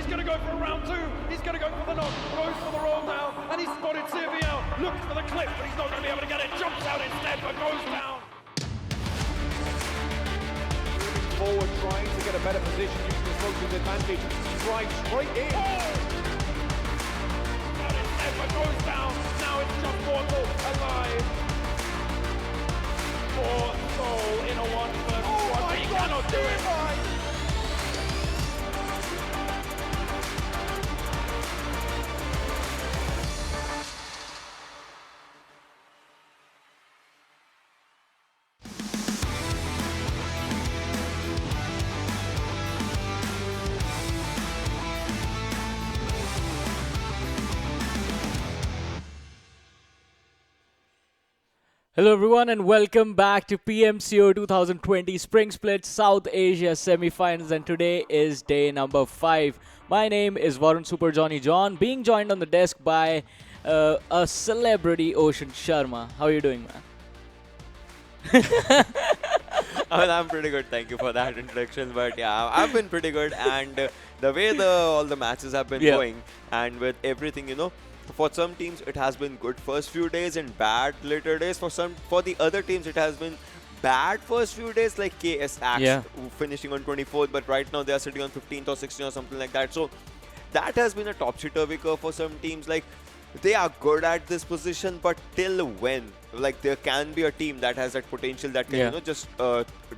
going to go for round two. He's going to go for the knock. Goes for the roll down. And he's spotted Sylviel. Looks for the clip, but he's not going to be able to get it. Jumps out instead, but goes down. Moving forward, trying to get a better position using his focus advantage. Strikes straight in. Out instead, but goes down. Now it's just Mortal alive. Poor Soul in a 1v1, but he cannot do it. Hello everyone and welcome back to PMCO 2020 Spring Split South Asia Semi-Finals, and today is day number 5. My name is Varun Super Johnny John, being joined on the desk by a celebrity Ocean Sharma. How are you doing, man? I'm pretty good, thank you for that introduction. But yeah, I've been pretty good, and the way all the matches have been going, and with everything, for some teams it has been good first few days and bad later days. For the other teams it has been bad first few days, like KS Axe finishing on 24th, but right now they are sitting on 15th or 16th or something like that. So that has been a topsy-turvy curve for some teams. Like, they are good at this position, but till when? Like, there can be a team that has that potential that can just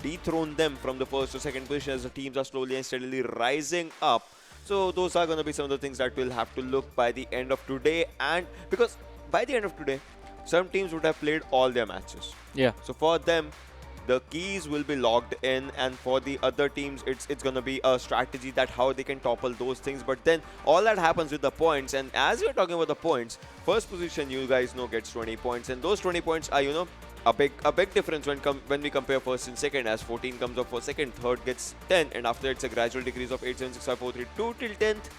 dethrone them from the first or second position as the teams are slowly and steadily rising up. So those are going to be some of the things that we'll have to look by the end of today. And because by the end of today, some teams would have played all their matches. Yeah. So for them, the keys will be logged in, and for the other teams, it's going to be a strategy that how they can topple those things. But then all that happens with the points. And as we're talking about the points, first position, you guys know, gets 20 points. And those 20 points are, a big difference when we compare first and second, as 14 comes up for second, third gets 10, and after it's a gradual decrease of 8, 7, 6, 5, 4, 3, 2 till 10th,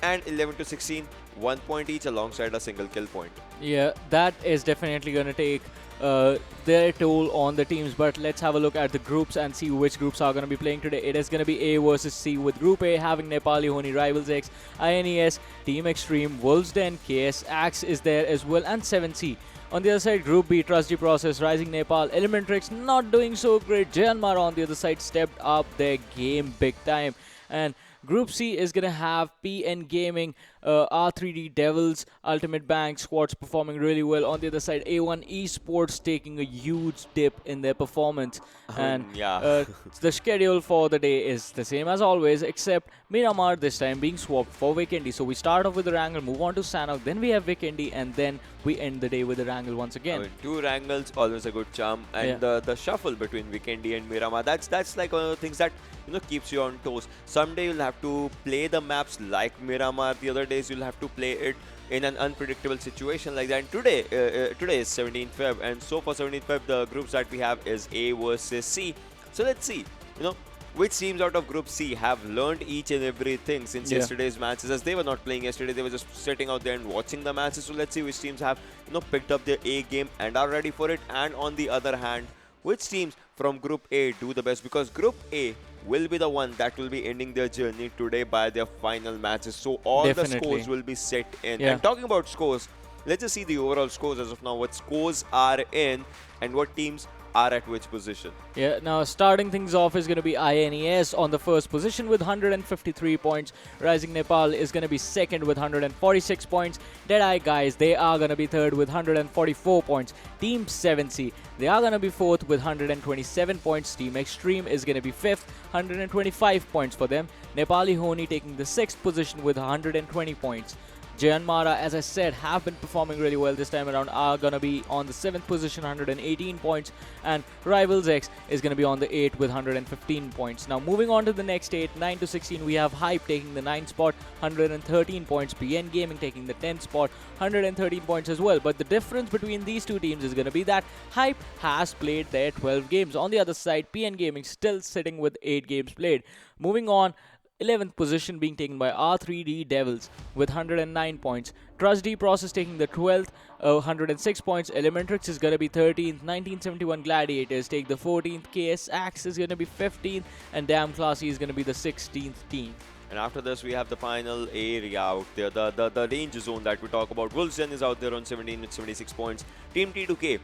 and 11 to 16, 1 point each alongside a single kill point. Yeah, that is definitely going to take their toll on the teams, but let's have a look at the groups and see which groups are going to be playing today. It is going to be A versus C, with Group A having Nepali Ho Ni, Rivals X, INES, Team Xtreme, Wolves Den, KS Axe is there as well, and 7C. On the other side, Group B, Trusty Process, Rising Nepal, Elementrix not doing so great. Jyanmaara on the other side stepped up their game big time. And Group C is going to have PN Gaming, R3D Devils, Ultimate Bank squads performing really well. On the other side, A1 Esports taking a huge dip in their performance. And the schedule for the day is the same as always, except Miramar this time being swapped for Vikendi. So we start off with Erangel, move on to Sanhok, then we have Vikendi, and then we end the day with Erangel once again. I mean, 2 Erangels, always a good charm. And the shuffle between Vikendi and Miramar, that's like one of the things that keeps you on toes. Someday you'll have to play the maps like Miramar. The other days you'll have to play it in an unpredictable situation like that. And today is 17th Feb, and so for 17th Feb, the groups that we have is A versus C. So let's see, which teams out of Group C have learned each and everything since yesterday's matches, as they were not playing yesterday. They were just sitting out there and watching the matches. So let's see which teams have picked up their A game and are ready for it. And on the other hand, which teams from Group A do the best, because Group A will be the one that will be ending their journey today by their final matches. So all the scores will be set in. And talking about scores, let's just see the overall scores as of now, what scores are in and what teams are at which position. Yeah, now starting things off is going to be INES on the first position with 153 points. Rising Nepal is going to be second with 146 points. Deadeyes Guys, they are going to be third with 144 points. Team 7C, they are going to be fourth with 127 points. Team Xtreme is going to be fifth, 125 points for them. Nepali Ho Ni taking the sixth position with 120 points. Jyanmaara, as I said, have been performing really well this time around, are going to be on the 7th position, 118 points, and Rivals X is going to be on the 8th with 115 points. Now, moving on to the next 8, 9 to 16, we have Hype taking the 9th spot, 113 points, PN Gaming taking the 10th spot, 113 points as well. But the difference between these two teams is going to be that Hype has played their 12 games. On the other side, PN Gaming still sitting with 8 games played. Moving on, 11th position being taken by R3D Devils with 109 points. Trust D Process taking the 12th, 106 points. Elementrix is going to be 13th. 1971 Gladiators take the 14th. KS Axe is going to be 15th. And Damn Classy is going to be the 16th team. And after this, we have the final area out there, the danger zone that we talk about. Wolves is out there on 17 with 76 points. Team T2K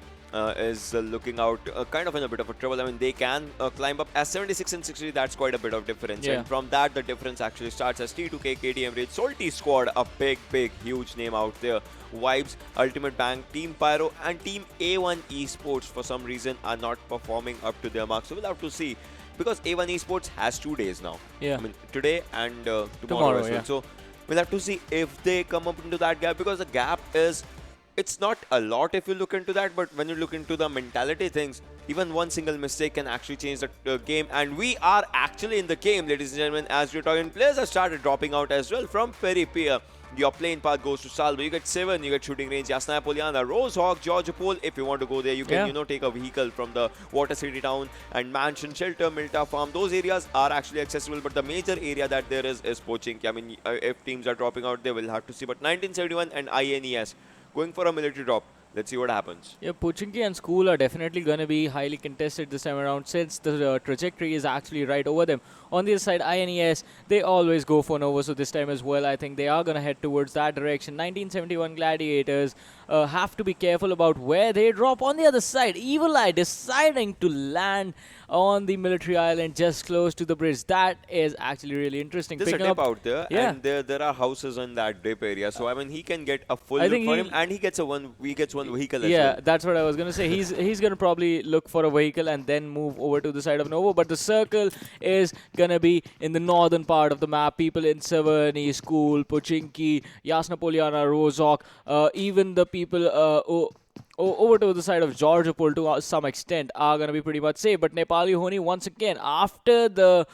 is looking out kind of in a bit of a trouble. I mean, they can climb up as 76 and 60. That's quite a bit of difference. Yeah. And from that, the difference actually starts as T2K, KTM Rage, Salty Squad, a big, huge name out there. Vibes, Ultimate Bang, Team Pyro, and Team A1 Esports for some reason are not performing up to their mark. So we'll have to see. Because A1 Esports has 2 days now. Yeah. I mean, today and tomorrow as well. Yeah. So we'll have to see if they come up into that gap, because the gap is, it's not a lot if you look into that, but when you look into the mentality things, even one single mistake can actually change the game. And we are actually in the game, ladies and gentlemen. As we're talking, players have started dropping out as well from Peripia. Your plane path goes to Salvo. You get 7, you get shooting range, Yasna Poliana, Rosehawk, Georgia Pole. If you want to go there, you can, take a vehicle from the Water City Town and Mansion, Shelter, Milta Farm. Those areas are actually accessible, but the major area that there is poaching. I mean, if teams are dropping out, they will have to see. But 1971 and INES going for a military drop. Let's see what happens. Yeah, Pochinki and School are definitely going to be highly contested this time around, since the trajectory is actually right over them. On the other side, INES, they always go for Nova, so this time as well, I think they are going to head towards that direction. 1971 Gladiators have to be careful about where they drop. On the other side, Evil Eye deciding to land on the military island just close to the bridge. That is actually really interesting. There's a dip out there, and there are houses in that dip area. So I mean, he can get a full look for him, and he gets one vehicle as well. Yeah, that's what I was gonna say. He's gonna probably look for a vehicle and then move over to the side of Novo. But the circle is gonna be in the northern part of the map. People in Savani, School, Pochinki, Yasna Poliana, Rozhok, even the people over to the side of Georgiapol to some extent are going to be pretty much safe. But Nepali Ho Ni, once again, after the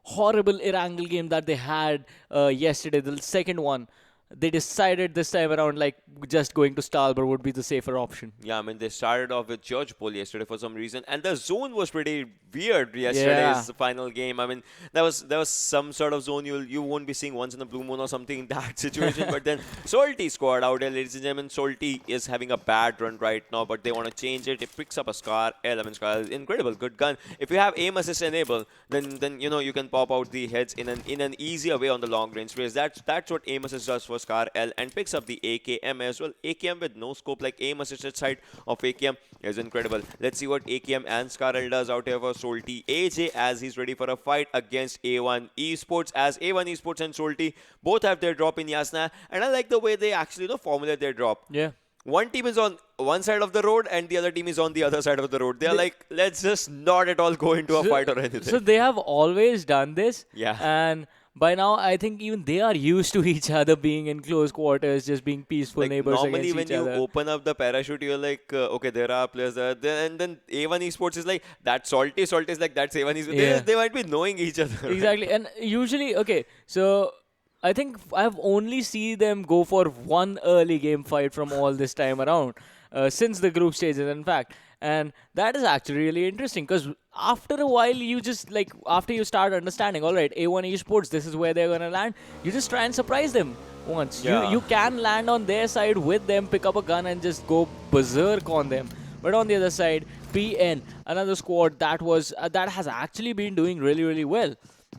horrible Erangel game that they had yesterday, the second one, they decided this time around, like, just going to Stalber would be the safer option. Yeah, I mean, they started off with Georgiapol yesterday for some reason, and the zone was pretty weird yesterday's final game. I mean, there was some sort of zone you won't be seeing once in a blue moon or something in that situation. But then Salty squad out there, ladies and gentlemen. Salty is having a bad run right now, but they want to change it. It picks up a Scar, Scar is incredible, good gun. If you have aim assist enabled, then you can pop out the heads in an easier way on the long range race. That's what aim assist does for Scar L, and picks up the AKM as well. AKM with no scope, like aim assisted side of AKM is incredible. Let's see what AKM and Scar L does out here for Salty. AJ, as he's ready for a fight against A1 Esports, as A1 Esports and Salty both have their drop in Yasna, and I like the way they actually formulate their drop. Yeah. One team is on one side of the road and the other team is on the other side of the road. They're like, let's just not at all go into a fight or anything. So they have always done this. Yeah. And by now, I think even they are used to each other being in close quarters, just being peaceful like neighbors normally against each other. When you open up the parachute, you're like, okay, there are players there. And then A1 Esports is like, that's Salty. Salty is like, that's A1 Esports. Yeah. They might be knowing each other. Exactly. And usually, okay, so I think I've only seen them go for one early game fight from all this time around, since the group stages, in fact. And that is actually really interesting, because after a while, you just, like, after you start understanding, all right, A1 Esports, this is where they're going to land, you just try and surprise them once. Yeah. You can land on their side with them, pick up a gun and just go berserk on them. But on the other side, PN, another squad that has actually been doing really, really well.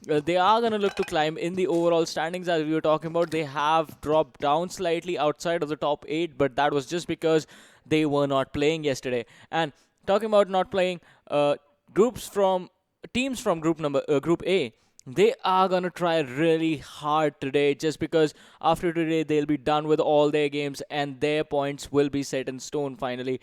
They are going to look to climb in the overall standings, as we were talking about. They have dropped down slightly outside of the top 8, but that was just because they were not playing yesterday. And talking about not playing, teams from Group A, they are going to try really hard today, just because after today they'll be done with all their games and their points will be set in stone finally.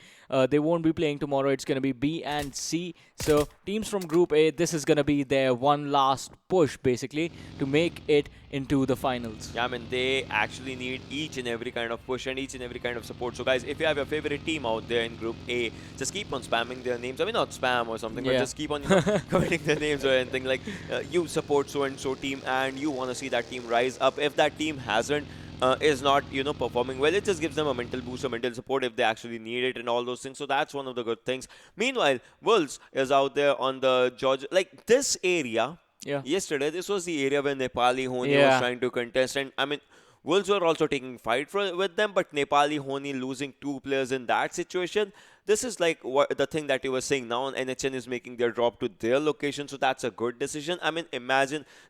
They won't be playing tomorrow. It's going to be B and C. So teams from Group A, this is going to be their one last push, basically, to make it into the finals. Yeah, I mean, they actually need each and every kind of push and each and every kind of support. So guys, if you have your favorite team out there in Group A, just keep on spamming their names. I mean, not spam or something, but just keep on commenting their names or anything, like you support so and so team and you want to see that team rise up. If that team hasn't is not performing well, it just gives them a mental boost or mental support if they actually need it and all those things. So that's one of the good things. Meanwhile, Wolves is out there on the Georgia, like this area. Yeah. Yesterday, this was the area where Nepali Ho Ni was trying to contest, and I mean, Wolves were also taking fight with them, but Nepali Ho Ni losing 2 players in that situation. This is like the thing that you were saying now. NHN is making their drop to their location, so that's a good decision. I mean,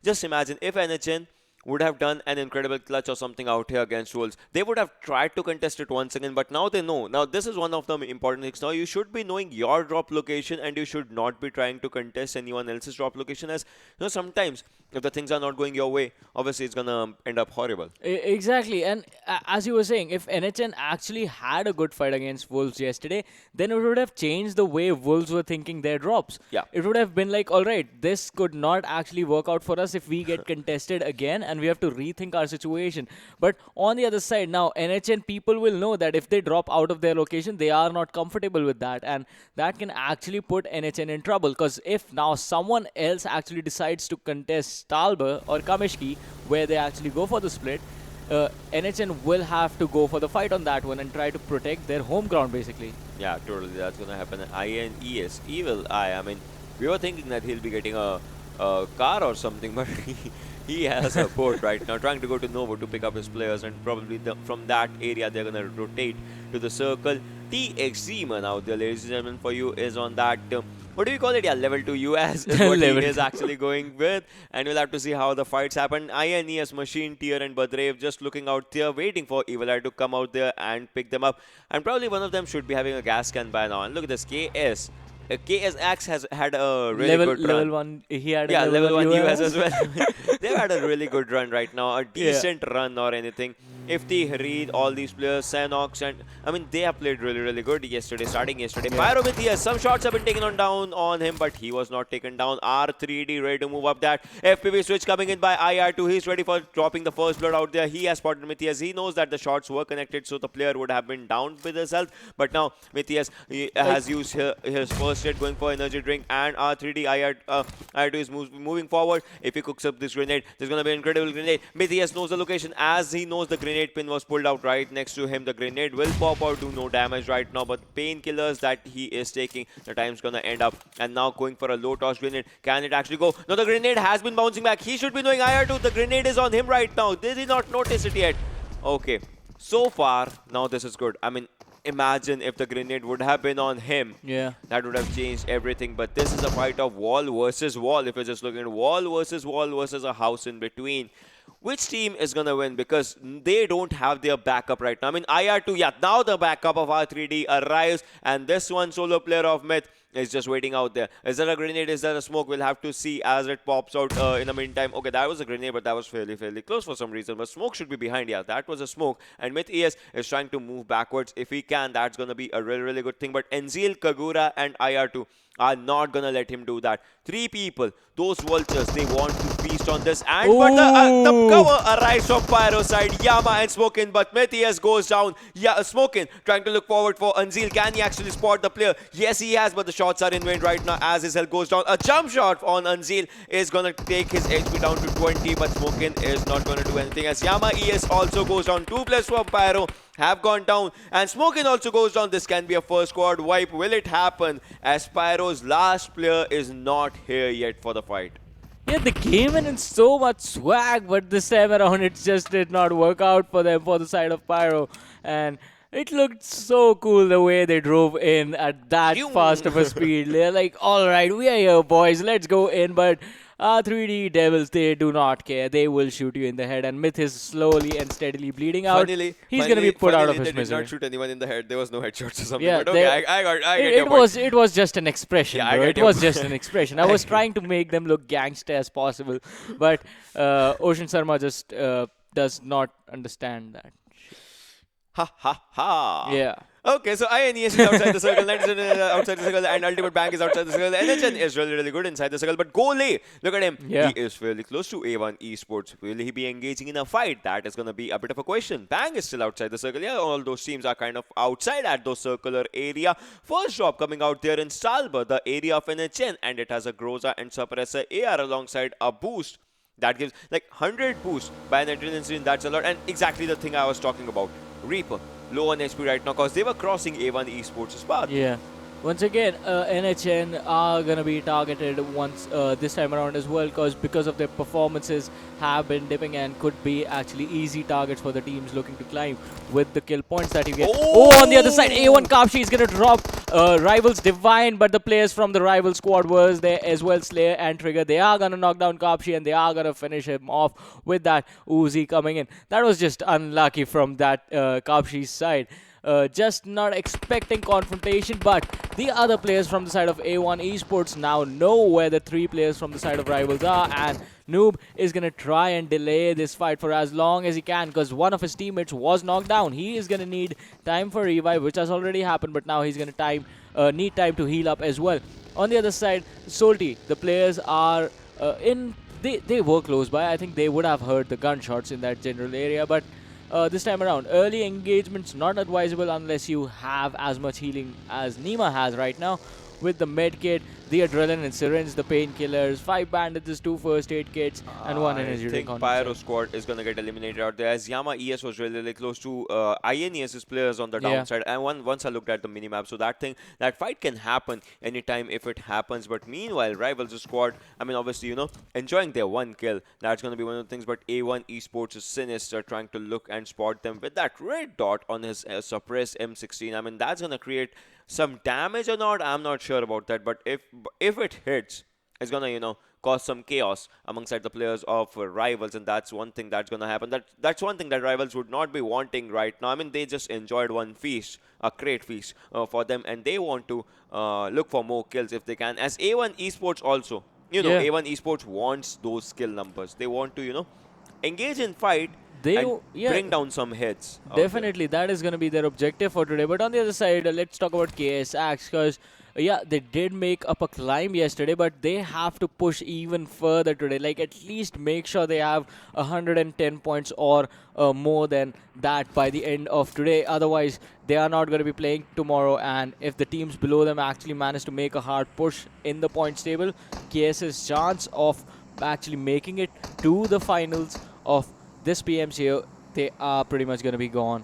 just imagine if NHN would have done an incredible clutch or something out here against Wolves. They would have tried to contest it once again, but now they know. Now this is one of the important things. Now you should be knowing your drop location, and you should not be trying to contest anyone else's drop location, as sometimes if the things are not going your way, obviously it's gonna end up horrible. Exactly, and as you were saying, if NHN actually had a good fight against Wolves yesterday, then it would have changed the way Wolves were thinking their drops. Yeah. It would have been like, all right, this could not actually work out for us if we get contested again, and we have to rethink our situation. But on the other side, now NHN people will know that if they drop out of their location, they are not comfortable with that, and that can actually put NHN in trouble. Because if now someone else actually decides to contest Stalber or Kamishki, where they actually go for the split, NHN will have to go for the fight on that one and try to protect their home ground, basically. Yeah, totally. That's gonna happen. INES, Evil Eye. I mean, we were thinking that he'll be getting a car or something, but he has a boat right now, trying to go to Novo to pick up his players, and probably from that area they're gonna rotate to the circle. Xtreme now there, ladies and gentlemen, for you is on that. What do you call it? Yeah, level 2 US is what he is actually going with. And we'll have to see how the fights happen. INES, Machine, Tier and Badrev just looking out there, waiting for Evil Eye to come out there and pick them up. And probably one of them should be having a gas can by now. And look at this, KS. KSX has had a really good run. Level 1, he had a level 1 US as well. They've had a really good run right now, a decent run or anything. Ifti, Harid, all these players, Sanhok, and I mean, they have played really, really good starting yesterday. Pyrometheus, some shots have been taken down on him, but he was not taken down. R3D ready to move up that. FPV switch coming in by IR2. He's ready for dropping the first blood out there. He has spotted Matthias. He knows that the shots were connected, so the player would have been down with his health. But now, Matthias has used his first hit, going for energy drink, and R3D IR2 is moving forward. If he cooks up this grenade, there's going to be an incredible grenade. Matthias knows the location. As he knows, the grenade pin was pulled out right next to him. The grenade will pop out, do no damage right now, but painkillers that he is taking, the time's going to end up. And now going for a low toss grenade. Can it actually go? No, the grenade has been bouncing back. He should be knowing IR2. The grenade is on him right now. They did not notice it yet. Okay. So far, now this is good. I mean, imagine if the grenade would have been on him. Yeah. That would have changed everything. But this is a fight of wall versus wall. If you're just looking at wall versus a house in between. Which team is going to win? Because they don't have their backup right now. I mean, IR2, yeah, now the backup of R3D arrives. And this one solo player of Myth is just waiting out there. Is there a grenade? Is there a smoke? We'll have to see as it pops out in the meantime. Okay, that was a grenade, but that was fairly close for some reason. But smoke should be behind. Yeah, that was a smoke. And Myth ES is trying to move backwards. If he can, that's going to be a really, really good thing. But Enzil, Kagura, and IR2 are not going to let him do that. 3 people, those vultures, they want to feast on this. And but the cover arrives from Pyro side. Yama and Smokin, but Matthias goes down. Yeah, Smokin trying to look forward for Anzil. Can he actually spot the player? Yes, he has, but the shots are in vain right now as his health goes down. A jump shot on Anzil is going to take his HP down to 20, but Smokin is not going to do anything as Yama ES also goes down. 2 players from Pyro have gone down, and Smokin also goes down. This can be a first squad wipe. Will it happen as Pyro's last player is not here yet for the fight? Yeah, they came in so much swag, but this time around it just did not work out for them for the side of Pyro. And it looked so cool the way they drove in at that fast of a speed. They're like, all right, we are here, boys, let's go in. But 3D Devils, they do not care. They will shoot you in the head. And Myth is slowly and steadily bleeding out. He's going to be put out of his misery. They did not shoot anyone in the head. There was no headshots or something. Yeah, but okay, I get your point. It was just an expression, yeah, bro. It was just an expression. I was trying to make them look gangster as possible. But Ocean Sharma just does not understand that. Ha ha ha. Yeah. Okay, so INES is outside the circle, Knights is outside the circle, and Ultimate Bank is outside the circle. NHN is really, really good inside the circle, but Gole, look at him. Yeah. He is fairly close to A1 Esports. Will he be engaging in a fight? That is going to be a bit of a question. Bang is still outside the circle. Yeah, all those teams are kind of outside at those circular area. First drop coming out there in Stalber, the area of NHN, and it has a Groza and Suppressor AR alongside a boost. That gives like 100 boost by an adrenaline. That's a lot, and exactly the thing I was talking about. Reaper, low on HP right now because they were crossing A1 Esports' path. Yeah. Once again, NHN are going to be targeted once this time around as well because of their performances have been dipping and could be actually easy targets for the teams looking to climb with the kill points that you get. Oh, on the other side, A1 Kapshi is going to drop Rivals Divine, but the players from the rival squad was there as well, Slayer and Trigger. They are going to knock down Kapshi and they are going to finish him off with that Uzi coming in. That was just unlucky from that Kapshi's side. Just not expecting confrontation, but the other players from the side of A1 Esports now know where the 3 players from the side of Rivals are, and Noob is going to try and delay this fight for as long as he can because one of his teammates was knocked down. He is going to need time for revive, which has already happened, but now he's going to need time to heal up as well. On the other side, Salty, the players are they were close by. I think they would have heard the gunshots in that general area, but this time around, early engagements not advisable unless you have as much healing as Nima has right now. With the med kit, the adrenaline syringe, the painkillers, 5 bandages, 2 first aid kits, and 1 energy drink. I think Pyro squad is going to get eliminated out there as Yama ES was really close to INES's players on the downside. And once I looked at the minimap, so that fight can happen anytime if it happens. But meanwhile, Rivals squad, I mean, obviously, enjoying their 1 kill. That's going to be one of the things. But A1 Esports is sinister, trying to look and spot them with that red dot on his suppressed M16. I mean, that's going to create some damage or not, I'm not sure about that, but if it hits, it's gonna cause some chaos alongside the players of Rivals, and that's one thing that's gonna happen. That's one thing that Rivals would not be wanting right now. I mean, they just enjoyed one feast, a great feast for them, and they want to look for more kills if they can. As A1 Esports also, A1 Esports wants those skill numbers. They want to engage in fight. Bring down some hits. Definitely, that is going to be their objective for today. But on the other side, let's talk about KSX because, they did make up a climb yesterday, but they have to push even further today. Like, at least make sure they have 110 points or more than that by the end of today. Otherwise, they are not going to be playing tomorrow. And if the teams below them actually manage to make a hard push in the points table, KS's chance of actually making it to the finals of this PMCO, they are pretty much going to be gone.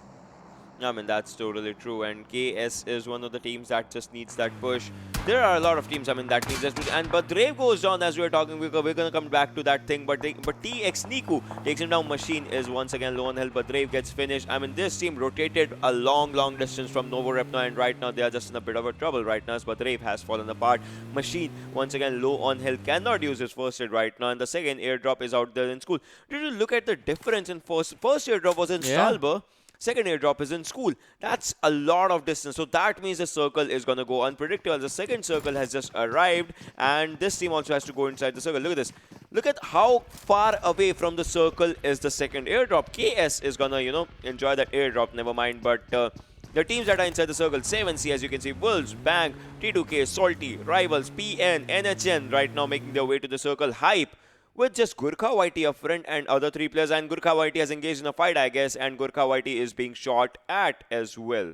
I mean, that's totally true. And KS is one of the teams that just needs that push. There are a lot of teams, I mean, that needs that push. But Brave goes down as we were talking. We're going to come back to that thing. But TX Niku takes him down. Machine is once again low on health, but Brave gets finished. I mean, this team rotated a long distance from Novo Repno, and right now they are just in a bit of a trouble right now. But Brave has fallen apart. Machine, once again, low on health, cannot use his first aid right now. And the second airdrop is out there in school. Did you look at the difference in first airdrop was in Stalber? Second airdrop is in school. That's a lot of distance. So that means the circle is going to go unpredictable. The second circle has just arrived, and this team also has to go inside the circle. Look at this. Look at how far away from the circle is the second airdrop. KS is going to, enjoy that airdrop. Never mind. But the teams that are inside the circle, 7C, as you can see, Wolves, Bang, T2K, Salty, Rivals, PN, NHN right now making their way to the circle. Hype with just Gurkha Whitey up front and other 3 players. And Gurkha Whitey has engaged in a fight, I guess. And Gurkha Whitey is being shot at as well.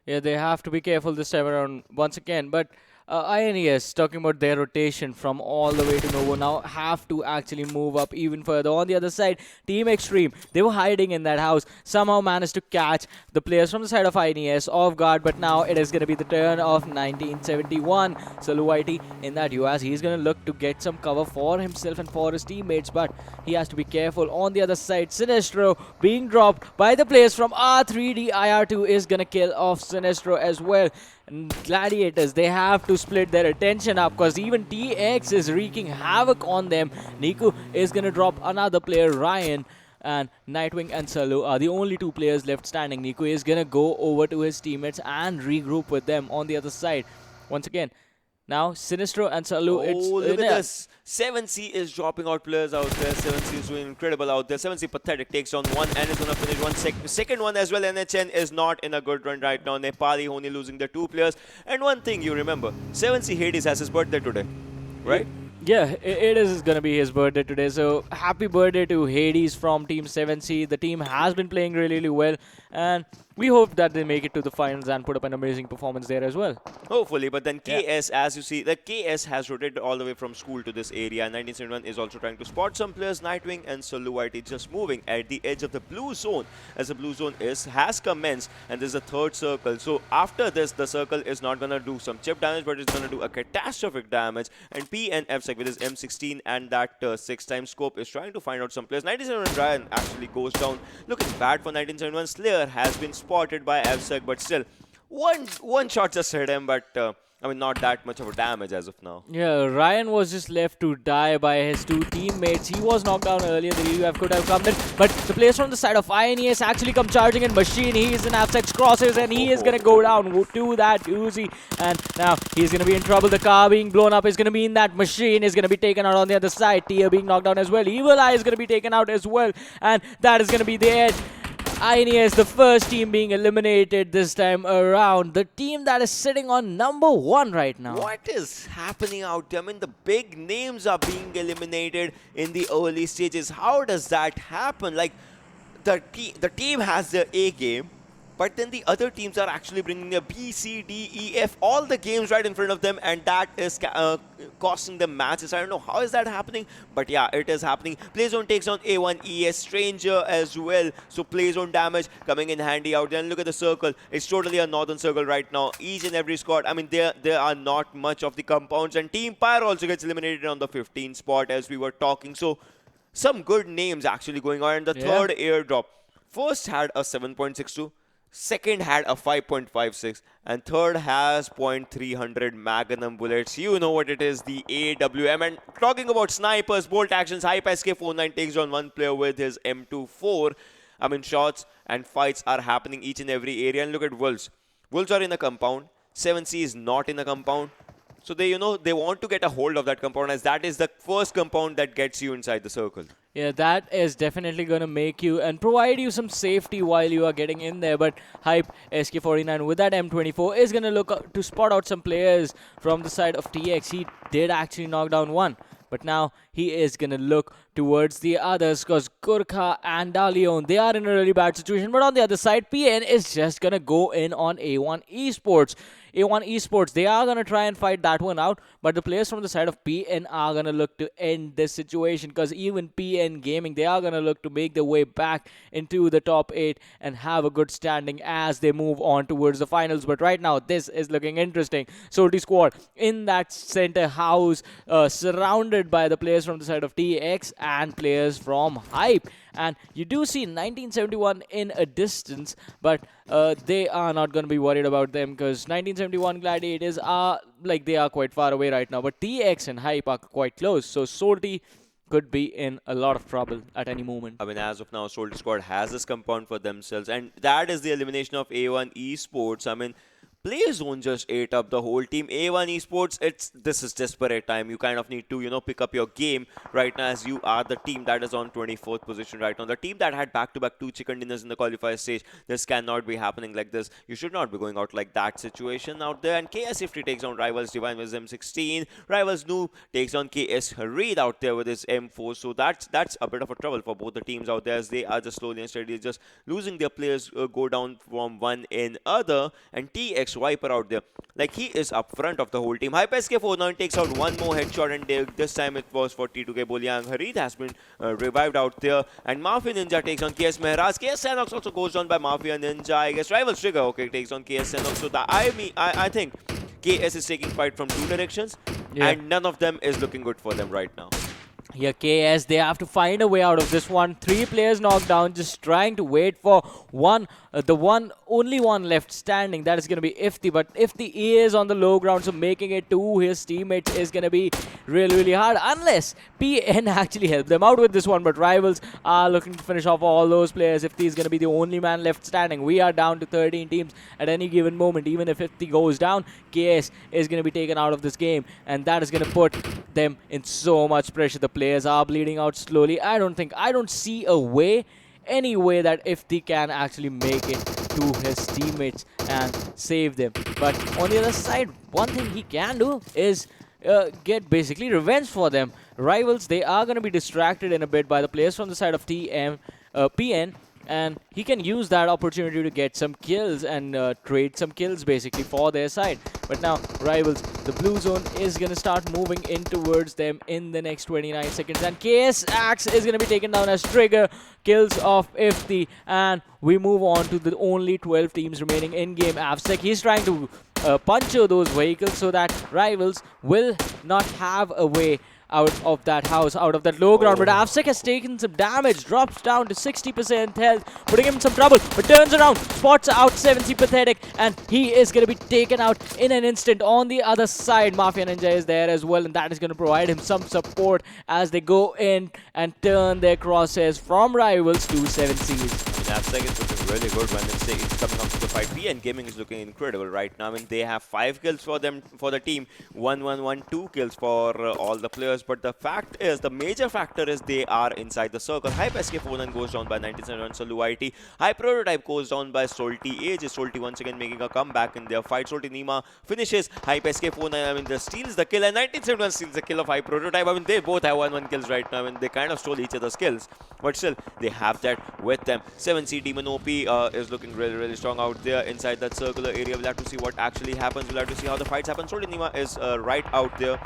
Yeah, they have to be careful this time around once again. But INES, talking about their rotation from all the way to Novo, now have to actually move up even further. On the other side, Team Xtreme, they were hiding in that house, somehow managed to catch the players from the side of INES off guard, but now it is going to be the turn of 1971. Saluwaiti in that UAS, he's going to look to get some cover for himself and for his teammates, but he has to be careful. On the other side, Sinestro being dropped by the players from R3D. IR2 is going to kill off Sinestro as well. And Gladiators, they have to split their attention up because even TX is wreaking havoc on them. Niku is going to drop another player, Ryan, and Nightwing and Salu are the only 2 players left standing. Niku is going to go over to his teammates and regroup with them on the other side. Once again, now Sinestro and Salu, look at this. 7C is dropping out players out there. 7C is doing incredible out there. 7C pathetic, takes on 1 and is going to finish 1 second one as well. NHN is not in a good run right now. Nepali Ho Ni losing their 2 players. And one thing you remember, 7C Hades has his birthday today, right? Yeah, it is going to be his birthday today. So happy birthday to Hades from Team 7C. The team has been playing really well. And we hope that they make it to the finals and put up an amazing performance there as well. Hopefully, but then KS, as you see, the KS has rotated all the way from school to this area. 1971 is also trying to spot some players. Nightwing and Soluite just moving at the edge of the blue zone, as the blue zone has commenced, and there's a third circle. So after this, the circle is not gonna do some chip damage, but it's gonna do a catastrophic damage. And PNF with his M16 and that 6x scope is trying to find out some players. 1971 Ryan actually goes down, looking bad for 1971. Slayer has been spotted by FSEC, but still, one shot just hit him, but I mean, not that much of a damage as of now. Yeah, Ryan was just left to die by his two teammates. He was knocked down earlier. The revive could have come in, but the players from the side of INES actually come charging in. Machine, he is in FSEC's crosses, and he is going to go down to that Uzi. And now he's going to be in trouble. The car being blown up is going to be in that Machine, is going to be taken out on the other side. Tia being knocked down as well. Evil Eye is going to be taken out as well, and that is going to be the end. INES, the first team being eliminated this time around. The team that is sitting on number 1 right now. What is happening out there? I mean, the big names are being eliminated in the early stages. How does that happen? Like, the team has their A game, but then the other teams are actually bringing a B, C, D, E, F, all the games right in front of them, and that is costing them matches. I don't know how is that happening, but yeah, it is happening. Playzone takes on A1 ES Stranger as well, so Playzone damage coming in handy out there. And look at the circle. It's totally a northern circle right now. Each and every squad, I mean, there are not much of the compounds, and Team Pyre also gets eliminated on the 15th spot as we were talking. So some good names actually going on. And the third airdrop, first had a 7.62. Second had a 5.56, and third has .300 Magnum bullets. You know what it is, the AWM. And talking about snipers, bolt actions, Hype SK49 takes on one player with his M24. I mean, shots and fights are happening each and every area. And look at Wolves. Wolves are in a compound. 7C is not in a compound. So they want to get a hold of that compound, as that is the first compound that gets you inside the circle. Yeah, that is definitely going to make you and provide you some safety while you are getting in there. But Hype SK49 with that M24 is going to look to spot out some players from the side of TX. He did actually knock down one, but now he is going to look towards the others, because Gurkha and Dalion, they are in a really bad situation. But on the other side, PN is just going to go in on A1 Esports. A1 Esports, they are going to try and fight that one out, but the players from the side of PN are going to look to end this situation, because even PN Gaming, they are going to look to make their way back into the top 8 and have a good standing as they move on towards the finals. But right now, this is looking interesting. Solti squad in that center house, surrounded by the players from the side of TX and players from Hype. And you do see 1971 in a distance, but they are not going to be worried about them, because 1971 Gladiators are they are quite far away right now. But TX and Hype are quite close, so Solti could be in a lot of trouble at any moment. I mean, as of now, Solti squad has this compound for themselves, and that is the elimination of A1 Esports. I mean, Playzone just ate up the whole team. A1 Esports, this is desperate time. You kind of need to, pick up your game right now, as you are the team that is on 24th position right now. The team that had back-to-back 2 chicken dinners in the qualifier stage. This cannot be happening like this. You should not be going out like that situation out there. And KS Safety takes on Rivals Divine with his M16. Rivals Noob takes on KS Reed out there with his M4. So that's a bit of a trouble for both the teams out there, as they are just slowly and steadily just losing their players, go down from one in other. And TX Viper out there, he is up front of the whole team. Hype SK49 takes out one more headshot, and this time it was for T2K Bolyang. Harid has been revived out there, and Mafia Ninja takes on KS Mehraj. KS Sanhok also goes down by Mafia Ninja. I guess Rivals Trigger takes on KS Sanhok. So I think KS is taking fight from 2 directions, and none of them is looking good for them right now. Yeah, KS, they have to find a way out of this one. 3 players knocked down, just trying to wait for only one left standing. That is going to be Ifti, but Ifti is on the low ground, so making it to his teammates is going to be really, really hard, unless PN actually help them out with this one. But Rivals are looking to finish off all those players. Ifti is going to be the only man left standing. We are down to 13 teams at any given moment. Even if Ifti goes down, KS is going to be taken out of this game, and that is going to put them in so much pressure. The players are bleeding out slowly. I don't see any way that Ifti can actually make it to his teammates and save them. But on the other side, one thing he can do is get basically revenge for them. Rivals, they are going to be distracted in a bit by the players from the side of PN, and he can use that opportunity to get some kills and trade some kills basically for their side. But now Rivals, the blue zone is going to start moving in towards them in the next 29 seconds, and KS Axe is going to be taken down as trigger kills off Ifti, and we move on to the only 12 teams remaining in game. Avsec, he's trying to puncture those vehicles so that Rivals will not have a way out of that house, out of that low ground. But Avsec has taken some damage, drops down to 60% health, putting him in some trouble, but turns around, spots out 70 Pathetic, and he is going to be taken out in an instant. On the other side, Mafia Ninja is there as well, and that is going to provide him some support as they go in and turn their crosshairs from Rivals to 7Cs. Avsec is looking really good when it's coming up to the fight. PN Gaming is looking incredible right now. I mean, they have 5 kills for them, for the team, 2 kills for all the players. But the fact is, the major factor is they are inside the circle. Hype SK49 goes down by 97 Salu IT. High Prototype goes down by Salty Age. Salty once again making a comeback in their fight. Salty Nima finishes Hype SK49. I mean, they steals the kill, and 1971 steals the kill of High Prototype. I mean, they both have 1-1 kills right now. I mean, they kind of stole each other's kills, but still, they have that with them. 7C Demon OP is looking really strong out there inside that circular area. We'll have to see what actually happens. We'll have to see how the fights happen. Salty Nima is right out there.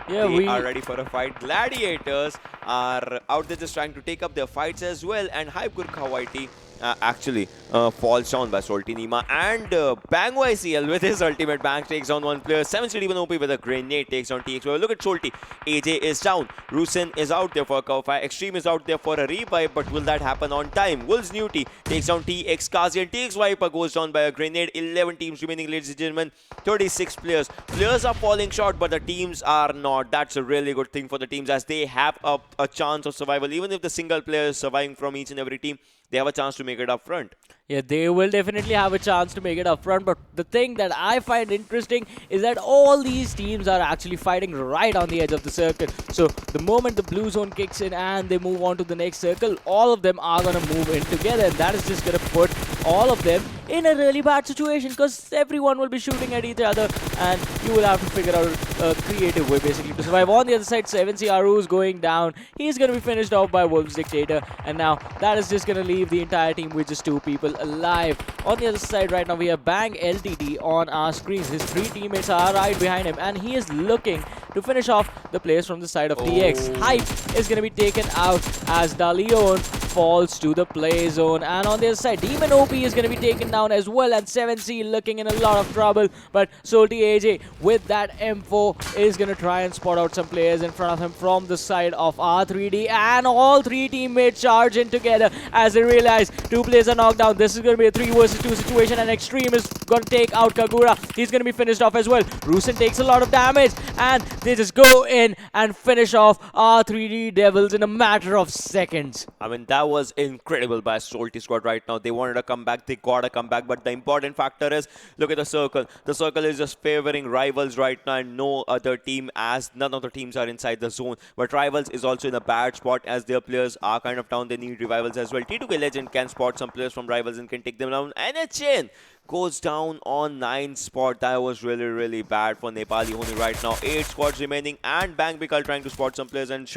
Yeah, we are ready for a fight. Gladiators are out there just trying to take up their fights as well. And Hype Gurkha YT actually falls down by Salty Nima. And Bang YCL with his ultimate bang takes on one player. 7 City OP with a grenade takes on TX. Look at Salty. AJ is down. Rusin is out there for a cover fire. Xtreme is out there for a revive, but will that happen on time? Wolves Newty takes down TX Kazi, and TX Viper goes down by a grenade. 11 teams remaining, ladies and gentlemen. 36 players. Players are falling short, but the teams are not. That's a really good thing for the teams, as they have a chance of survival. Even if the single player is surviving from each and every team, they have a chance to make it up front. Yeah, they will definitely have a chance to make it up front, but the thing that I find interesting is that all these teams are actually fighting right on the edge of the circle. So the moment the blue zone kicks in and they move on to the next circle, all of them are going to move in together, and that is just going to put all of them in a really bad situation, because everyone will be shooting at each other, and you will have to figure out a creative way basically to survive. On the other side, 7C Aru is going down. He's going to be finished off by Wolves Dictator, and now that is just going to leave the entire team with just 2 people alive. On the other side right now, we have Bang LTD on our screens. His 3 teammates are right behind him, and he is looking to finish off the players from the side of TX. Hype is going to be taken out as Daleon falls to the play zone, and on the other side, Demon OP is going to be taken down as well, and 7C looking in a lot of trouble. But Salty AJ with that M4 is going to try and spot out some players in front of him from the side of R3D, and all 3 teammates charge in together as they realize 2 players are knocked down. This is going to be a 3 versus 2 situation, and Xtreme is going to take out Kagura. He's going to be finished off as well. Rusin takes a lot of damage, and they just go in and finish off R3D Devils in a matter of seconds. I mean, that was incredible by Salty squad right now. They wanted to come back, they got to come back, but the important factor is, look at the circle. The circle is just favoring Rivals right now, and no other team, as none of the teams are inside the zone. But Rivals is also in a bad spot, as their players are kind of down. They need revivals as well. T2K Legend can spot some players from Rivals and can take them down. And a chain goes down on 9th spot. That was really bad for Nepali Ho Ni right now. 8 squads remaining, and Bang Bikal trying to spot some players, and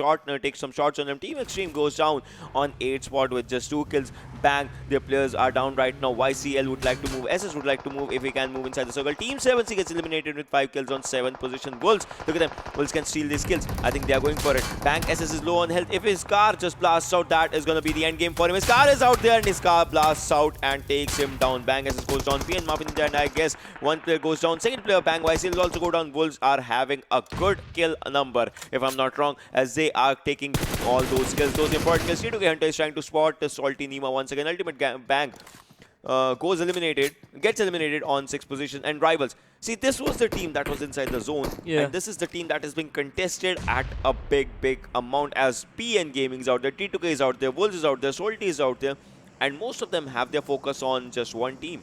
takes some shots on them. Team Xtreme goes down on 8th spot with just 2 kills. Bang, their players are down right now. YCL would like to move. SS would like to move if he can move inside the circle. Team 7C gets eliminated with 5 kills on 7th position. Wolves, look at them. Wolves can steal these kills. I think they are going for it. Bang SS is low on health. If his car just blasts out, that is going to be the end game for him. His car is out there, and his car blasts out and takes him down. Bang SS goes down. PN Mafia Ninja, and I guess 1 player goes down. 2nd player Bang YCL will also go down. Wolves are having a good kill number, if I'm not wrong, as they are taking all those kills, those important kills. T2K Hunter is trying to spot the Salty Nima once again. Ultimate Bang gets eliminated on 6th position. And Rivals, see, this was the team that was inside the zone, and this is the team that is being contested at a big amount, as PN Gaming is out there, T2K is out there, Wolves is out there, Salty is out there, and most of them have their focus on just one team.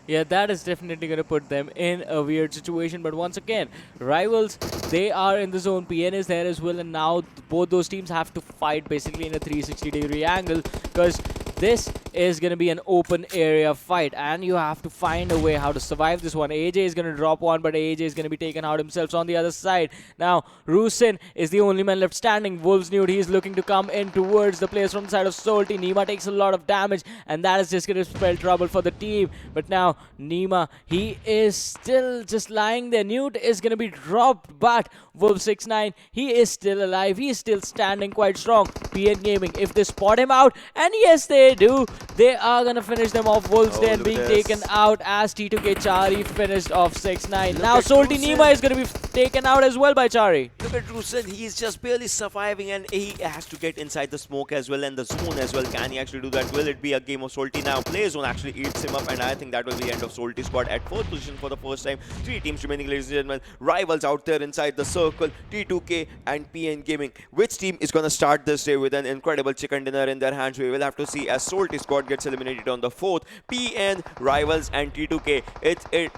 Yeah, that is definitely going to put them in a weird situation. But once again, Rivals, they are in the zone. PN is there as well. And now both those teams have to fight basically in a 360-degree angle, because this is going to be an open area fight, and you have to find a way how to survive this one. AJ is going to drop one, but AJ is going to be taken out himself on the other side. Now, Rusin is the only man left standing. Wolves Nude, he's looking to come in towards the players from the side of Salty. Nima takes a lot of damage, and that is just going to spell trouble for the team. But now, Nima, he is still just lying there. Nude is going to be dropped, but Wolf69, he is still alive. He is still standing quite strong. PN Gaming, if they spot him out, and yes, they do, they are going to finish them off. Wolves then being taken out as T2K Chari finished off 6-9. Now, Salty Nima is going to be taken out as well by Chari. Look at Rusin, he's just barely surviving, and he has to get inside the smoke as well and the zone as well. Can he actually do that? Will it be a game of Salty now? Play zone actually eats him up, and I think that will be the end of Salty squad at 4th position for the first time. 3 teams remaining, ladies and gentlemen. Rivals out there inside the circle, T2K and PN Gaming. Which team is going to start this day with an incredible chicken dinner in their hands? We will have to see as Salty squad gets eliminated on the 4th. PN, Rivals and T2K.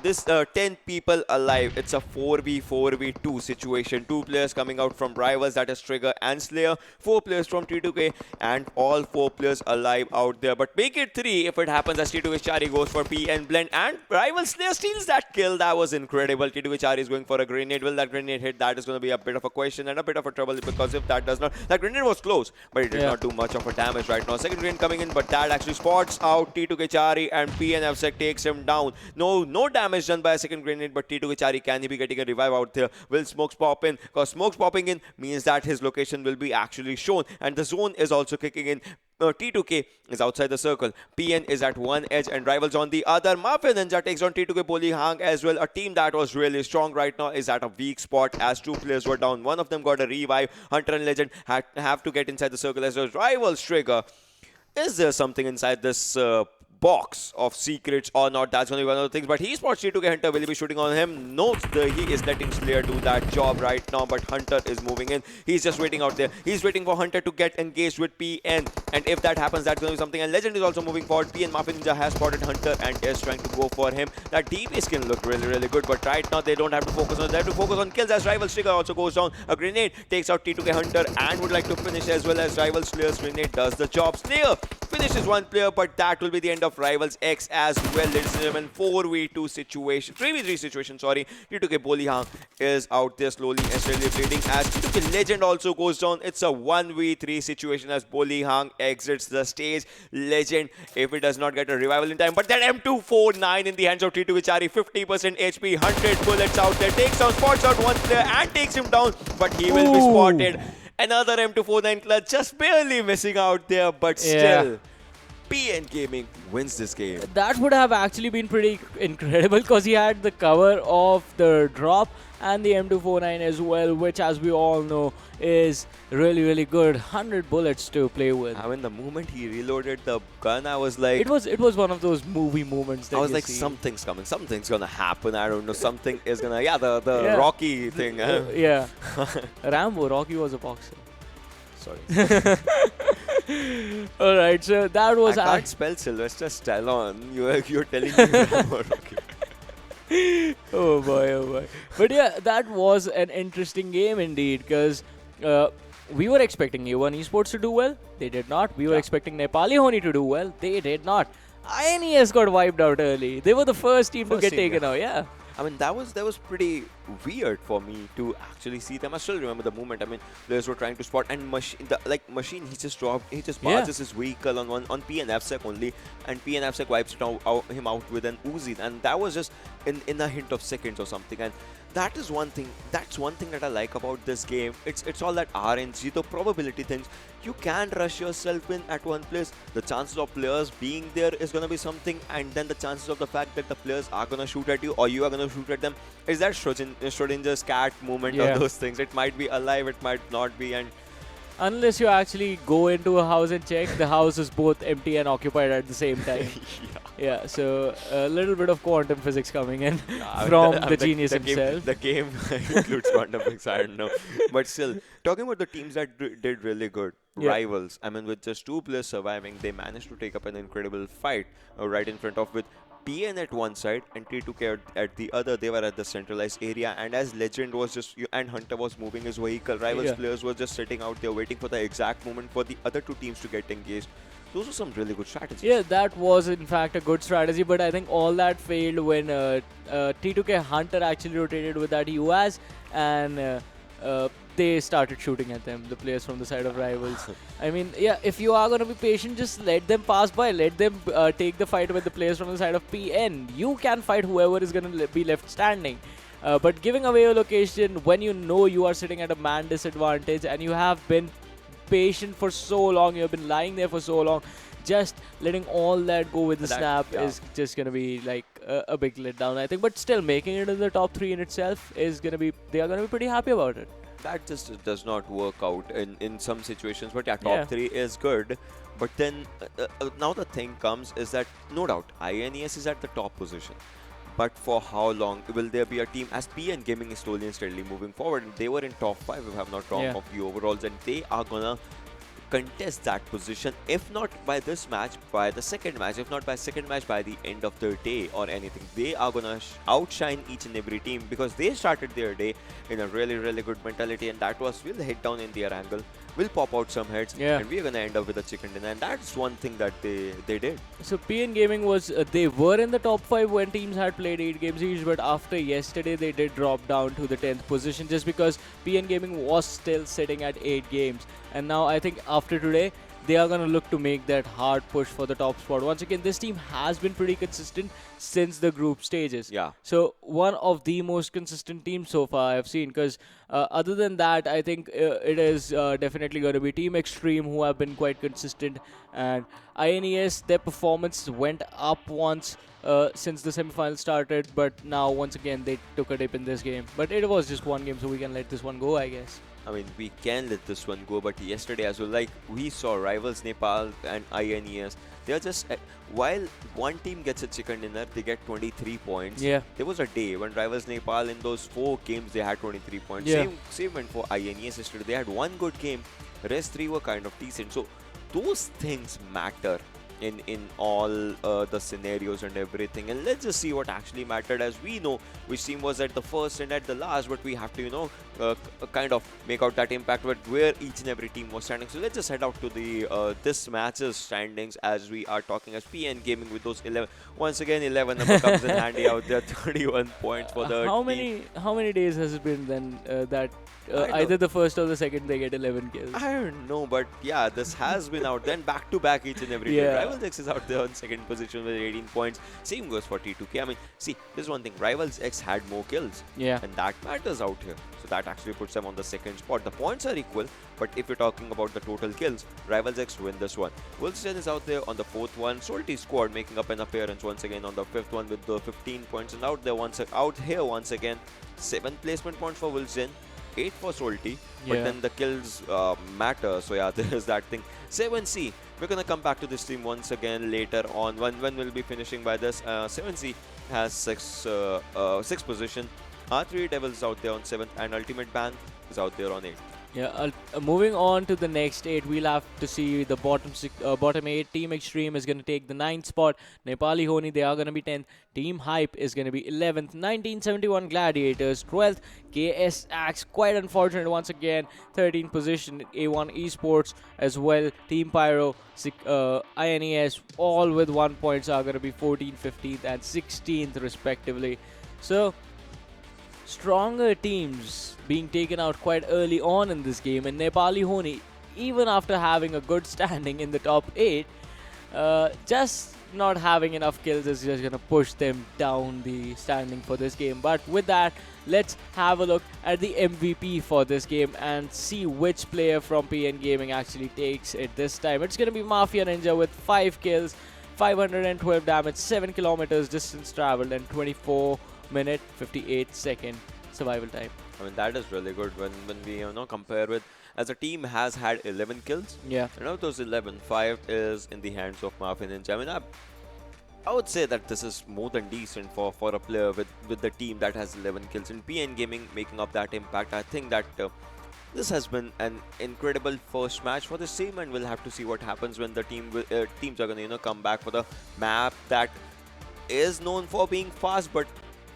This 10 people alive. It's a 4v4v2 situation. 2 players coming out from Rivals, that is Trigger and Slayer. 4 players from T2K, and all 4 players alive out there. But make it 3 if it happens, as T2K Chari goes for PN Blend, and Rivals Slayer steals that kill. That was incredible. T2K Chari is going for a grenade. Will that grenade hit? That is going to be a bit of a question and a bit of a trouble, because if that does not, that grenade was close, but it did not do much of a damage right now. Second grenade coming in, but that actually spots out T2K Chari, and PNFSec takes him down. No damage done by a second grenade, but T2K Chari, can he be getting a revive out there? Will smokes pop in? Because smokes popping in means that his location will be actually shown, and the zone is also kicking in. T2K is outside the circle. PN is at one edge and Rivals on the other. Mafia Ninja takes on T2K Boli Hang as well. A team that was really strong right now is at a weak spot as 2 players were down. One of them got a revive. Hunter and Legend have to get inside the circle as well. Rivals Trigger. Is there something inside this box of secrets or not? That's going to be one of the things. But he spots T2K Hunter. Will he be shooting on him? No, he is letting Slayer do that job right now. But Hunter is moving in. He's just waiting out there. He's waiting for Hunter to get engaged with PN. And if that happens, that's going to be something. And Legend is also moving forward. PN Mafia Ninja has spotted Hunter and is trying to go for him. That DP skin looked really good. But right now, they don't have to focus on it. They have to focus on kills as Rivals Trigger also goes down. A grenade takes out T2K Hunter and would like to finish as well, as Rivals Slayer's grenade does the job. Slayer finishes 1 player, but that will be the end of Rivals X as well, ladies and gentlemen. 4v2 situation, 3v3 situation, sorry. T2K Boli Hang is out there slowly and steadily bleeding as T2K Legend also goes down. It's a 1v3 situation as Boli Hang exits the stage. Legend, if it does not get a revival in time, but that M249 in the hands of T2K Chari, 50% HP, 100 bullets out there, takes down, spots out 1 player and takes him down, but he will be spotted. Another M249 clutch, just barely missing out there, but still. PN Gaming wins this game. That would have actually been pretty incredible, because he had the cover of the drop and the M249 as well, which, as we all know, is really good. 100 bullets to play with. I mean, the moment he reloaded the gun, I was like... It was one of those movie moments that I was like, something's coming. Something's gonna happen. I don't know. Something is gonna... Yeah, the Rocky thing. Yeah. Rambo. Rocky was a boxer. Sorry. Alright, so that was... I can't spell Sylvester Stallone. You're telling me Rambo Rocky. Oh boy. But yeah, that was an interesting game indeed, because we were expecting A1 Esports to do well. They did not. We were expecting Nepali Ho Ni to do well. They did not. INES got wiped out early. They were the first team to get taken out. Yeah. I mean, that was pretty weird for me to actually see them. I still remember the moment. I mean, players were trying to spot, and Machine, he just dropped, he just barges his vehicle on PNFSec only, and PNFSec wipes him out with an Uzi, and that was just in a hint of seconds or something. And that is one thing. That's one thing that I like about this game. It's all that RNG, the probability things. You can rush yourself in at one place. The chances of players being there is gonna be something, and then the chances of the fact that the players are gonna shoot at you or you are gonna shoot at them is that Schrodinger's cat moment of those things. It might be alive, it might not be, and unless you actually go into a house and check, the house is both empty and occupied at the same time. Yeah, so a little bit of quantum physics coming in from the genius himself. The game includes quantum physics, I don't know. But still, talking about the teams that did really good, Rivals, I mean, with just 2 players surviving, they managed to take up an incredible fight right in front of with PN at one side and T2K at the other. They were at the centralized area, and as Legend was just and Hunter was moving his vehicle, Rivals players were just sitting out there waiting for the exact moment for the other 2 teams to get engaged. those were some really good strategies. Yeah, that was in fact a good strategy, but I think all that failed when T2K Hunter actually rotated with that UAS and they started shooting at them, the players from the side of rivals. I mean, yeah, if you are going to be patient, just let them pass by. Let them take the fight with the players from the side of PN. You can fight whoever is going to be left standing. But giving away a location when you know you are sitting at a man disadvantage and you have been patient for so long, you have been lying there for so long, just letting all that go with the snap is just going to be like a big letdown, I think. But still, making it in the top 3 in itself is going to be, they are going to be pretty happy about it. That just does not work out in some situations. But yeah, top 3 is good. But then now the thing comes is that no doubt INES is at the top position. But for how long will there be a team as PN Gaming is slowly and steadily moving forward? They were in top 5, if I'm not wrong, of the overalls, and they are gonna contest that position, if not by this match, by the second match, if not by second match, by the end of the day or anything. They are gonna outshine each and every team because they started their day in a really, really good mentality, and that was, we'll hit down in the Erangel, we'll pop out some heads, and we're gonna end up with a chicken dinner, and that's one thing that they did. So PN Gaming was, they were in the top 5 when teams had played 8 games each, but after yesterday they did drop down to the 10th position just because PN Gaming was still sitting at 8 games. And now I think after today, they are going to look to make that hard push for the top spot. Once again, this team has been pretty consistent since the group stages. Yeah. So one of the most consistent teams so far I've seen, because other than that, I think it is definitely going to be Team Xtreme, who have been quite consistent. And INES, their performance went up once since the semifinals started, but now once again they took a dip in this game. But it was just one game, so we can let this one go, I guess. I mean, we can let this one go, but yesterday as well, like we saw Rivals Nepal and INES, they are just, while one team gets a chicken dinner, they get 23 points. Yeah. There was a day when Rivals Nepal in those 4 games, they had 23 points. Yeah. Same went for INES yesterday. They had one good game, rest 3 were kind of decent. So those things matter in all the scenarios and everything, and let's just see what actually mattered. As we know which team was at the first and at the last, but we have to, you know, kind of make out that impact with where each and every team was standing. So let's just head out to the this match's standings as we are talking as PN Gaming with those 11. Once again, 11 number comes in handy out there. 31 points for the team. How many days has it been then that either the first or the second they get 11 kills? I don't know, but yeah, this has been out then back to back each and every day. Rivals X is out there on second position with 18 points. Same goes for T2K. I mean, see, this is one thing. Rivals X had more kills. Yeah. And that matters out here. So that actually puts them on the second spot. The points are equal, but if you're talking about the total kills, Rivals X win this one. Wilson is out there on the 4th one. Salty Squad making up an appearance once again on the 5th one with the 15 points. And out there out here once again, 7 placement points for Wilson. 8 for Salty, but then the kills matter. So yeah, there's that thing. 7C, we're gonna come back to this team once again later on when we'll be finishing by this. 7C has 6th position. R3 Devils out there on 7th, and Ultimate Band is out there on 8th. Yeah, moving on to the next 8, we'll have to see the bottom 8. Team Xtreme is going to take the 9th spot. Nepali Ho Ni, they are going to be 10th. Team Hype is going to be 11th. 1971 Gladiators, 12th. KS Axe, quite unfortunate once again. 13th position. A1 Esports as well. Team Pyro, INES, all with 1 points are going to be 14th, 15th, and 16th respectively. So, stronger teams being taken out quite early on in this game, and Nepali Ho Ni, even after having a good standing in the top 8, just not having enough kills is just going to push them down the standing for this game. But with that, let's have a look at the MVP for this game and see which player from PN Gaming actually takes it this time. It's going to be Mafia Ninja with 5 kills, 512 damage, 7 kilometers distance traveled, and 24-minute 58-second survival time. I mean, that is really good when we, you know, compare with, as a team has had 11 kills. Yeah. And out of those 11, 5 is in the hands of Mafia Ninja. I mean, I would say that this is more than decent for a player with the team that has 11 kills. And PN Gaming making up that impact, I think that this has been an incredible first match for this team, and we'll have to see what happens when the teams are going to, you know, come back for the map that is known for being fast, but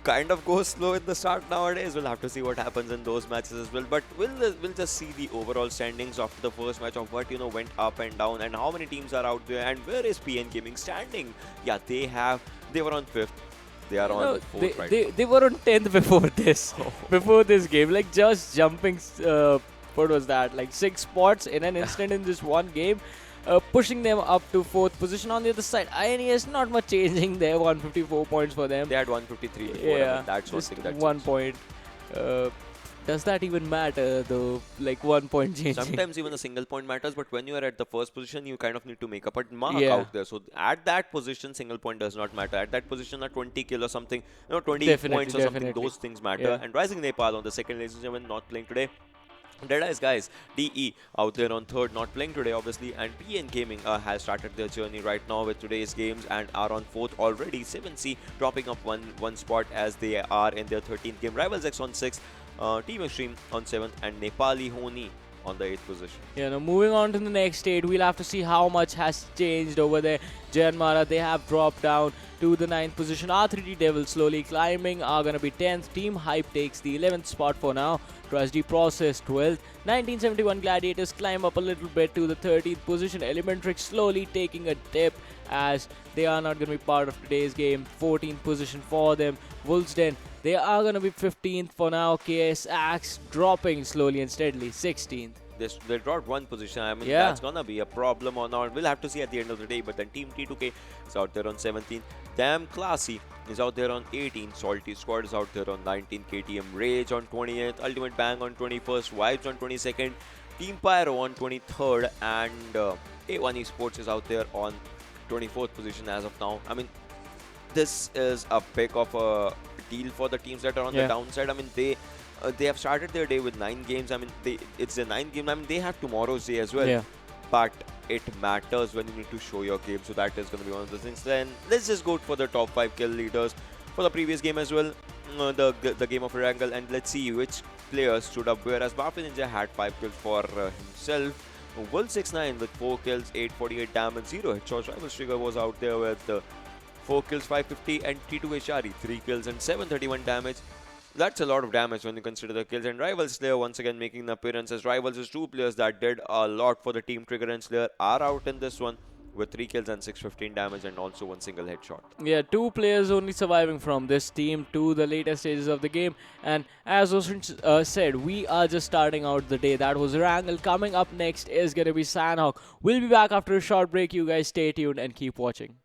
kind of go slow in the start nowadays. We'll have to see what happens in those matches as well. But we'll just see the overall standings after the first match of what went up and down and how many teams are out there and where is PN Gaming standing. Yeah, they were on 5th. They are on 4th right now. They were on 10th before this. Before this game, like just jumping. What was that? Like 6 spots in an instant in this one game. Pushing them up to 4th position. On the other side, INES not much changing there. 154 points for them. They had 153 before. Yeah, I mean, that's one thing. That's 1 point. Does that even matter though? Like 1 point changing. Sometimes even a single point matters, but when you are at the first position, you kind of need to make up a mark Yeah. out there. So at that position, single point does not matter. At that position, a 20 kill or something, 20 Definitely, points or something, definitely. those things matter. Yeah. And Rising Nepal on the second, ladies and gentlemen, not playing today. Deadeyes Guys, DE out there on 3rd, not playing today obviously, and PN Gaming has started their journey right now with today's games and are on 4th already. 7C dropping up one spot as they are in their 13th game. Rivals X on 6th, Team Xtreme on 7th, and Nepali Ho Ni on the 8th position. Yeah, now moving on to the next state, we'll have to see how much has changed over there. Jyanmaara, they have dropped down to the 9th position. R3D Devils slowly climbing, are going to be 10th. Team Hype takes the 11th spot for now. Tragedy Process 12th. 1971 Gladiators climb up a little bit to the 13th position. Elementrix slowly taking a dip as they are not going to be part of today's game. 14th position for them. Wolves Den, they are going to be 15th for now. KS Axe dropping slowly and steadily. 16th. They dropped one position. I mean, Yeah. that's gonna be a problem or not. We'll have to see at the end of the day. But then Team T2K is out there on 17th. Damn Classy is out there on 18th. Salty Squad is out there on 19th. KTM Rage on 20th. Ultimate Bang on 21st. Vibes on 22nd. Team Pyro on 23rd. And A1 Esports is out there on 24th position as of now. I mean, this is a big of a deal for the teams that are on the downside. I mean, they have started their day with 9 games. I mean, it's the 9th game. I mean, they have tomorrow's day as well. Yeah. But it matters when you need to show your game. So that is going to be one of the things. Then let's just go for the top 5 kill leaders for the previous game as well. The game of Erangel. And let's see which players stood up. Whereas Mafia Ninja had 5 kills for himself. Wolf69 with 4 kills, 848 damage, 0 headshots. Rivals Trigger was out there with 4 kills, 550, and T2HRE 3 kills and 731 damage. That's a lot of damage when you consider the kills. And Rivals Slayer once again making an appearance, as Rivals is 2 players that did a lot for the team. Trigger and Slayer are out in this one with 3 kills and 615 damage and also 1 single headshot. Yeah, 2 players only surviving from this team to the later stages of the game. And as Oshin said, we are just starting out the day. That was Erangel. Coming up next is going to be Sanhok. We'll be back after a short break. You guys stay tuned and keep watching.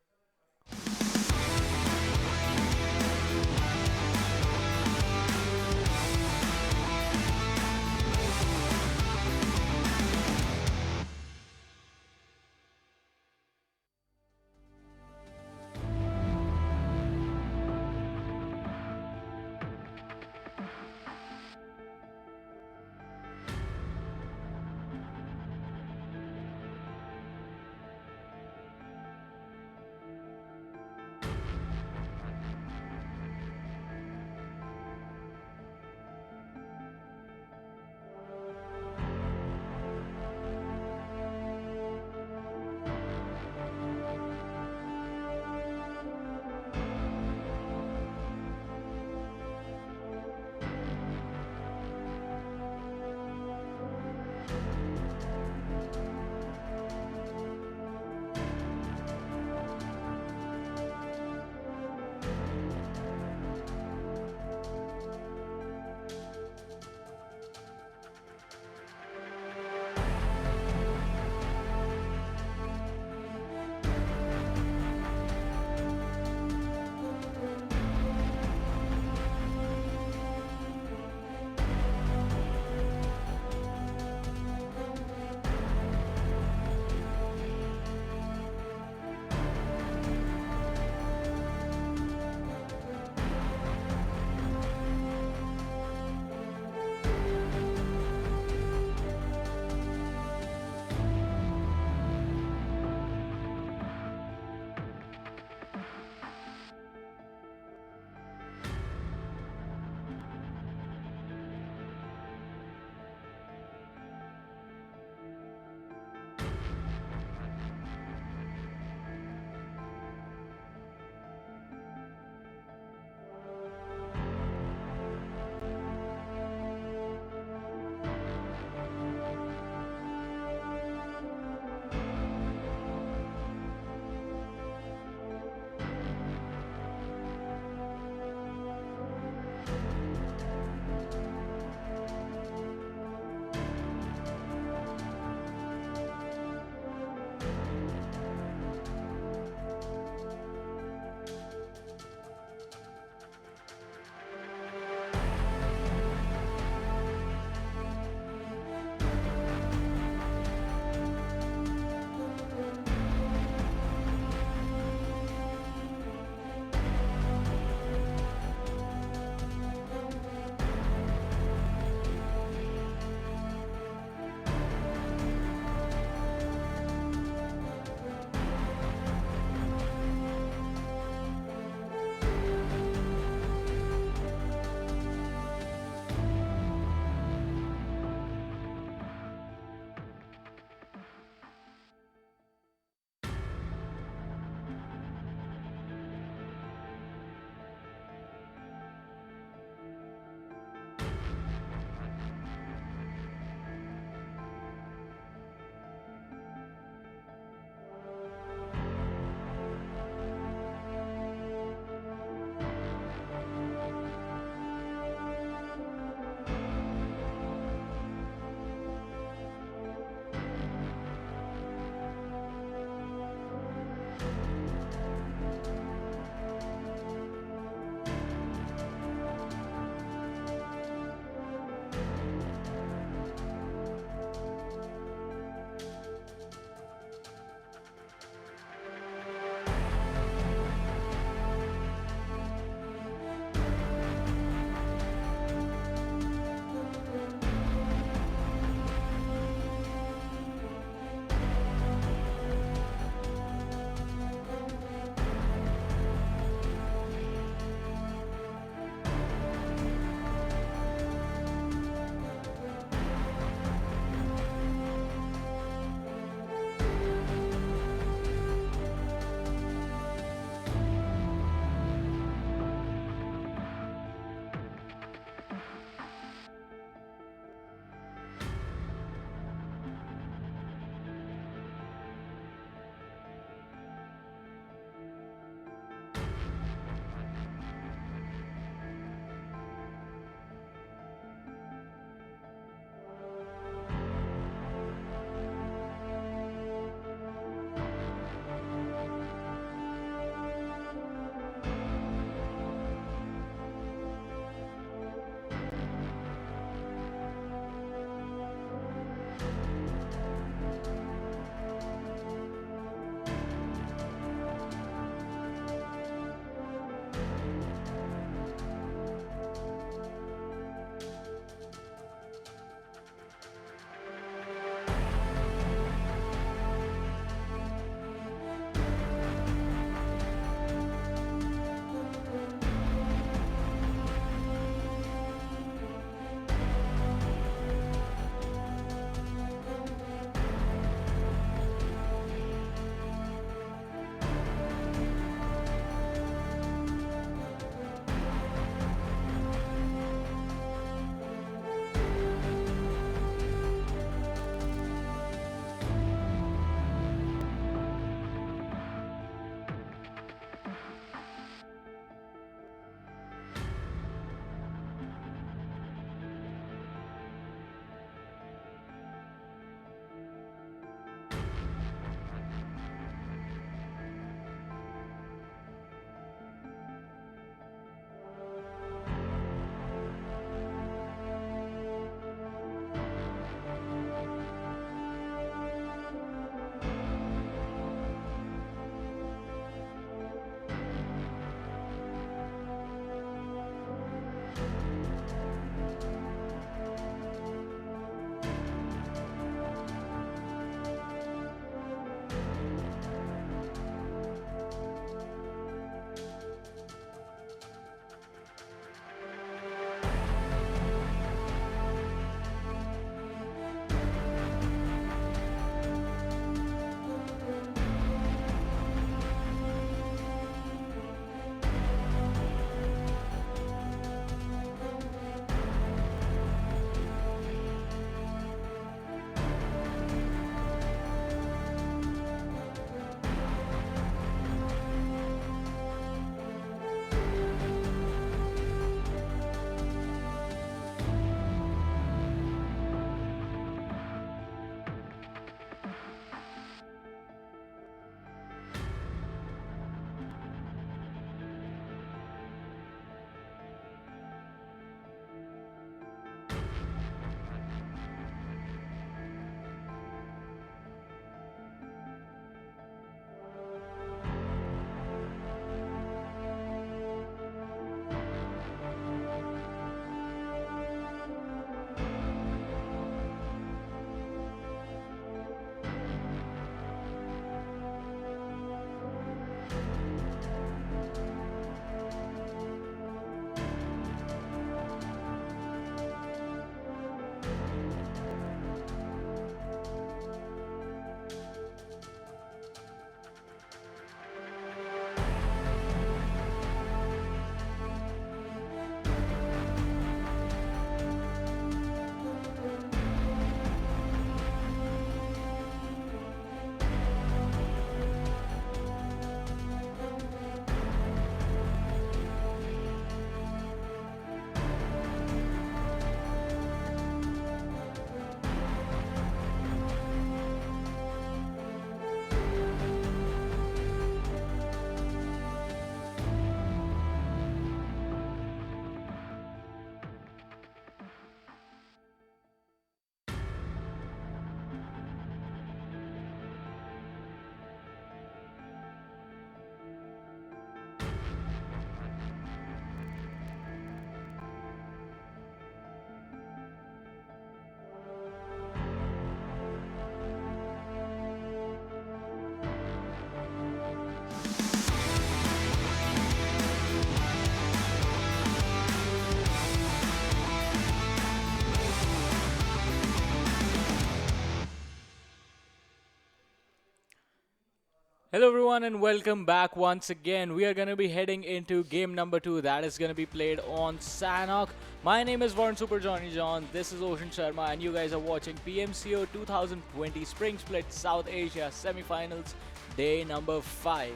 Hello everyone and welcome back once again. We are going to be heading into game number 2 that is going to be played on Sanhok. My name is Warren Super Johnny John. This is Ocean Sharma and you guys are watching PMCO 2020 Spring Split South Asia Semi-Finals day number 5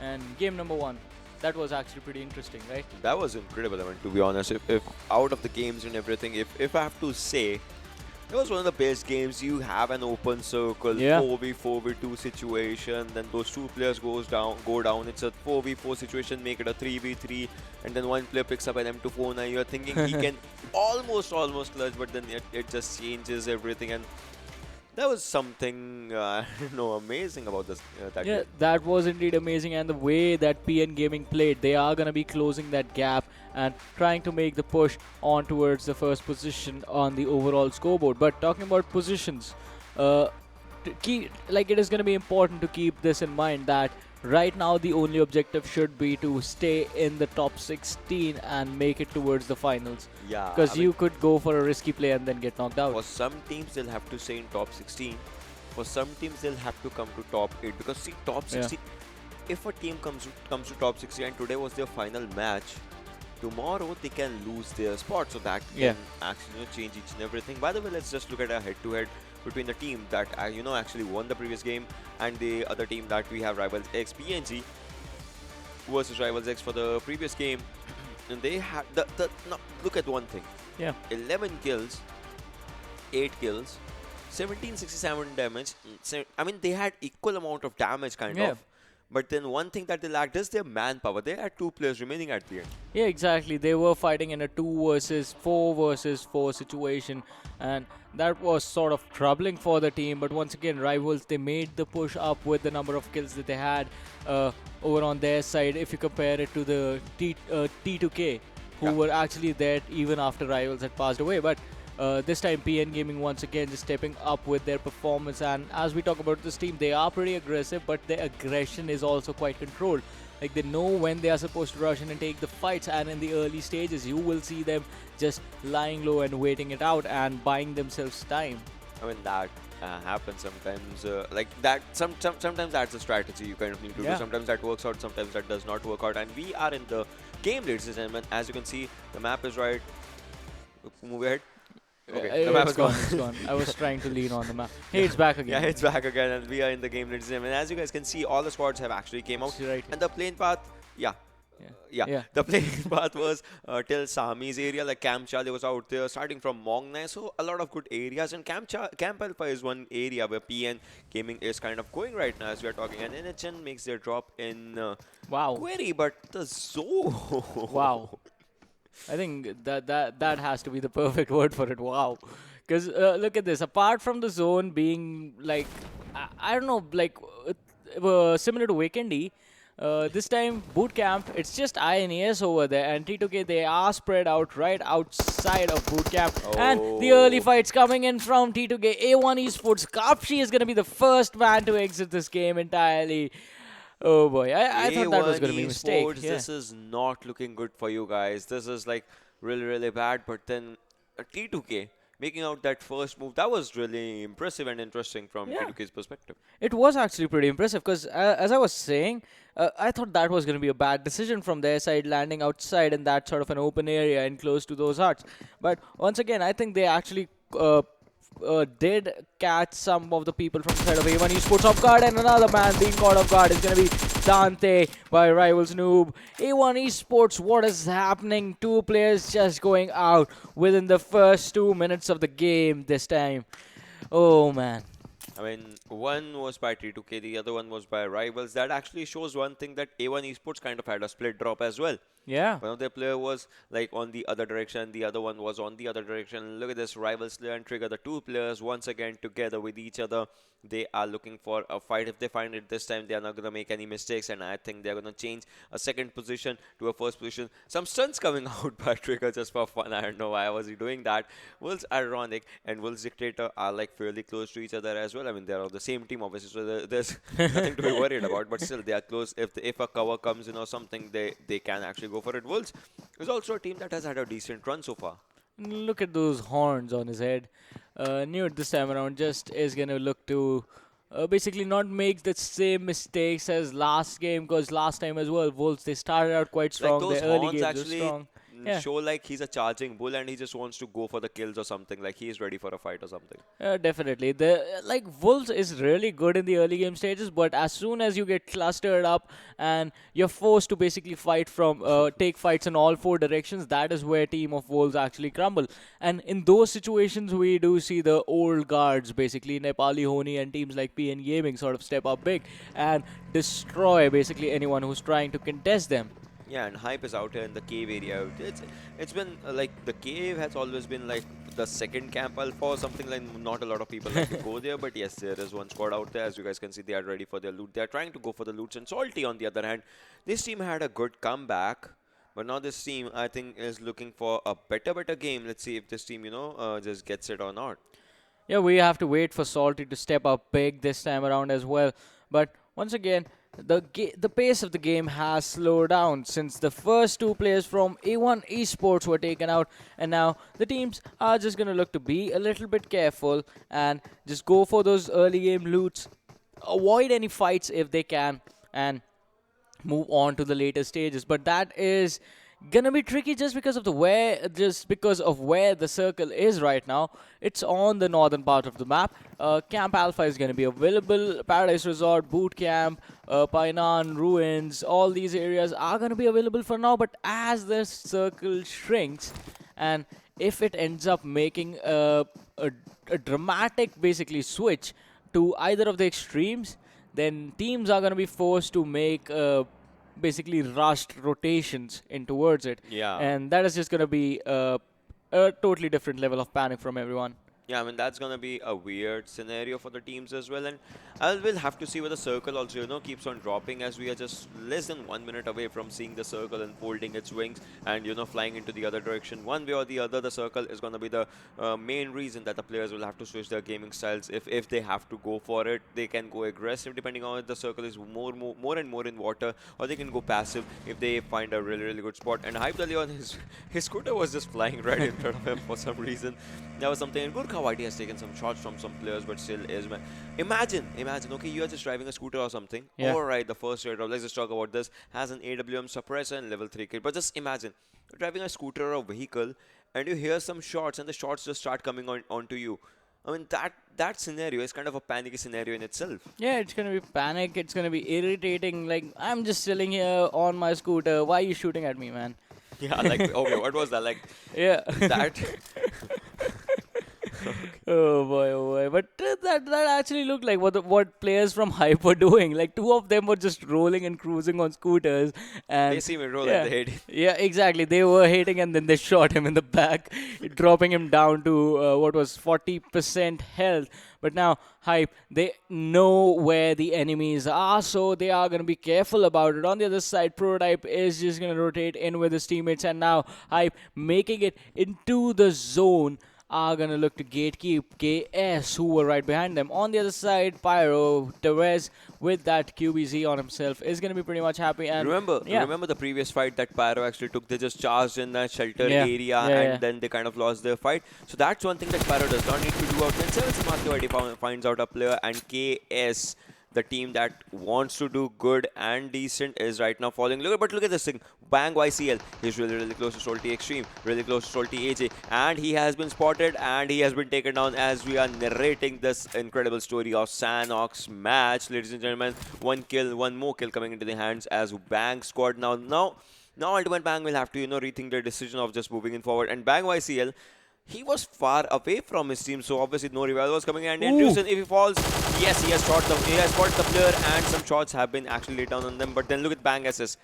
and game number 1. That was actually pretty interesting, right? That was incredible. I mean, to be honest, if out of the games and everything, if I have to say, it was one of the best games. You have an open circle, 4v4v2 situation. Then those two players go down. It's a 4v4 situation. Make it a 3v3, and then one player picks up an M249. You're thinking he can almost clutch, but then it just changes everything. And that was something amazing about this. That game. That was indeed amazing, and the way that PN Gaming played, they are gonna be closing that gap and trying to make the push on towards the first position on the overall scoreboard. But talking about positions, to it is gonna be important to keep this in mind that right now the only objective should be to stay in the top 16 and make it towards the finals. Yeah, because you could go for a risky play and then get knocked out. For some teams, they'll have to stay in top 16. For some teams, they'll have to come to top 8. Because see, top 16, if a team comes to top 16 and today was their final match, tomorrow they can lose their spot. So that can actually change each and everything. By the way, let's just look at a head-to-head between the team that actually won the previous game and the other team that we have, Rivals X PNG versus Rivals X for the previous game. And they had look at one thing. 11 kills, 8 kills, 1767 damage. I mean, they had equal amount of damage kind of. But then one thing that they lacked is their manpower. They had 2 players remaining at the end. Yeah, exactly. They were fighting in a 2 versus 4 situation, and that was sort of troubling for the team. But once again, Rivals, they made the push up with the number of kills that they had over on their side. If you compare it to the T2K, who were actually there even after Rivals had passed away. But this time PN Gaming once again just stepping up with their performance, and as we talk about this team, they are pretty aggressive, but their aggression is also quite controlled. Like, they know when they are supposed to rush in and take the fights, and in the early stages you will see them just lying low and waiting it out and buying themselves time. I mean, that happens sometimes. Like that, sometimes that's a strategy you kind of need to do. Sometimes that works out, sometimes that does not work out. And we are in the game, ladies and gentlemen. As you can see, the map is right. Move ahead. Okay, the map is gone. It's gone. I was trying to lean on the map. Hey, it's back again. Yeah, it's back again, and we are in the game, ladies and gentlemen. As you guys can see, all the squads have actually came out. Right. And the plane path, the plane path was till Sami's area, like Camp Charlie was out there, starting from Mongnai. So a lot of good areas, and Camp Alpha is one area where PN Gaming is kind of going right now as we are talking. And NHN makes their drop in Query, but the zone. Wow. I think that has to be the perfect word for it. Wow. Because look at this. Apart from the zone being like, I don't know, like similar to Vikendi, this time boot camp, it's just INES over there, and T2K, they are spread out right outside of boot camp. And the early fights coming in from T2K. A1 Esports, Kapshi is going to be the first man to exit this game entirely. Oh boy, I thought that was going to be a mistake. This is not looking good for you guys. This is like really bad. But then T2K making out that first move, that was really impressive and interesting from T2K's perspective. It was actually pretty impressive because as I was saying, I thought that was going to be a bad decision from their side, landing outside in that sort of an open area and close to those huts. But once again, I think they actually did catch some of the people from the side of A1 Esports off guard, and another man being caught off guard is going to be Dante by Rivals Noob. A1 Esports, what is happening? 2 players just going out within the first 2 minutes of the game this time. Oh man. I mean, one was by T2K, the other one was by Rivals. That actually shows one thing, that A1 Esports kind of had a split drop as well. Yeah. One of their player was like on the other direction, the other one was on the other direction. Look at this, Rivals player and Trigger, the 2 players once again together with each other. They are looking for a fight. If they find it this time, they are not going to make any mistakes, and I think they are going to change a second position to a first position. Some stunts coming out by Trigger just for fun. I don't know why was he doing that. Wolves Ironic and Wolves Dictator are like fairly close to each other as well. I mean, they are on the same team obviously, so there's nothing to be worried about, but still they are close. If a cover comes in or something, they can actually go for it. Wolves is also a team that has had a decent run so far. Look at those horns on his head. Newt this time around just is going to look to basically not make the same mistakes as last game, because last time as well, Wolves, they started out quite strong. Like those Their early horns games were actually strong. Yeah. show like he's a charging bull and he just wants to go for the kills or something. Like he's ready for a fight or something. Definitely. The like Wolves is really good in the early game stages, but as soon as you get clustered up and you're forced to basically fight from take fights in all four directions, that is where team of Wolves actually crumble. And in those situations, we do see the old guards, basically Nepali Ho Ni and teams like PN Gaming, sort of step up big and destroy basically anyone who's trying to contest them. Yeah, and hype is out here in the cave area. It's been like the cave has always been like the second camp alpha or something. Like not a lot of people like to go there, but yes, there is one squad out there. As you guys can see, they are ready for their loot. They are trying to go for the loots. And Salty, on the other hand, this team had a good comeback, but now this team I think is looking for a better game. Let's see if this team just gets it or not. Yeah, we have to wait for Salty to step up big this time around as well. But once again, the pace of the game has slowed down since the first two players from A1 Esports were taken out, and now the teams are just going to look to be a little bit careful and just go for those early game loots, avoid any fights if they can, and move on to the later stages. But that is gonna be tricky just because of where the circle is right now. It's on the northern part of the map. Camp Alpha is gonna be available. Paradise Resort, Boot Camp, Painan, Ruins, all these areas are gonna be available for now. But as the circle shrinks, and if it ends up making a dramatic basically switch to either of the extremes, then teams are gonna be forced to make basically rushed rotations in towards it. Yeah. And that is just going to be a totally different level of panic from everyone. Yeah, I mean, that's going to be a weird scenario for the teams as well. And we'll have to see where the circle also, keeps on dropping, as we are just less than 1 minute away from seeing the circle unfolding its wings and, flying into the other direction. One way or the other, the circle is going to be the main reason that the players will have to switch their gaming styles. If they have to go for it, they can go aggressive, depending on if the circle is more and more in water, or they can go passive if they find a really good spot. And Hype Leon, his scooter was just flying right in front of him for some reason. That was something. Good Whitey has taken some shots from some players, but still is. Imagine, okay, you are just driving a scooter or something. Yeah. Alright, the first airdrop, let's just talk about this, has an AWM suppressor and level 3 kit. But just imagine, you're driving a scooter or a vehicle, and you hear some shots, and the shots just start coming onto you. I mean, that scenario is kind of a panicky scenario in itself. Yeah, it's going to be panic. It's going to be irritating. Like, I'm just chilling here on my scooter. Why are you shooting at me, man? Yeah, like, okay, what was that? Like, yeah. that... Oh boy. But that actually looked like what players from Hype were doing. Like, two of them were just rolling and cruising on scooters. And they see me roll at the head. Yeah, exactly. They were hitting and then they shot him in the back, dropping him down to what was 40% health. But now, Hype, they know where the enemies are, so they are going to be careful about it. On the other side, Prototype is just going to rotate in with his teammates. And now, Hype making it into the zone are going to look to gatekeep KS, who were right behind them. On the other side, Pyro, Therese, with that QBZ on himself, is going to be pretty much happy. And remember the previous fight that Pyro actually took? They just charged in that shelter area and then they kind of lost their fight. So that's one thing that Pyro does not need to do out there. 7 Samatya finds out a player, and KS, the team that wants to do good and decent, is right now falling. Look at this thing. Bang YCL. He's really close to Salty Xtreme, really close to Salty AJ, and he has been spotted and he has been taken down as we are narrating this incredible story of Sanhok's match. Ladies and gentlemen, one more kill coming into the hands as Bang squad now Ultimate Bang will have to rethink their decision of just moving in forward. And Bang YCL, he was far away from his team, so obviously no revival was coming. And Rusen, if he falls, yes, he has spotted the player, and some shots have been actually laid down on them. But then look at Bang SS.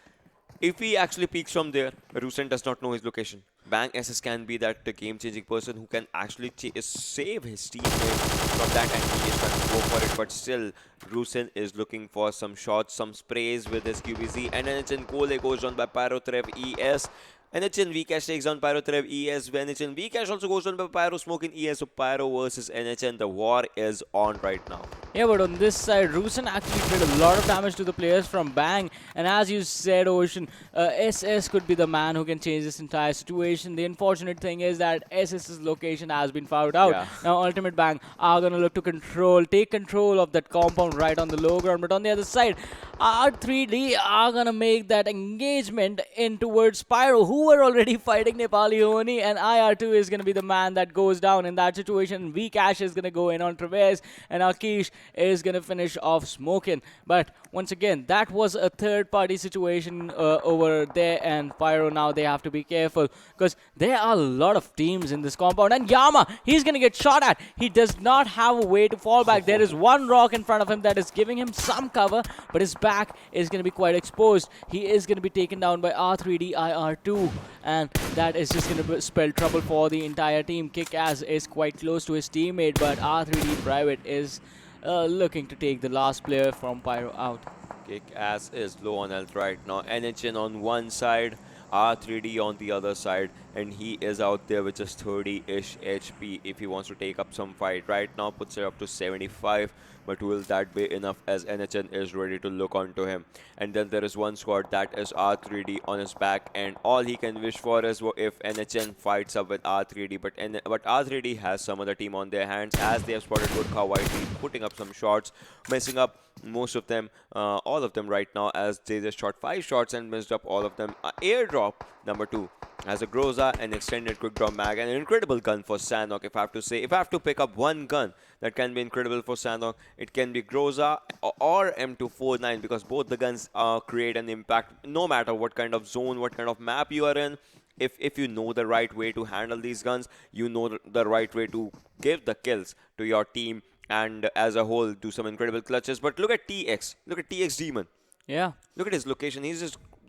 If he actually peeks from there, Rusen does not know his location. Bang SS can be that game-changing person who can actually save his teammate from that, and he is trying to go for it. But still, Rusen is looking for some shots, some sprays with his QBZ. And NHN Kole goes down by Pyrotrev ES. NHN Vcash takes down Pyrotrev ES. NHN Vcash also goes down by Pyro Smoke in ES. So Pyro versus NHN. The war is on right now. Yeah, but on this side, Rusin actually did a lot of damage to the players from Bang. And as you said, Ocean, SS could be the man who can change this entire situation. The unfortunate thing is that SS's location has been found out. Yeah. Now, Ultimate Bang are going to look to take control of that compound right on the low ground. But on the other side, R3D are going to make that engagement in towards Pyro, who were already fighting Nepali Ho Ni, and IR2 is going to be the man that goes down in that situation. Vcash is going to go in on Traverse, and Akish is going to finish off Smokin. But once again, that was a third-party situation over there, and Pyro now they have to be careful because there are a lot of teams in this compound. And Yama, he's going to get shot at. He does not have a way to fall back. There is one rock in front of him that is giving him some cover, but his back is going to be quite exposed. He is going to be taken down by R3D IR2, and that is just going to spell trouble for the entire team. Kick-Ass is quite close to his teammate, but R3D Private is looking to take the last player from Pyro out. Kick-Ass is low on health right now. NHN on one side, R3D on the other side, and he is out there with just 30-ish HP if he wants to take up some fight. Right now puts it up to 75, but will that be enough as NHN is ready to look onto him? And then there is one squad that is R3D on his back, and all he can wish for is if NHN fights up with R3D, but R3D has some other team on their hands as they have spotted Gurkha Whiteley putting up some shots, messing up most of them, all of them right now, as they just shot 5 shots and missed up all of them. Airdrop number 2 has a Groza, an extended quick draw mag, and an incredible gun for Sanhok. If I have to say, if I have to pick up one gun that can be incredible for Sanhok, it can be Groza or M249, because both the guns create an impact no matter what kind of zone, what kind of map you are in. If you know the right way to handle these guns, you know the right way to give the kills to your team, and as a whole do some incredible clutches. But look at TX, look at TX Demon. Yeah. Look at his location.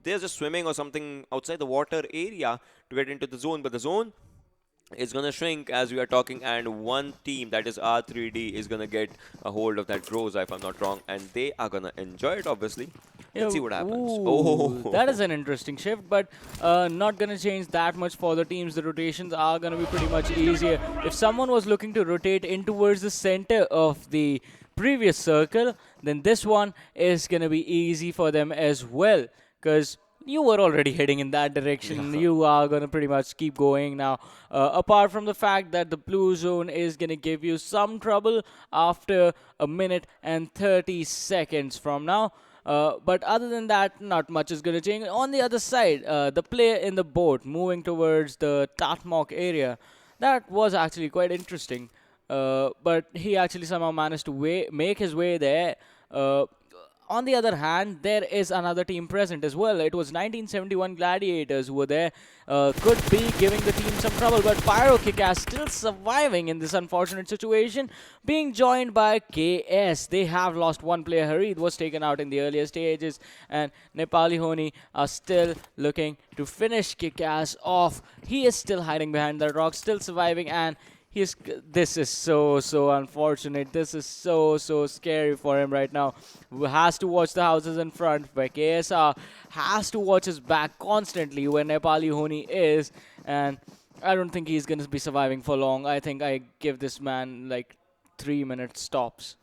They're just swimming or something outside the water area to get into the zone, but the zone is gonna shrink as we are talking, and one team, that is R3D, is gonna get a hold of that Groza, if I'm not wrong, and they are gonna enjoy it, obviously. Let's see what happens. Ooh, that is an interesting shift, but not going to change that much for the teams. The rotations are going to be pretty much easier. If someone was looking to rotate in towards the center of the previous circle, then this one is going to be easy for them as well, because you were already heading in that direction. Yeah. You are going to pretty much keep going now. Apart from the fact that the blue zone is going to give you some trouble after a minute and 30 seconds from now. But other than that, not much is going to change. On the other side, the player in the boat moving towards the Tatmok area, that was actually quite interesting. But he actually somehow managed to make his way there. On the other hand, there is another team present as well. It was 1971 Gladiators who were there. Could be giving the team some trouble, but Pyro Kick-Ass still surviving in this unfortunate situation, being joined by KS. They have lost one player. Harid was taken out in the earlier stages, and Nepali Ho Ni are still looking to finish Kick-Ass off. He is still hiding behind the rock, still surviving, and this is so unfortunate. This is so scary for him right now. Has to watch the houses in front, where KSR has to watch his back constantly where Nepali Ho Ni is, and I don't think he's going to be surviving for long. I think I give this man like 3 minutes stops.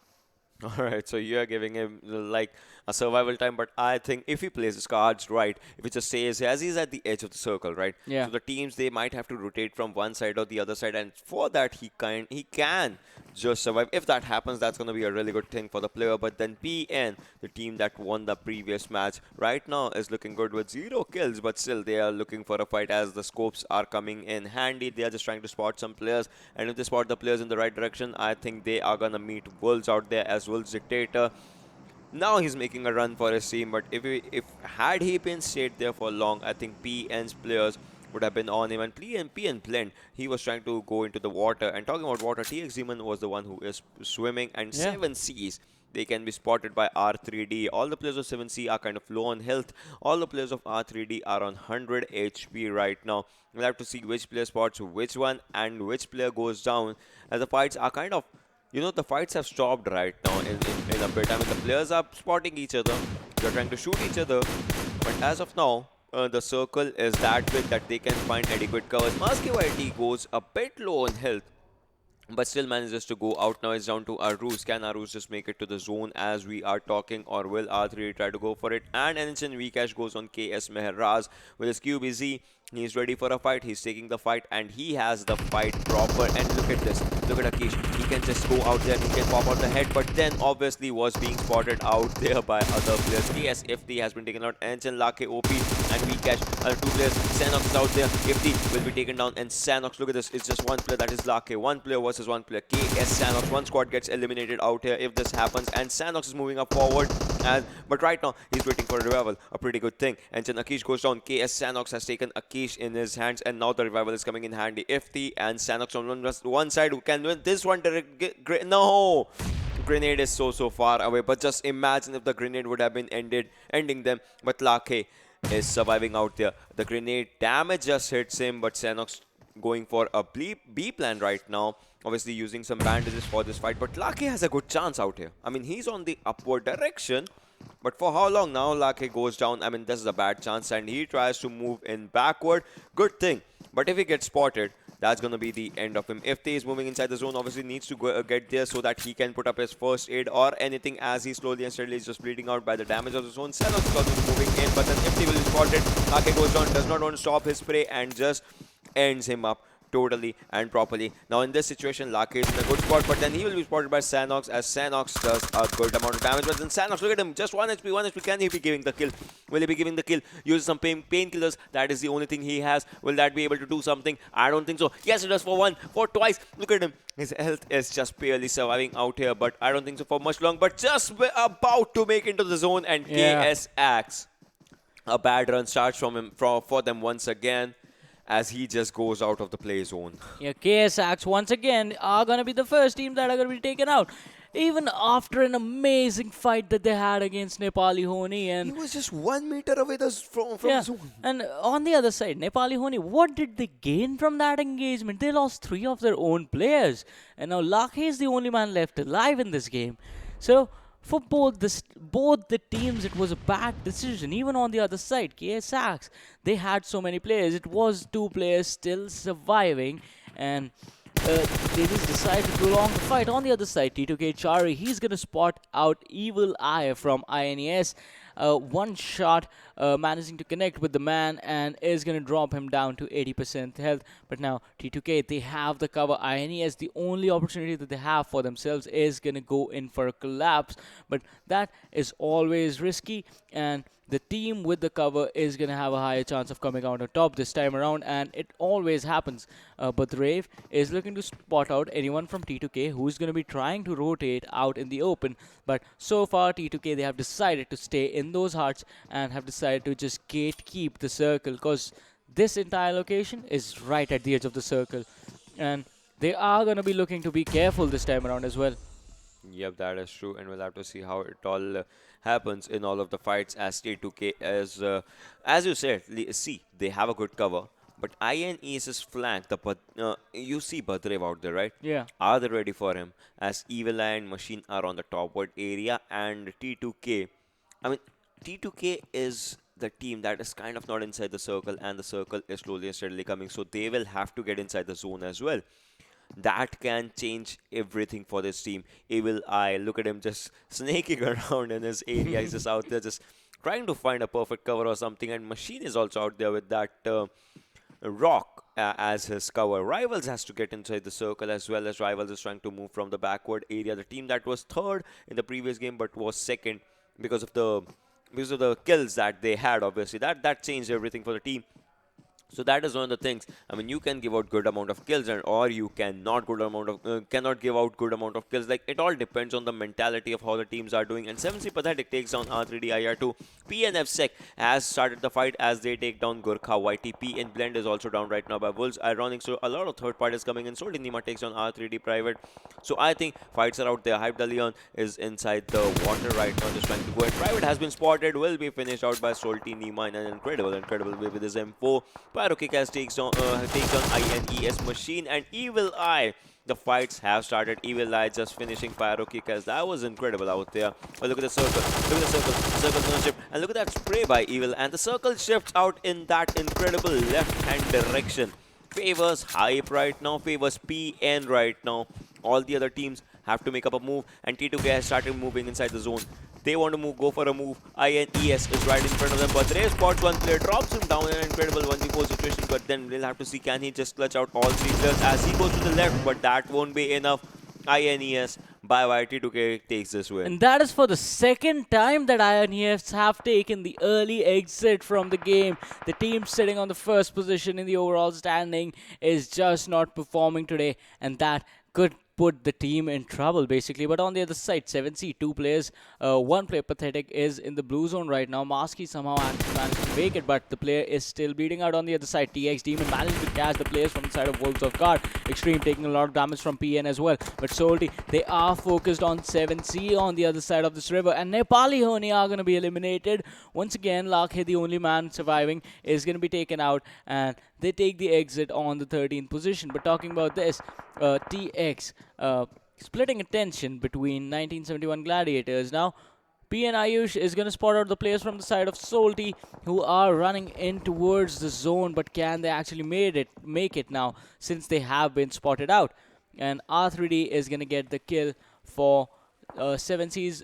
Alright, so you're giving him like a survival time, but I think if he plays his cards right, if he just stays as he's at the edge of the circle, right? Yeah. So the teams, they might have to rotate from one side or the other side, and for that he can just survive. If that happens, that's going to be a really good thing for the player. But then PN, the team that won the previous match, right now is looking good with 0 kills, but still they are looking for a fight as the scopes are coming in handy. They are just trying to spot some players, and if they spot the players in the right direction, I think they are going to meet Wolves out there, as Wolves Dictator. Now he's making a run for his team, but if had he been stayed there for long, I think PN's players would have been on him. And PN Blend, he was trying to go into the water. And talking about water, TX Demon was the one who is swimming, and 7Cs, they can be spotted by R3D. All the players of 7C are kind of low on health. All the players of R3D are on 100 HP right now. We'll have to see which player spots which one and which player goes down, as the fights are kind of, the fights have stopped right now in a bit. I mean, the players are spotting each other. They're trying to shoot each other. But as of now, the circle is that big that they can find adequate covers. Musky YT goes a bit low on health. but still manages to go out. Now it's down to Aruz. Can Aruz just make it to the zone as we are talking, or will R3 try to go for it? And Enichen Vikesh goes on KS Mehrraz with his QBZ. He's ready for a fight. He's taking the fight, and he has the fight proper. And look at this. Look at Akish. He can just go out there. He can pop out the head, but then obviously was being spotted out there by other players. KS Ifti has been taken out. Enichen, Lake, OP, and Vikesh are two players. Sanhok is out there. Ifti will be taken down, and Sanhok, look at this. It's just one player. That is Lake. One player versus one player. KS Sanhok. One squad gets eliminated out here if this happens, and Sanhok is moving up forward. But right now, he's waiting for a revival. A pretty good thing. And then Akish goes down. KS Sanhok has taken Akish in his hands, and now the revival is coming in handy. Ifti and Sanhok on one side who can win this one. No! Grenade is so far away, but just imagine if the grenade would have been ending them. But Lake is surviving out there. The grenade damage just hits him, but Sanhok's going for a B plan right now. Obviously using some bandages for this fight, but Lake has a good chance out here. I mean, he's on the upward direction, but for how long now? Lake goes down. I mean, this is a bad chance, and he tries to move in backward. Good thing, but if he gets spotted, that's going to be the end of him. If he is moving inside the zone, obviously needs to get there so that he can put up his first aid or anything, as he slowly and steadily is just bleeding out by the damage of the zone. Sanhok is also moving in, but then if he will be spotted, Lake goes down, does not want to stop his spray, and just ends him up totally and properly. Now in this situation, Lake is in a good spot, but then he will be spotted by Sanhok, as Sanhok does a good amount of damage. But then Sanhok, look at him, just 1 HP, 1 HP. Can he be giving the kill? Will he be giving the kill? Uses some painkillers. That is the only thing he has. Will that be able to do something? I don't think so. Yes, it does for one, for twice. Look at him. His health is just barely surviving out here, but I don't think so for much long. But just about to make into the zone, and KS Axe. A bad run starts from him for them once again, as he just goes out of the play zone. Yeah, KS Axe once again are going to be the first team that are going to be taken out. Even after an amazing fight that they had against Nepali Ho Ni, and he was just 1 meter away from the zone. And on the other side, Nepali Ho Ni, what did they gain from that engagement? They lost 3 of their own players, and now Lake is the only man left alive in this game. So for both the teams, it was a bad decision. Even on the other side, KS Axe, they had so many players. It was 2 players still surviving, and they just decided to prolong the fight. On the other side, T2K Chari, he's going to spot out Evil Eye from INES. One shot managing to connect with the man, and is going to drop him down to 80% health. But now T2K, they have the cover. INES, the only opportunity that they have for themselves is going to go in for a collapse, but that is always risky, and the team with the cover is going to have a higher chance of coming out on top this time around, and it always happens. But Rave is looking to spot out anyone from T2K who's going to be trying to rotate out in the open. But so far, T2K, they have decided to stay in those hearts and have decided to just gatekeep the circle, because this entire location is right at the edge of the circle, and they are going to be looking to be careful this time around as well. Yep, that is true, and we'll have to see how it all happens in all of the fights, as T2K is, as you said, see, they have a good cover, but INES is flanked. You see Badrev out there, right? Yeah. Are they ready for him? As Evil Eye and Machine are on the topward area, and T2K, I mean, T2K is the team that is kind of not inside the circle, and the circle is slowly and steadily coming, so they will have to get inside the zone as well. That can change everything for this team. Evil Eye, look at him just snaking around in his area. He's just out there just trying to find a perfect cover or something. And Machine is also out there with that rock as his cover. Rivals has to get inside the circle, as well as Rivals is trying to move from the backward area. The team that was third in the previous game but was second because of the kills that they had, obviously. That changed everything for the team. So that is one of the things. I mean, you can give out good amount of kills, or you cannot cannot give out good amount of kills. Like, it all depends on the mentality of how the teams are doing. And 7C Pathetic takes down R3D IR2. PNF Sec has started the fight as they take down Gurkha. YTP and Blend is also down right now by Wolves. Ironic, so a lot of third parties coming in. Solti Nima takes down R3D Private. So I think fights are out there. Hype Dalion is inside the water right now, just trying to go. And Private has been spotted, will be finished out by Solti Nima in an incredible way with his M4. Pyrokick takes on INES Machine, and Evil Eye. The fights have started. Evil Eye just finishing Pyrokick, as that was incredible out there. But look at the circle. Look at the circle. The circle's gonna shift. And look at that spray by Evil. And the circle shifts out in that incredible left-hand direction. favors Hype right now, favors PN right now. All the other teams have to make up a move, and T2K has started moving inside the zone. They want to move, go for a move. INES is right in front of them, but Ray spots one player, drops him down in an incredible 1v4 situation, but then we'll have to see can he just clutch out all three players as he goes to the left, but that won't be enough. INES by T2K takes this win. And that is for the second time that INES have taken the early exit from the game. The team sitting on the first position in the overall standing is just not performing today, and that could put the team in trouble basically. But on the other side, 7C, two players, one player Pathetic is in the blue zone right now. Maski somehow actually managed to make it, but the player is still bleeding out on the other side. TX Demon managed to catch the players from the side of Wolves of Guard. Xtreme taking a lot of damage from PN as well. But Salty, they are focused on 7C on the other side of this river, and Nepali Ho Ni are going to be eliminated. Once again, Lakhe, the only man surviving, is going to be taken out, and they take the exit on the 13th position. But talking about this, TX splitting attention between 1971 Gladiators. Now, PN Ayush is going to spot out the players from the side of Salty who are running in towards the zone, but can they actually make it now since they have been spotted out? And R3D is going to get the kill for 7C's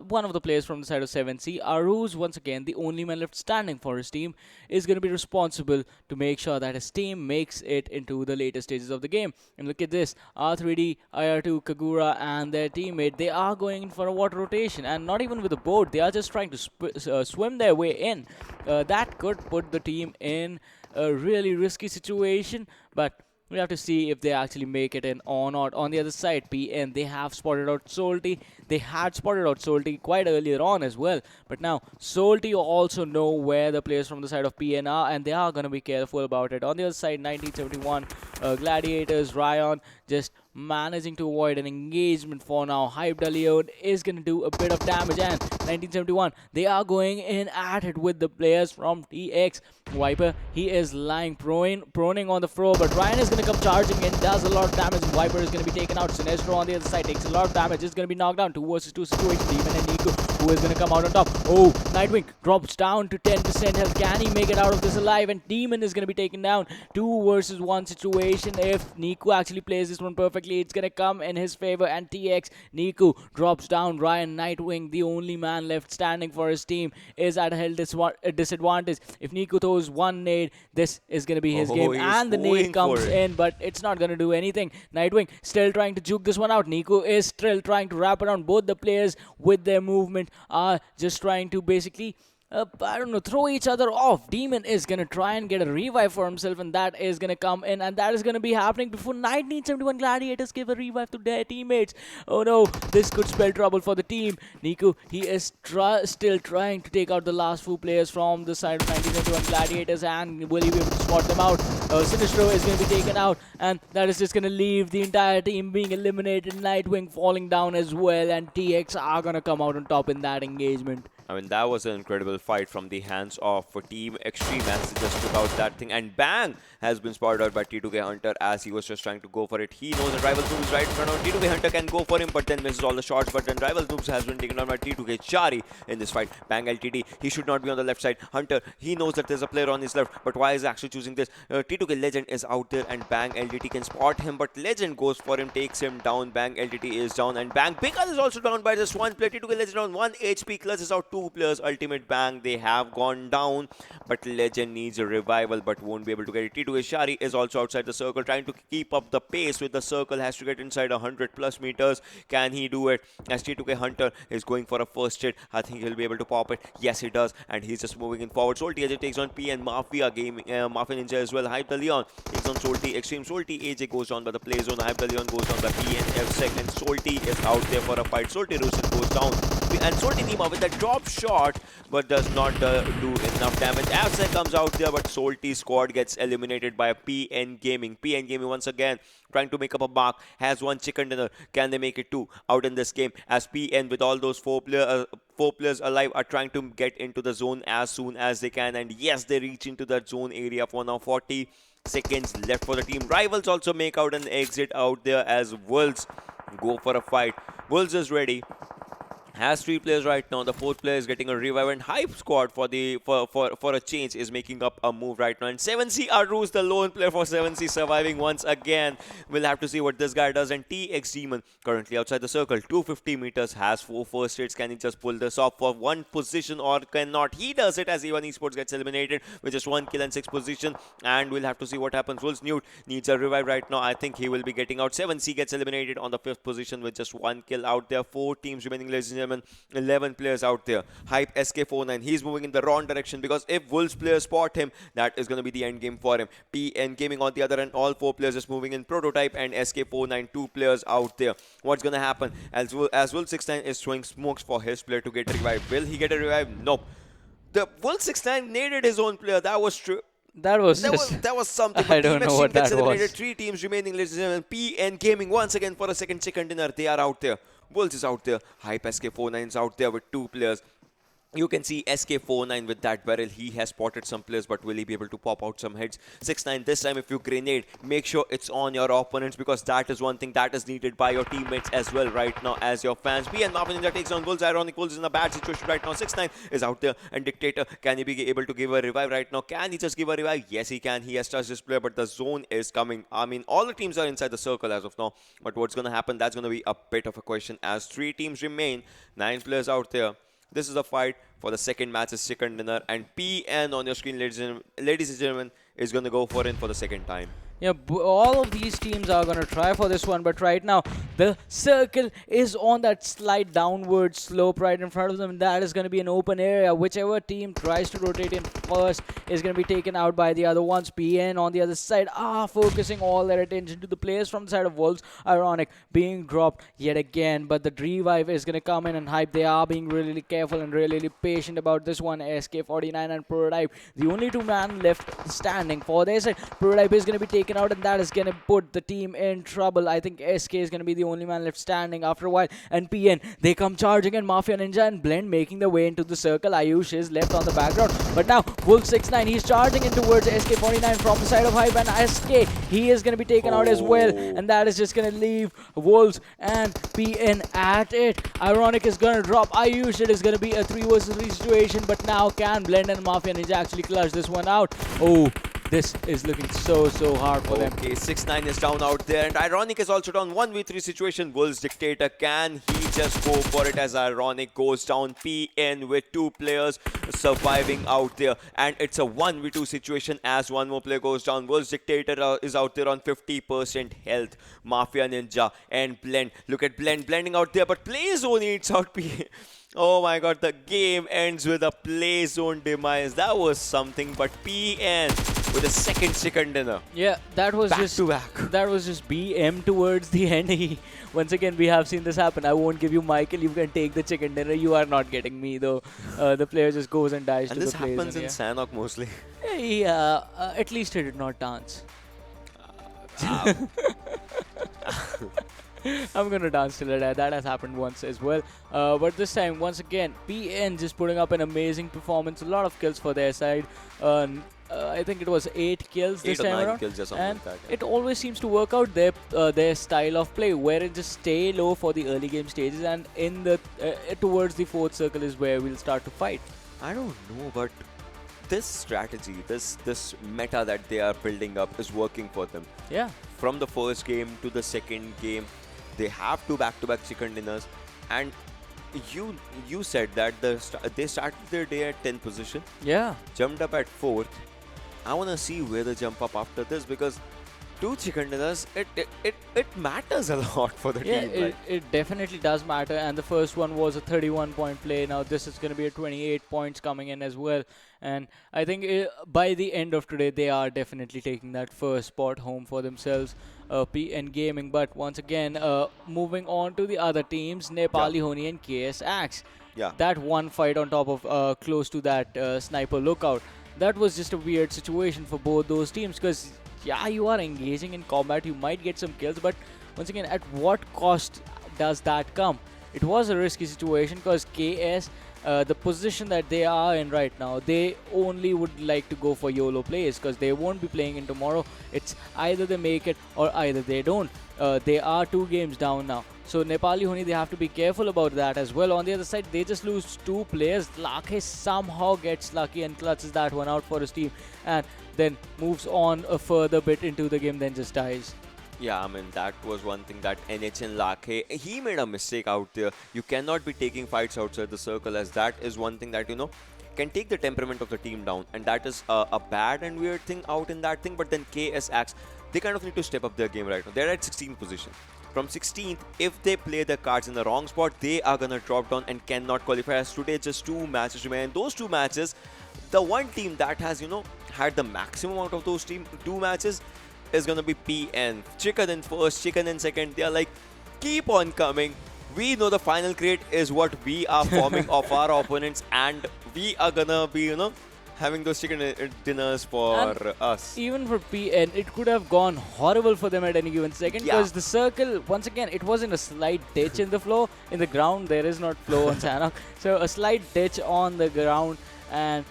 one of the players from the side of 7C. Aruz, once again, the only man left standing for his team, is going to be responsible to make sure that his team makes it into the later stages of the game. And look at this, R3D, IR2, Kagura and their teammate, they are going in for a water rotation, and not even with a boat, they are just trying to swim their way in. That could put the team in a really risky situation, but we have to see if they actually make it in or not. On the other side, PN, they have spotted out Salty. They had spotted out Salty quite earlier on as well. But now, Salty also know where the players from the side of PN are, and they are going to be careful about it. On the other side, 1971 Gladiators, Ryan just managing to avoid an engagement for now. Hype Leon is going to do a bit of damage, and 1971, they are going in at it with the players from TX. Viper, he is lying proning on the floor, but Ryan is going to come charging in, does a lot of damage, and Viper is going to be taken out. Sinestro on the other side takes a lot of damage, is going to be knocked down. 2 versus 2 situation. Demon and Nico, who is going to come out on top. Oh, Nightwing drops down to 10% health. Can he make it out of this alive? And Demon is going to be taken down. 2 versus 1 situation. If Nico actually plays this one perfectly, it's going to come in his favor. And TX, Nico drops down. Ryan, Nightwing, the only man left standing for his team, is at a health disadvantage. If Nico throws one nade, this is going to be his game. And the nade comes in, but it's not going to do anything. Nightwing still trying to juke this one out. Nico is still trying to wrap around. Both the players with their movement are just trying to basically I don't know, throw each other off. Demon is going to try and get a revive for himself, and that is going to come in, and that is going to be happening before 1971 Gladiators give a revive to their teammates. Oh no, this could spell trouble for the team. Nico, he is still trying to take out the last few players from the side of 1971 Gladiators, and will he be able to spot them out? Sinistro is going to be taken out, and that is just going to leave the entire team being eliminated. Nightwing falling down as well, and TX are going to come out on top in that engagement. I mean, that was an incredible fight from the hands of Team Xtreme as they just took out that thing. And bang! Has been spotted out by T2K Hunter as he was just trying to go for it. He knows that Rival Noobs is right in front of him. T2K Hunter can go for him, but then misses all the shots. But then Rival Noobs has been taken down by T2K Chari in this fight. Bang LTD, he should not be on the left side. Hunter, he knows that there's a player on his left, but why is he actually choosing this? T2K Legend is out there, and Bang LTT can spot him, but Legend goes for him, takes him down. Bang LTT is down, and Bang Bika is also down by just one player. T2K Legend on 1 HP, Clutch is out 2 players. Ultimate Bang, they have gone down, but Legend needs a revival, but won't be able to get it. T2K Shari is also outside the circle, trying to keep up the pace with the circle, has to get inside 100+ meters. Can he do it? As T2K Hunter is going for a first hit, I think he'll be able to pop it. Yes, he does, and he's just moving in forward. Salty AJ takes on PN Mafia Gaming, Mafia Ninja as well. Hype the Leon takes on Salty Xtreme. Salty AJ goes down by the play zone. Hype the Leon goes down by PNF second. Salty is out there for a fight. Salty Rusin goes down, and Salty Nima with that drop shot, but does not do enough damage. Afsec comes out there, but Salty squad gets eliminated by PN Gaming. PN Gaming once again trying to make up a mark, has one chicken dinner. Can they make it 2 out in this game? As PN with all those 4 players alive are trying to get into the zone as soon as they can, and yes, they reach into that zone area for now. 40 seconds left for the team. Rivals also make out an exit out there as Wolves go for a fight. Wolves is ready. has 3 players right now. The 4th player is getting a revive, and Hype Squad for a change is making up a move right now. And 7C Aruz, the lone player for 7C, surviving once again. We'll have to see what this guy does. And T Xtreme currently outside the circle, 250 meters, has 4 first hits. Can he just pull this off for 1 position or cannot? He does it as E1 Esports gets eliminated with just 1 kill and 6 position. And we'll have to see what happens. Wolves Newt needs a revive right now. I think he will be getting out. 7C gets eliminated on the 5th position with just 1 kill out there. 4 teams remaining, ladies and gentlemen. 11 players out there. Hype SK49, he's moving in the wrong direction because if Wolves players spot him, that is going to be the end game for him. PN Gaming on the other end, all 4 players just moving in Prototype, and SK49, 2 players out there. What's going to happen? As Wolf69 is throwing smokes for his player to get revived. Will he get a revive? Nope. The Wolf69 naded his own player. That was true. That was something. I don't know what that was. 3 teams remaining, ladies and gentlemen. PN Gaming once again for a second chicken dinner. They are out there. Wolves is out there. Hype SK49 is out there with 2 players. You can see SK49 with that barrel. He has spotted some players, but will he be able to pop out some heads? 6-9, this time if you grenade, make sure it's on your opponents, because that is one thing that is needed by your teammates as well right now as your fans. PN Ninja takes on Wolves. Ironic Wolves is in a bad situation right now. 6-9 is out there, and Dictator, can he be able to give a revive right now? Can he just give a revive? Yes, he can. He has touched this player, but the zone is coming. I mean, all the teams are inside the circle as of now, but what's going to happen? That's going to be a bit of a question as 3 teams remain, 9 players out there. This is a fight for the second match's chicken dinner, and PN on your screen, ladies and gentlemen, is going to go for it for the second time. Yeah, all of these teams are going to try for this one, but right now the circle is on that slight downward slope right in front of them. That is going to be an open area. Whichever team tries to rotate in first is going to be taken out by the other ones. PN on the other side are focusing all their attention to the players from the side of Wolves. Ironic being dropped yet again, but the revive is going to come in, and Hype, they are being really careful and really patient about this one. SK49 and Prototype, the only 2 man left standing for their side. Prototype is going to be taken out, and that is going to put the team in trouble. I think SK is going to be the only man left standing after a while, and PN, they come charging, and Mafia Ninja and Blend making their way into the circle. Ayush is left on the background, but now Wolf69, he's charging in towards SK49 from the side of Hype, and SK, he is going to be taken out as well, and that is just going to leave Wolves and PN at it. Ironic is going to drop Ayush. It is going to be a 3 versus 3 situation, but now can Blend and Mafia Ninja actually clutch this one out? Oh, this is looking so hard for them. Okay, 6-9 is down out there, and Ironic is also down. 1v3 situation. Wolves Dictator, can he just go for it as Ironic goes down? PN with 2 players surviving out there, and it's a 1v2 situation as 1 more player goes down. Wolves Dictator is out there on 50% health. Mafia Ninja and Blend. Look at Blend blending out there, but Play Zone eats out PN. Oh my god, the game ends with a Play Zone demise. That was something, but PN with a second chicken dinner. Yeah, that was back to back. That was just BM towards the end. Once again, we have seen this happen. I won't give you Michael. You can take the chicken dinner. You are not getting me though. The player just goes and dies and to the this happens in Sanhok mostly. Yeah, at least he did not dance. I'm gonna dance till I die. That has happened once as well. But this time, once again, PN just putting up an amazing performance. A lot of kills for their side. I think it was 8 kills this time around. 8 or 9 kills or something and like that. It always seems to work out their style of play, where it just stay low for the early game stages, and in the towards the 4th circle is where we'll start to fight. I don't know, but this strategy, this meta that they are building up is working for them. Yeah. From the first game to the second game, they have 2 back-to-back chicken dinners, and you said that they started their day at 10th position, Yeah. jumped up at 4th. I want to see where they jump up after this, because 2 chicken dinners, it matters a lot for the Yeah, team. it definitely does matter, and the first one was a 31-point play. Now this is going to be a 28 points coming in as well, and I think by the end of today, they are definitely taking that first spot home for themselves, PN Gaming. But once again, moving on to the other teams, Nepali Ho Ni and KS Axe. Yeah. That one fight on top of close to that sniper lookout, that was just a weird situation for both those teams, because yeah, you are engaging in combat, you might get some kills, but once again, at what cost does that come? It was a risky situation, because KS, the position that they are in right now, they only would like to go for YOLO plays, because they won't be playing in tomorrow. It's either they make it or either they don't. they are 2 games down now. So Nepali Ho Ni, they have to be careful about that as well. On the other side, they just lose 2 players. Lanka somehow gets lucky and clutches that one out for his team, and then moves on a further bit into the game, then just dies. Yeah, I mean, that was one thing that NHL Lakhe, he made a mistake out there. You cannot be taking fights outside the circle, as that is one thing that, can take the temperament of the team down. And that is a bad and weird thing out in that thing. But then KSX, they kind of need to step up their game right now. They're at 16th position. From 16th, if they play their cards in the wrong spot, they are going to drop down and cannot qualify. As today, just 2 matches remain. Those 2 matches, the one team that has, had the maximum out of those 2 matches is going to be PN. Chicken in first, chicken in second. They are like, keep on coming. We know the final crate is what we are forming of our opponents, and we are going to be, having those chicken dinners for us. Even for PN, it could have gone horrible for them at any given second, because the circle, once again, it was in a slight ditch in the floor. In the ground, there is not flow on Sanhok. So a slight ditch on the ground, and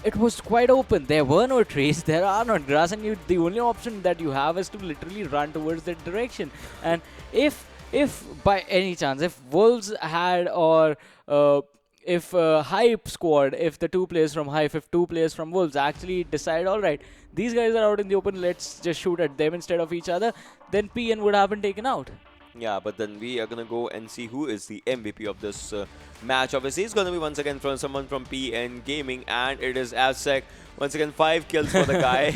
it was quite open. There were no trees, there are no grass, and the only option that you have is to literally run towards that direction. And if by any chance, if Wolves had, or if Hype squad, if the 2 players from Hype, if 2 players from Wolves actually decide, alright, these guys are out in the open, let's just shoot at them instead of each other, then PN would have been taken out. Yeah, but then we are going to go and see who is the MVP of this match. Obviously, it's going to be once again from someone from PN Gaming, and it is Azsec. Once again, 5 kills for the guy.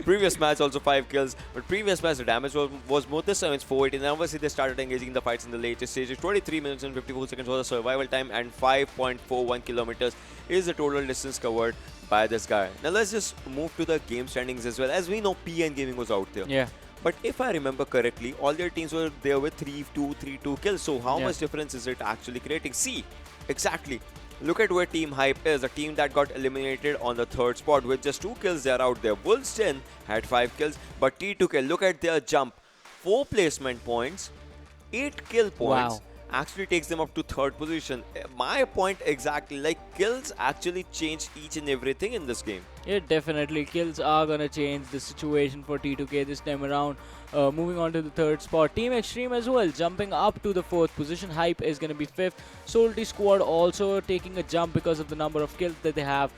Previous match also 5 kills, but previous match the damage was more. This time it's 480. And obviously they started engaging the fights in the latest stages. 23 minutes and 54 seconds was the survival time, and 5.41 kilometers is the total distance covered by this guy. Now let's just move to the game standings as well. As we know, PN Gaming was out there. Yeah. But if I remember correctly, all their teams were there with 3-2, 3-2 kills. So how much difference is it actually creating? See, exactly. Look at where Team Hype is, a team that got eliminated on the 3rd spot with just 2 kills. They are out there. Wolves 10 had 5 kills, but T2K, look at their jump. 4 placement points, 8 kill points. Wow. Actually takes them up to 3rd position. My point exactly, like kills actually change each and everything in this game. Yeah, definitely. Kills are going to change the situation for T2K this time around. Moving on to the 3rd spot. Team Xtreme as well, jumping up to the 4th position. Hype is going to be 5th. Salty Squad also taking a jump because of the number of kills that they have,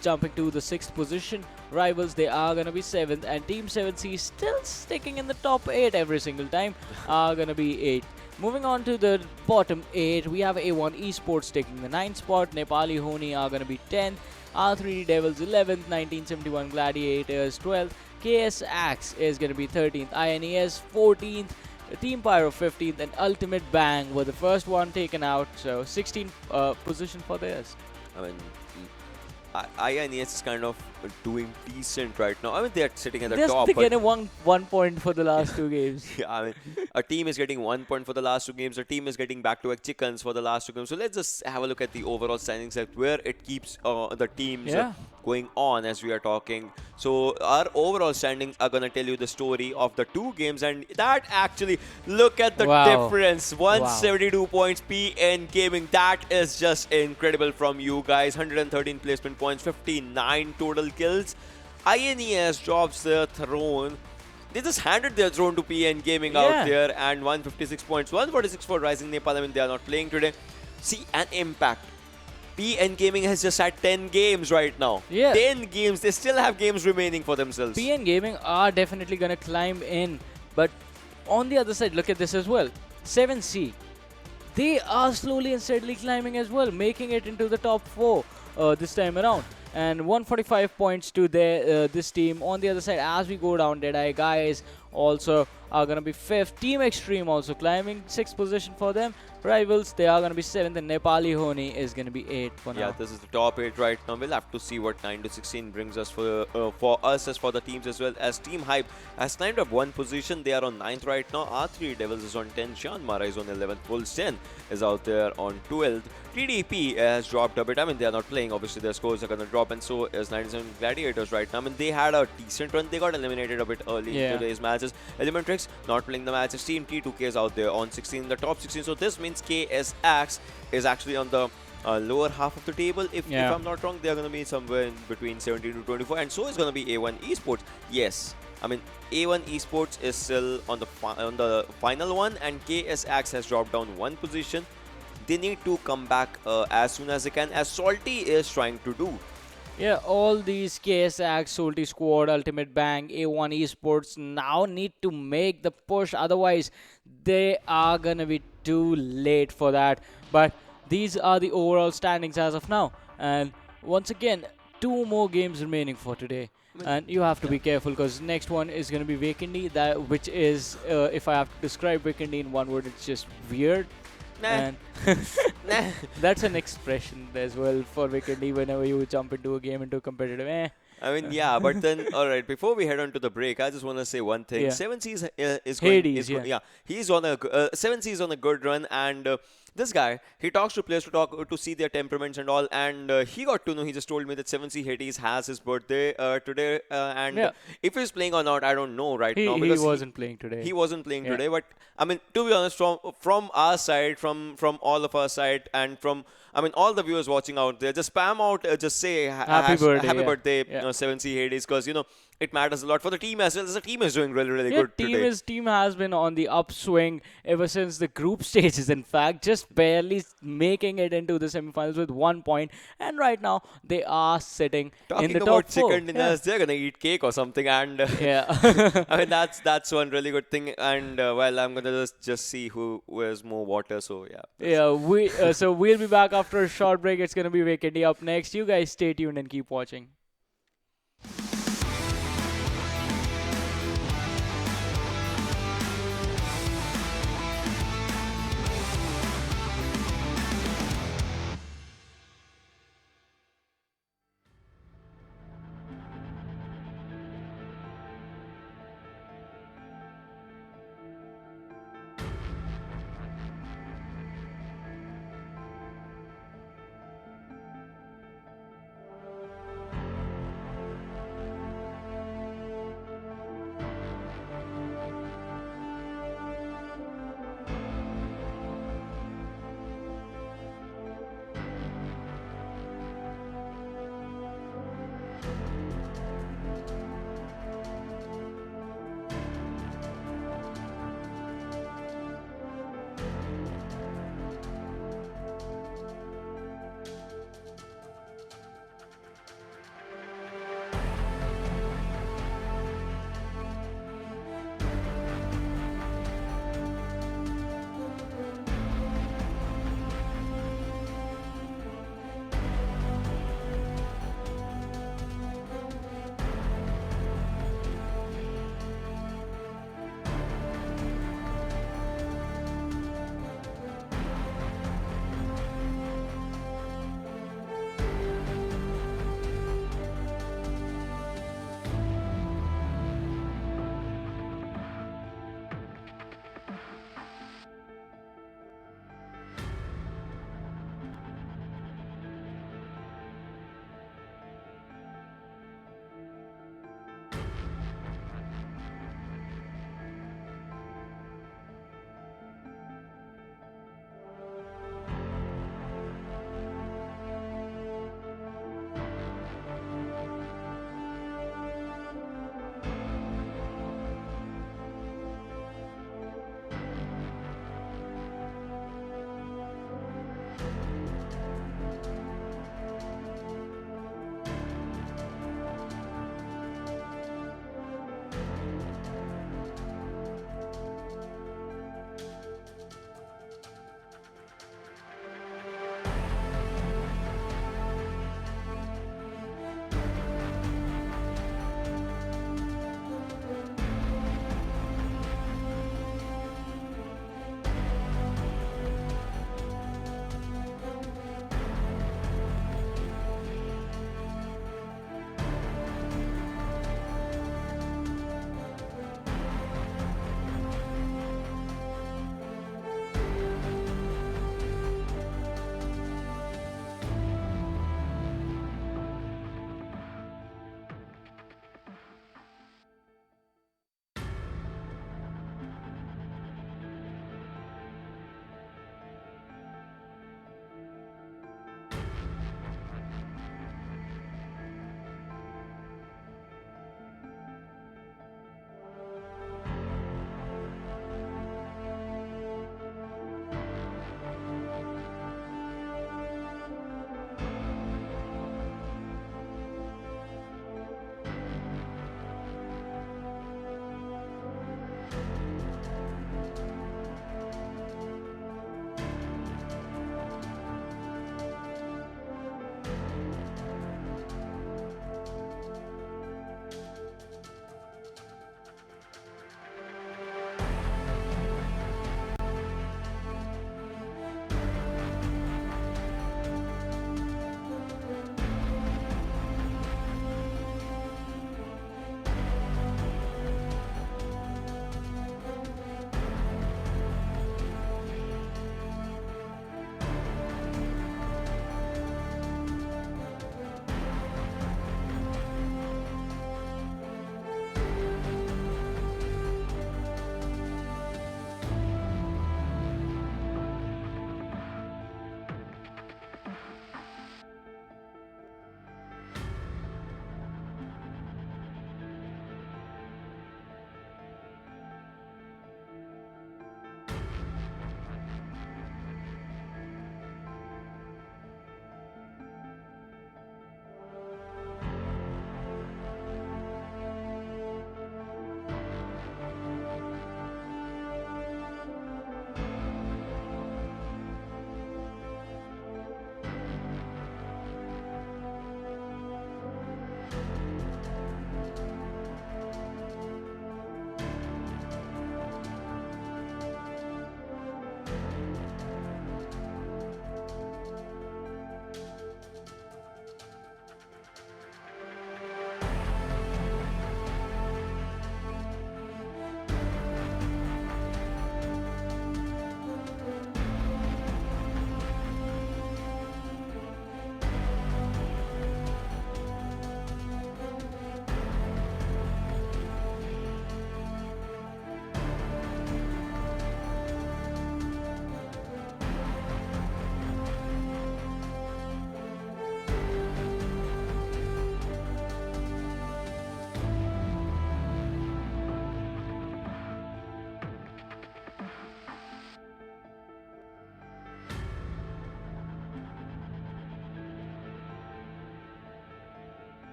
jumping to the 6th position. Rivals, they are going to be 7th. And Team 7C still sticking in the top 8 every single time, are going to be 8th. Moving on to the bottom 8, we have A1 Esports taking the 9th spot. Nepali Ho Ni are going to be 10th. R3D Devils 11th. 1971 Gladiators 12th. KS Axe is going to be 13th. INES 14th. Team Pyro 15th. And Ultimate Bang were the first one taken out. So 16th position for theirs. I mean, INES is kind of doing decent right now. I mean, they're sitting at the top. They're getting one point for the last 2 games. Yeah, I mean, a team is getting 1 point for the last 2 games. A team is getting back-to-back chickens for the last 2 games. So let's just have a look at the overall standings, like where it keeps the teams going on as we are talking. So our overall standings are going to tell you the story of the 2 games, and that actually, look at the difference. 172 points, PN Gaming. That is just incredible from you guys. 113 placement points, 59 total kills. INES drops their throne. They just handed their throne to PN Gaming out there, and 156 points, 146 for Rising Nepal. I mean, they are not playing today. See, an impact. PN Gaming has just had 10 games right now. Yeah. 10 games. They still have games remaining for themselves. PN Gaming are definitely going to climb in. But on the other side, look at this as well. 7C. They are slowly and steadily climbing as well, making it into the top 4 this time around. And 145 points to this team. On the other side, as we go down, Deadeyes Guys also are going to be 5th. Team Xtreme also climbing 6th position for them. Rivals, they are going to be 7th, and Nepali Ho Ni is going to be 8th for now. Yeah, this is the top 8 right now. We'll have to see what 9 to 16 brings us for us as for the teams as well. As Team Hype has climbed up 1 position, they are on 9th right now. R3 Devils is on 10th. Jyanmaara is on 11th. Wolves 10 is out there on 12th. TDP has dropped a bit. I mean, they are not playing. Obviously, their scores are going to drop, and so is 97 Gladiators right now. I mean, they had a decent run. They got eliminated a bit early in today's matches. Elementrix not playing the matches. Team T2K is out there on 16 in the top 16. So this means KSX is actually on the lower half of the table. If I'm not wrong, they are going to be somewhere in between 17 to 24. And so is going to be A1 Esports. Yes, I mean, A1 Esports is still on the final one, and KSX has dropped down one position. They need to come back as soon as they can, as Salty is trying to do. Yeah, all these KSX, Salty Squad, Ultimate Bang, A1 Esports now need to make the push. Otherwise, they are gonna be too late for that. But these are the overall standings as of now. And once again, 2 more games remaining for today. And you have to be careful because next one is going to be Vikendi, that which is, if I have to describe Vikendi in one word, it's just weird. Nah. And Nah. that's an expression as well for Vikendi whenever you jump into a game, into a competitive. I mean, yeah, but then, all right. Before we head on to the break, I just want to say one thing. Yeah. 7C is going. Hades, Yeah, he's on a 7C is on a good run, and this guy, he talks to players to see their temperaments and all, and he got to know. He just told me that 7C Hades has his birthday today, and Yeah. if he's playing or not, I don't know right now He because wasn't playing today. he wasn't playing Yeah. today. But I mean, to be honest, from our side, from all of our side, and from all the viewers watching out there, just spam out, just say Happy birthday, happy yeah. birthday, Yeah. 7C Hades, because it matters a lot for the team as well. The team is doing really Yeah, good today. team has been on the upswing ever since the group stages. In fact, just barely making it into the semifinals with 1 point, and right now they are sitting Talking in the about top 4. chicken dinners, they're gonna eat cake or something, and Yeah. I mean that's one really good thing. And well, I'm gonna just see who wears more water. So yeah. Yeah, so we'll be back after a short break. It's gonna be Vikendi up next. You guys stay tuned and keep watching.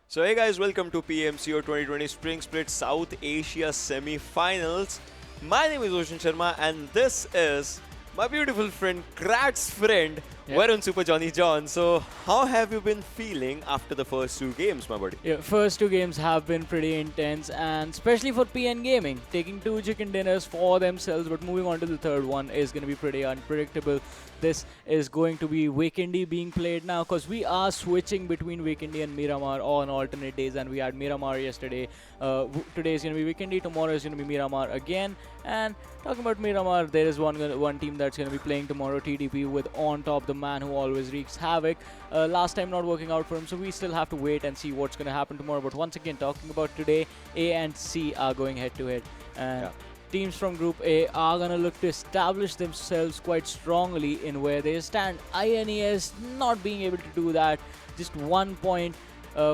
So hey guys, welcome to PMCO 2020 Spring Split South Asia Semi-Finals. My name is Oshin Sharma and this is my beautiful friend, Krat's friend, Varun Super Johnny John. So how have you been feeling after the first two games, my buddy? Yeah, first two games have been pretty intense, and especially for PN Gaming, taking two chicken dinners for themselves, but moving on to the third one is going to be pretty unpredictable. This is going to be Vikendi being played now, because we are switching between Vikendi and Miramar on alternate days, and we had Miramar yesterday. Today is going to be Vikendi, tomorrow is going to be Miramar again. And talking about Miramar, there is one team that's going to be playing tomorrow, TDP, with on top the man who always wreaks havoc. Last time not working out for him, so we still have to wait and see what's going to happen tomorrow. But once again, talking about today, A and C are going head to head, and teams from Group A are going to look to establish themselves quite strongly in where they stand. INES not being able to do that, just 1 point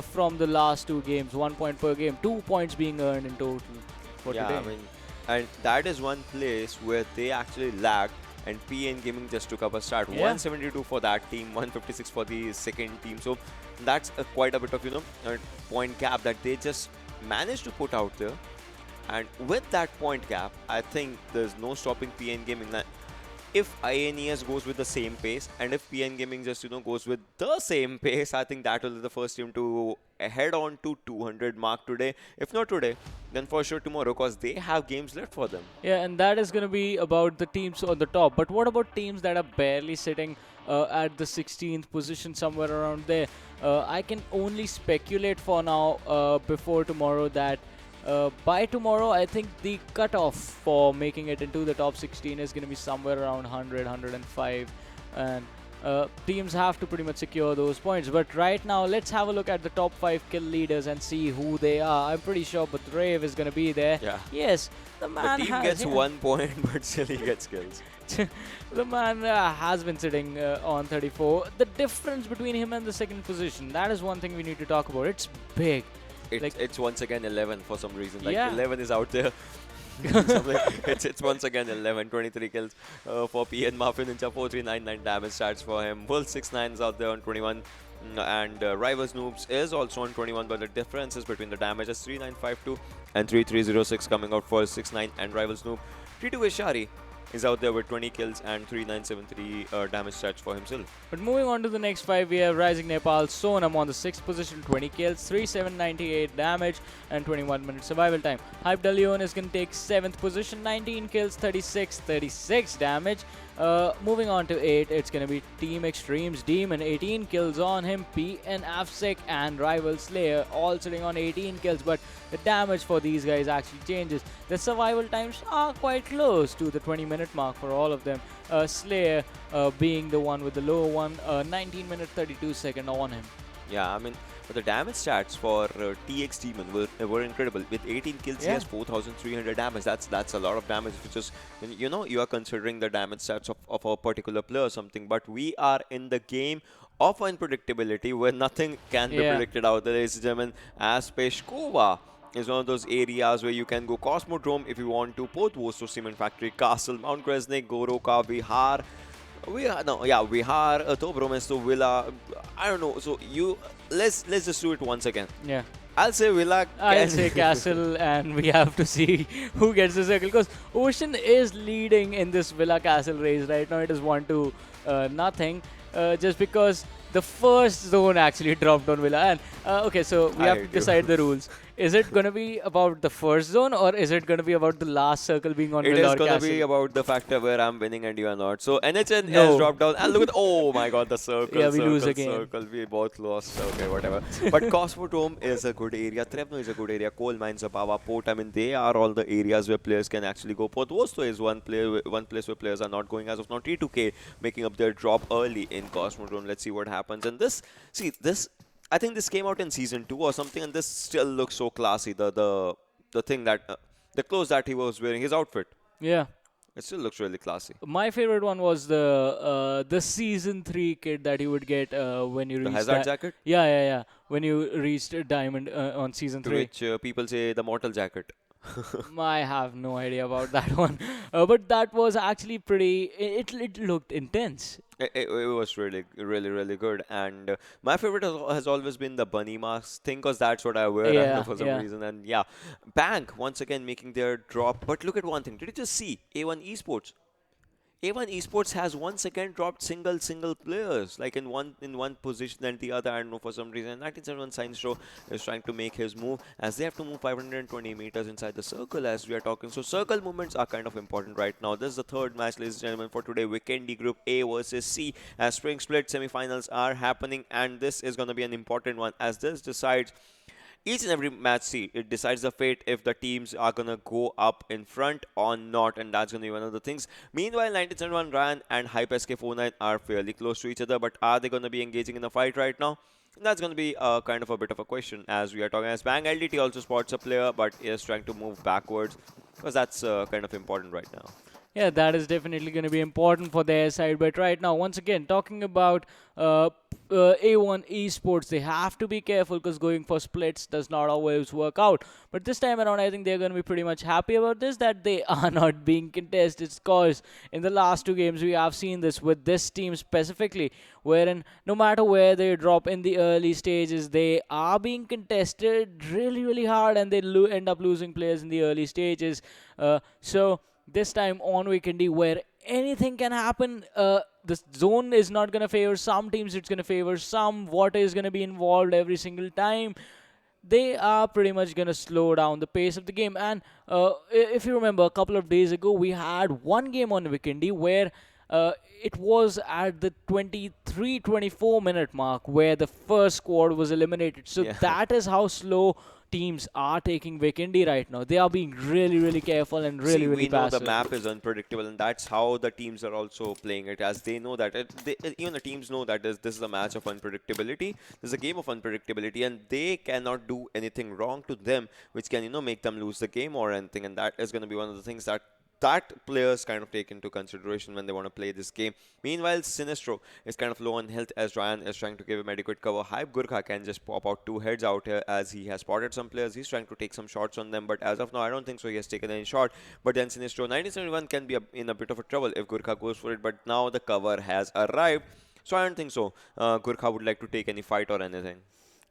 from the last two games, 1 point per game, 2 points being earned in total for today. I mean, and that is one place where they actually lagged, and PN Gaming just took up a start. 172 for that team, 156 for the second team. So that's quite a bit of a point gap that they just managed to put out there. And with that point gap, I think there's no stopping PN Gaming. If INES goes with the same pace, and if PN Gaming just goes with the same pace, I think that will be the first team to head on to 200 mark today. If not today, then for sure tomorrow, because they have games left for them. Yeah, and that is going to be about the teams on the top. But what about teams that are barely sitting at the 16th position, somewhere around there? I can only speculate for now before tomorrow that by tomorrow, I think the cutoff for making it into the top 16 is going to be somewhere around 100, 105, and teams have to pretty much secure those points. But right now, let's have a look at the top 5 kill leaders and see who they are. I'm pretty sure Brave is going to be there. Yeah. Yes, the man The team gets 1 point, but still he gets kills. The man has been sitting on 34. The difference between him and the second position, that is one thing we need to talk about. It's big. It's once again 11 for some reason. Like 11 is out there. it's once again 11, 23 kills for PN Mafia Ninja, 4399 damage stats for him. Bull 69 is out there on 21. And Rivals Noobs is also on 21, but the difference is between the damage is 3952 and 3306 coming out for 69 and Rivals Noob. T2 Ishari is out there with 20 kills and 3973 damage stats for himself. But moving on to the next 5, we have Rising Nepal Sonam on the 6th position, 20 kills, 3798 damage and 21 minute survival time. Hype Dalion is going to take 7th position, 19 kills, 36 damage. Moving on to 8, it's going to be Team Xtreme's Demon, 18 kills on him. PN Afsec and Rival Slayer all sitting on 18 kills, but the damage for these guys actually changes. The survival times are quite close to the 20-minute mark for all of them. Slayer being the one with the lower one, 19 minute 32 second on him. Yeah, I mean, but the damage stats for TX Demon were incredible. With 18 kills, he has 4,300 damage. That's a lot of damage, which is, you are considering the damage stats of a particular player or something. But we are in the game of unpredictability where nothing can be predicted out there, ladies and gentlemen. As Peshkova is one of those areas where you can go Cosmodrome if you want to, Port Vosto Cement Factory, Castle, Mount Kresnik, Goroka, Vihar, Tobromesto, Villa. I don't know. So let's just do it once again. Yeah. I'll say Villa. I'll say Castle, and we have to see who gets the circle, because Ocean is leading in this Villa Castle race right now. It is 1-0, just because the first zone actually dropped on Villa. And okay, so we have to decide the rules. Is it going to be about the first zone, or is it going to be about the last circle being on Villa or Castle? It is going to be about the factor where I'm winning and you are not. So NHN has dropped down. And look at, oh my god, the circle. Yeah, we lose again. Circle. We both lost. Okay, whatever. But Cosmodrome is a good area. Trevno is a good area. Coal Mines, Abawa, Port. I mean, they are all the areas where players can actually go. Port Vosto is one place where players are not going as of now. T2K making up their drop early in Cosmodrome. Let's see what happens. And I think this came out in season 2 or something, and this still looks so classy. The thing that the clothes that he was wearing, his outfit. Yeah. It still looks really classy. My favorite one was the season 3 kit that you would get when you reached the hazard jacket. Yeah. When you reached Diamond on season 3. Which people say the mortal jacket. I have no idea about that one, but that was actually pretty. It looked intense. It was really, really, really good. And my favorite has always been the bunny mask thing, because that's what I wear, I don't know, Yeah, for some yeah. reason. And yeah, Bank once again making their drop. But look at one thing. Did you just see A1 Esports? A1 Esports has once again dropped single players, like in one position and the other. I don't know, for some reason. 1971 Science Show is trying to make his move, as they have to move 520 meters inside the circle as we are talking. So circle movements are kind of important right now. This is the third match, ladies and gentlemen, for today. Vikendi Group A versus C, as spring split semifinals are happening, and this is going to be an important one, as this decides each and every match. See, it decides the fate if the teams are gonna go up in front or not, and that's gonna be one of the things. Meanwhile, 1971 Ryan and Hype SK49 are fairly close to each other, but are they gonna be engaging in a fight right now? That's gonna be kind of a bit of a question, as we are talking. As Bang LDT also spots a player, but is trying to move backwards, because that's kind of important right now. Yeah, that is definitely going to be important for their side. But right now, once again, talking about A1 Esports, they have to be careful because going for splits does not always work out. But this time around, I think they're going to be pretty much happy about this, that they are not being contested. Because in the last two games, we have seen this with this team specifically, wherein no matter where they drop in the early stages, they are being contested really, really hard, and they end up losing players in the early stages. So this time on Weekendy, where anything can happen, the zone is not going to favor some teams, it's going to favor some. Water is going to be involved every single time. They are pretty much going to slow down the pace of the game. And if you remember, a couple of days ago, we had one game on Weekendy where it was at the 23-24 minute mark where the first squad was eliminated. So Yeah. that is how slow teams are taking Vikendi right now. They are being really, really careful and really, See, really we know the passive. map is unpredictable, and that's how the teams are also playing it, as they know that even the teams know that this is a match of unpredictability. This is a game of unpredictability, and they cannot do anything wrong to them, which can make them lose the game or anything. And that is going to be one of the things that players kind of take into consideration when they want to play this game. Meanwhile, Sinistro is kind of low on health, as Ryan is trying to give him adequate cover. Hype Gurkha can just pop out two heads out here, as he has spotted some players. He's trying to take some shots on them, but as of now, I don't think so he has taken any shot. But then Sinistro 1971 can be in a bit of a trouble if Gurkha goes for it, but now the cover has arrived. So I don't think so Gurkha would like to take any fight or anything.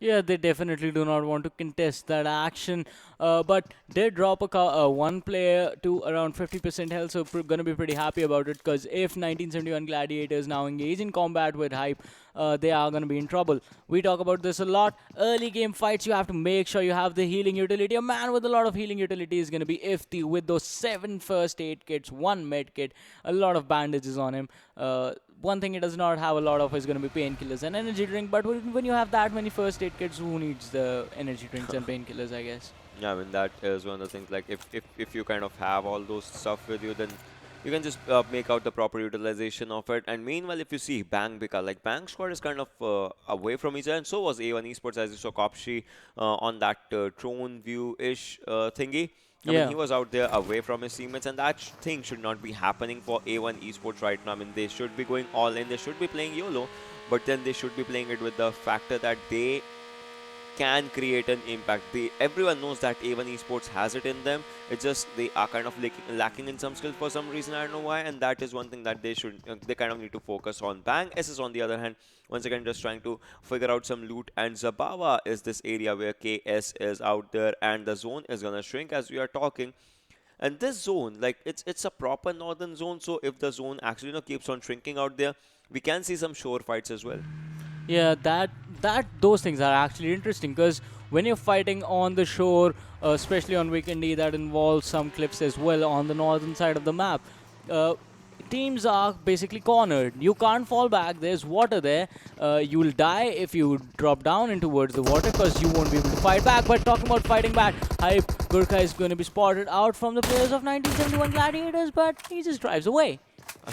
Yeah, they definitely do not want to contest that action, but did drop one player to around 50% health, so gonna be pretty happy about it, because if 1971 Gladiators now engage in combat with Hype, they are gonna be in trouble. We talk about this a lot. Early game fights, you have to make sure you have the healing utility. A man with a lot of healing utility is gonna be Ifti with those 7 first aid kits, 1 med kit, a lot of bandages on him. One thing he does not have a lot of is going to be painkillers and energy drink, but when you have that many first aid kits, who needs the energy drinks and painkillers, I guess? Yeah, I mean, that is one of the things. Like, if you kind of have all those stuff with you, then you can just make out the proper utilization of it. And meanwhile, if you see Bang Bika, like Bang squad is kind of away from each other, and so was A1 Esports, as you saw Kopshi on that drone view-ish thingy. I mean, he was out there away from his teammates, and that thing should not be happening for A1 Esports right now. I mean, they should be going all in. They should be playing YOLO, but then they should be playing it with the factor that they can create an impact. Everyone knows that A1 Esports has it in them. It's just they are kind of lacking in some skills for some reason. I don't know why, and that is one thing that they kind of need to focus on. Bang SS, on the other hand, once again just trying to figure out some loot, and Zabawa is this area where KS is out there, and the zone is gonna shrink as we are talking. And this zone, like it's a proper northern zone, so if the zone actually keeps on shrinking out there, we can see some shore fights as well. Yeah, those things are actually interesting, because when you're fighting on the shore, especially on Weekendy, that involves some cliffs as well on the northern side of the map. Teams are basically cornered. You can't fall back. There's water there. You'll die if you drop down in towards the water, because you won't be able to fight back. But talking about fighting back, Hype Gurkha is going to be spotted out from the players of 1971 Gladiators, but he just drives away.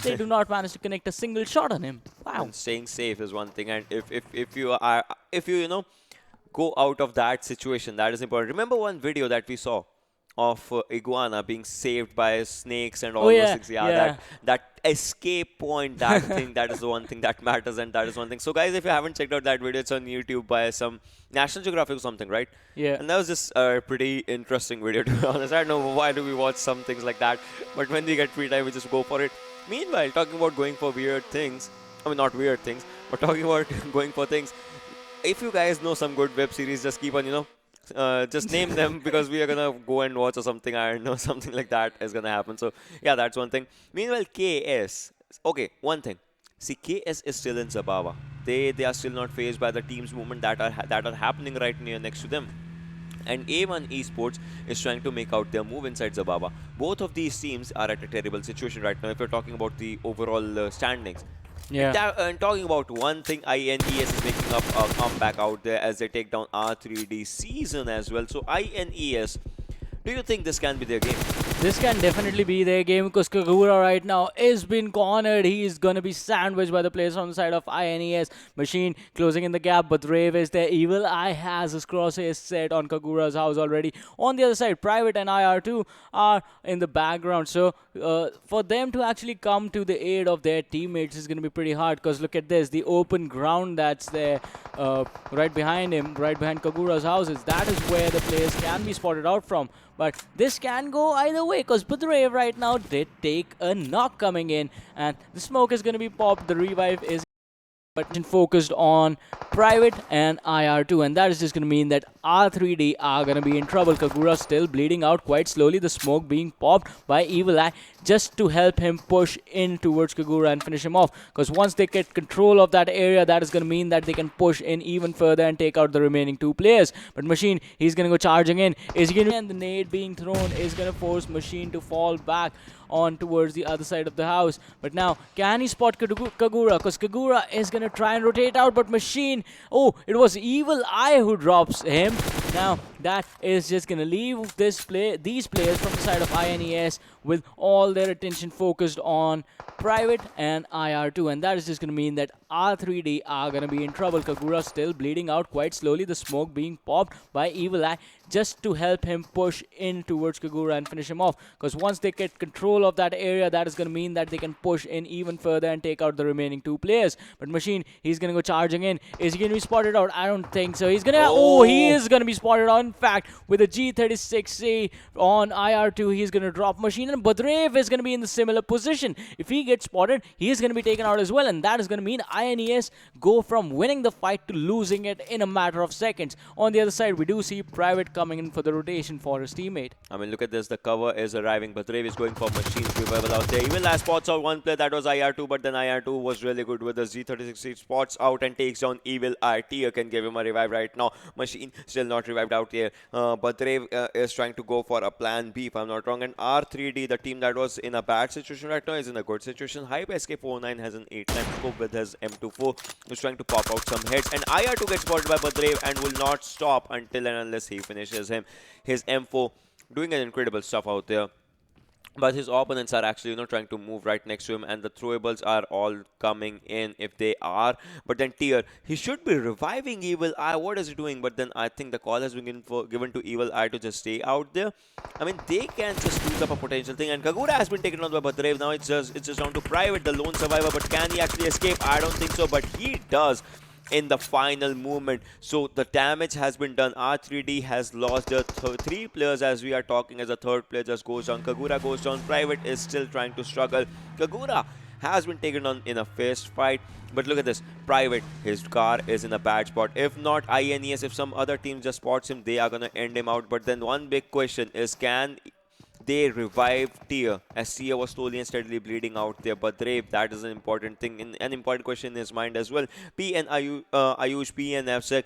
They do not manage to connect a single shot on him. Wow. And staying safe is one thing, and if you go out of that situation, that is important. Remember one video that we saw of iguana being saved by snakes and all those things. Yeah, that escape point, that thing, that is the one thing that matters, and that is one thing. So guys, if you haven't checked out that video, it's on YouTube by some National Geographic or something, right? Yeah. And that was just a pretty interesting video, to be honest. I don't know why do we watch some things like that, but when we get free time, we just go for it. Meanwhile, talking about going for weird things, I mean, not weird things, but talking about going for things. If you guys know some good web series, just keep on, just name them because we are gonna go and watch or something. I don't know, something like that is gonna happen. So yeah, that's one thing. Meanwhile, KS. Okay, one thing. See, KS is still in Zabava. They are still not faced by the teams movement that are happening right near next to them. And A1 Esports is trying to make out their move inside Zababa. Both of these teams are at a terrible situation right now if you're talking about the overall standings. Yeah. And talking about one thing, INES is making up a comeback out there as they take down R3D season as well. So INES, do you think this can be their game? This can definitely be their game because Kagura right now is been cornered. He is going to be sandwiched by the players on the side of INES. Machine closing in the gap, but Rave is there. Evil Eye has his crosshairs set on Kagura's house already. On the other side, Private and IR2 are in the background. So for them to actually come to the aid of their teammates is going to be pretty hard because look at this. The open ground that's there right behind him, right behind Kagura's houses. That is where the players can be spotted out from. But this can go either way because Budrev right now did take a knock coming in and the smoke is going to be popped. The revive is focused on Private and IR2, and that is just going to mean that R3D are going to be in trouble. Kagura still bleeding out quite slowly, the smoke being popped by Evil Eye just to help him push in towards Kagura and finish him off, because once they get control of that area, that is going to mean that they can push in even further and take out the remaining two players. But Machine, he's going to go charging in. Is he going to, and the nade being thrown is going to force Machine to fall back on towards the other side of the house. But now, can he spot Kagura? Because Kagura is going to try and rotate out, but Machine, oh, it was Evil Eye who drops him. Now, that is just going to leave these players from the side of INES with all their attention focused on Private and IR2, and that is just going to mean that R3D are going to be in trouble. Kagura still bleeding out quite slowly, the smoke being popped by Evil Eye just to help him push in towards Kagura and finish him off, because once they get control of that area, that is going to mean that they can push in even further and take out the remaining two players. But Machine, he's going to go charging in. Is he going to be spotted out? I don't think so. He's going to, oh, he is going to be spotted out. In fact, with a G36C on IR2, he's going to drop Machine, and Budrev is going to be in the similar position. If he gets spotted, he is going to be taken out as well, and that is going to mean INES go from winning the fight to losing it in a matter of seconds. On the other side, we do see Private coming in for the rotation for his teammate. I mean, look at this. The cover is arriving. Budrev is going for Machine's revival out there. Even last spots out one play, that was IR2, but then IR2 was really good with the Z36. He spots out and takes down Evil Eye. Tia can give him a revive right now. Machine still not revived out here. Budrev is trying to go for a plan B, if I'm not wrong. And R3D, the team that was in a bad situation right now, is in a good situation. Hype SK49 has an 8-time scope with his M24. He's trying to pop out some hits. And IR2 gets spotted by Budrev and will not stop until and unless he finishes him. His M4 doing an incredible stuff out there. But his opponents are actually, trying to move right next to him, and the throwables are all coming in if they are. But then Tier, he should be reviving Evil Eye. What is he doing? But then I think the call has been given to Evil Eye to just stay out there. I mean, they can just lose up a potential thing. And Kagura has been taken on by Budrev. Now it's just down to Private, the lone survivor. But can he actually escape? I don't think so. But he does in the final movement. So the damage has been done. R3D has lost the three players as we are talking, as the third player just goes down. Kagura goes down. Private is still trying to struggle. Kagura has been taken on in a fist fight. But look at this. Private, his car is in a bad spot. If not INES, if some other team just spots him, they are going to end him out. But then one big question is, can they revive Tia, as Tia was slowly and steadily bleeding out there? But that is an important thing, an important question in his mind as well. Ayush, PN said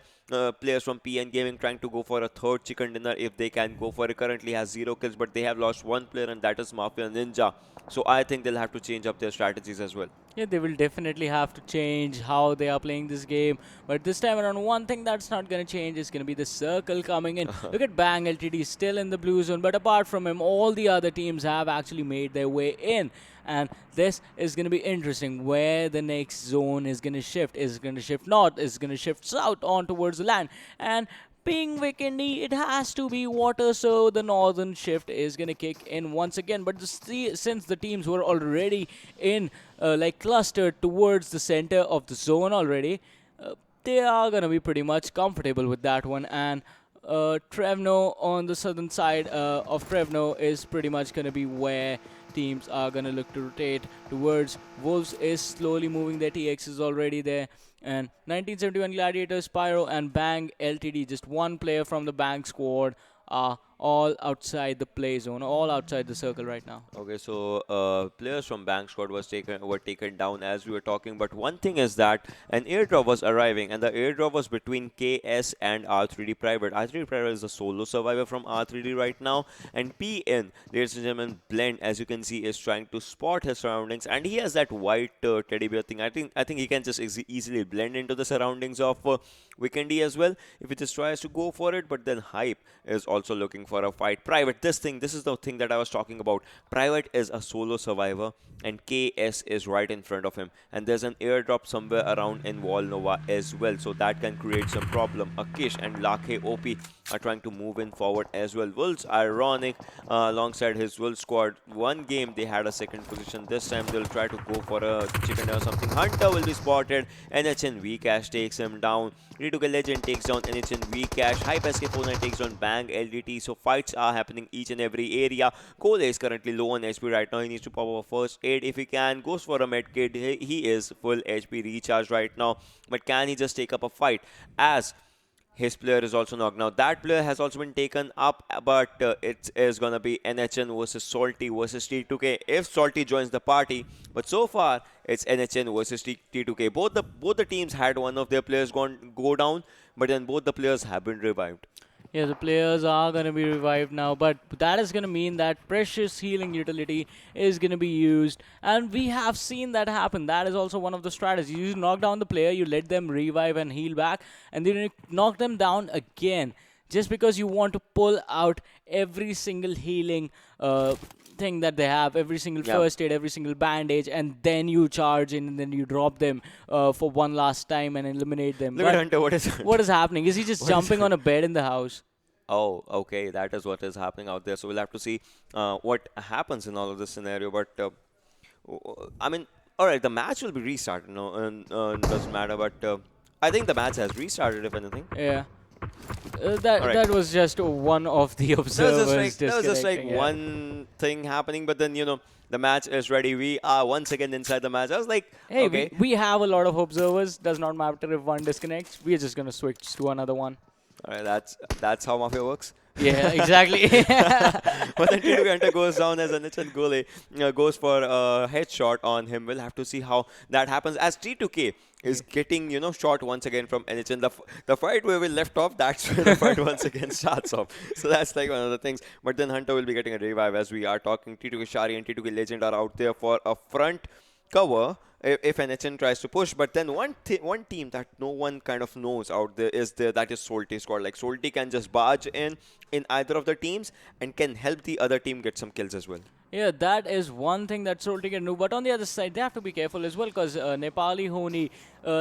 players from PN Gaming trying to go for a third chicken dinner if they can go for it. Currently has 0 kills, but they have lost one player, and that is Mafia Ninja. So I think they'll have to change up their strategies as well. Yeah, they will definitely have to change how they are playing this game. But this time around, one thing that's not going to change is going to be the circle coming in. Look at Bang LTD still in the blue zone. But apart from him, all the other teams have actually made their way in. And this is going to be interesting where the next zone is going to shift. Is it going to shift north? Is it going to shift south on towards the land? And being Vikendi, it has to be water, so the northern shift is going to kick in once again. But since the teams were already in, clustered towards the center of the zone already, they are going to be pretty much comfortable with that one. And Trevno on the southern side of Trevno is pretty much going to be where teams are going to look to rotate towards. Wolves is slowly moving their TXs already there. And 1971 Gladiators, Pyro and Bang LTD, just one player from the Bang squad, are all outside the play zone, all outside the circle right now. Okay, so players from Bank Squad were taken down as we were talking. But one thing is that an airdrop was arriving, and the airdrop was between KS and R3D Private. R3D Private is a solo survivor from R3D right now, and PN, ladies and gentlemen, Blend, as you can see, is trying to spot his surroundings, and he has that white teddy bear thing. I think he can just easily blend into the surroundings of Vikendi as well if he just tries to go for it. But then Hype is also looking for a fight. Private, this is the thing that I was talking about. Private is a solo survivor, and KS is right in front of him, and there's an airdrop somewhere around in Wall Nova as well, so that can create some problem. Akish and Lakhe OP are trying to move in forward as well. Wolves, ironic, alongside his Wolves squad, one game they had a second position. This time they'll try to go for a chicken or something. Hunter will be spotted. NHN Vcash takes him down. T2K Legend takes down NHN Vcash. Hype SK49 takes down Bang LDT. So fights are happening each and every area. Cole is currently low on HP right now. He needs to pop up a first aid if he can. Goes for a med kit. He is full HP recharge right now. But can he just take up a fight? As his player is also knocked. Now that player has also been taken up, but it is gonna be NHN versus Salty versus T2K if Salty joins the party. But so far it's NHN versus T2K. Both the teams had one of their players go down, but then both the players have been revived. Yeah, the players are going to be revived now, but that is going to mean that precious healing utility is going to be used, and we have seen that happen. That is also one of the strategies. You knock down the player, you let them revive and heal back, and then you knock them down again, just because you want to pull out every single healing thing that they have, every single first aid, every single bandage, and then you charge in and then you drop them for one last time and eliminate them. Look at Hunter, what is happening? Is he just jumping on a bed in the house? Oh, okay, that is what is happening out there. So we'll have to see what happens in all of this scenario. But I mean, all right, the match will be restarted. No, doesn't matter. But I think the match has restarted, if anything. Yeah. That was just one of the observers. There was just like one thing happening, but then the match is ready. We are once again inside the match. I was like, hey, okay, we have a lot of observers. Does not matter if one disconnects. We are just gonna switch to another one. All right, that's how Mafia works. Yeah, exactly. But then T2K goes down as NHN Gole goes for a headshot on him. We'll have to see how that happens as T2K is getting shot once again from NHN. The fight where we left off, that's where the fight once again starts off. So that's like one of the things. But then Hunter will be getting a revive as we are talking. T2K Shari and T2K Legend are out there for a front cover if NHN tries to push. But then one team that no one kind of knows out there is that is Salty squad. Like Salty can just barge in either of the teams and can help the other team get some kills as well. Yeah, that is one thing that Salty can do. But on the other side, they have to be careful as well, because Nepali Ho Ni,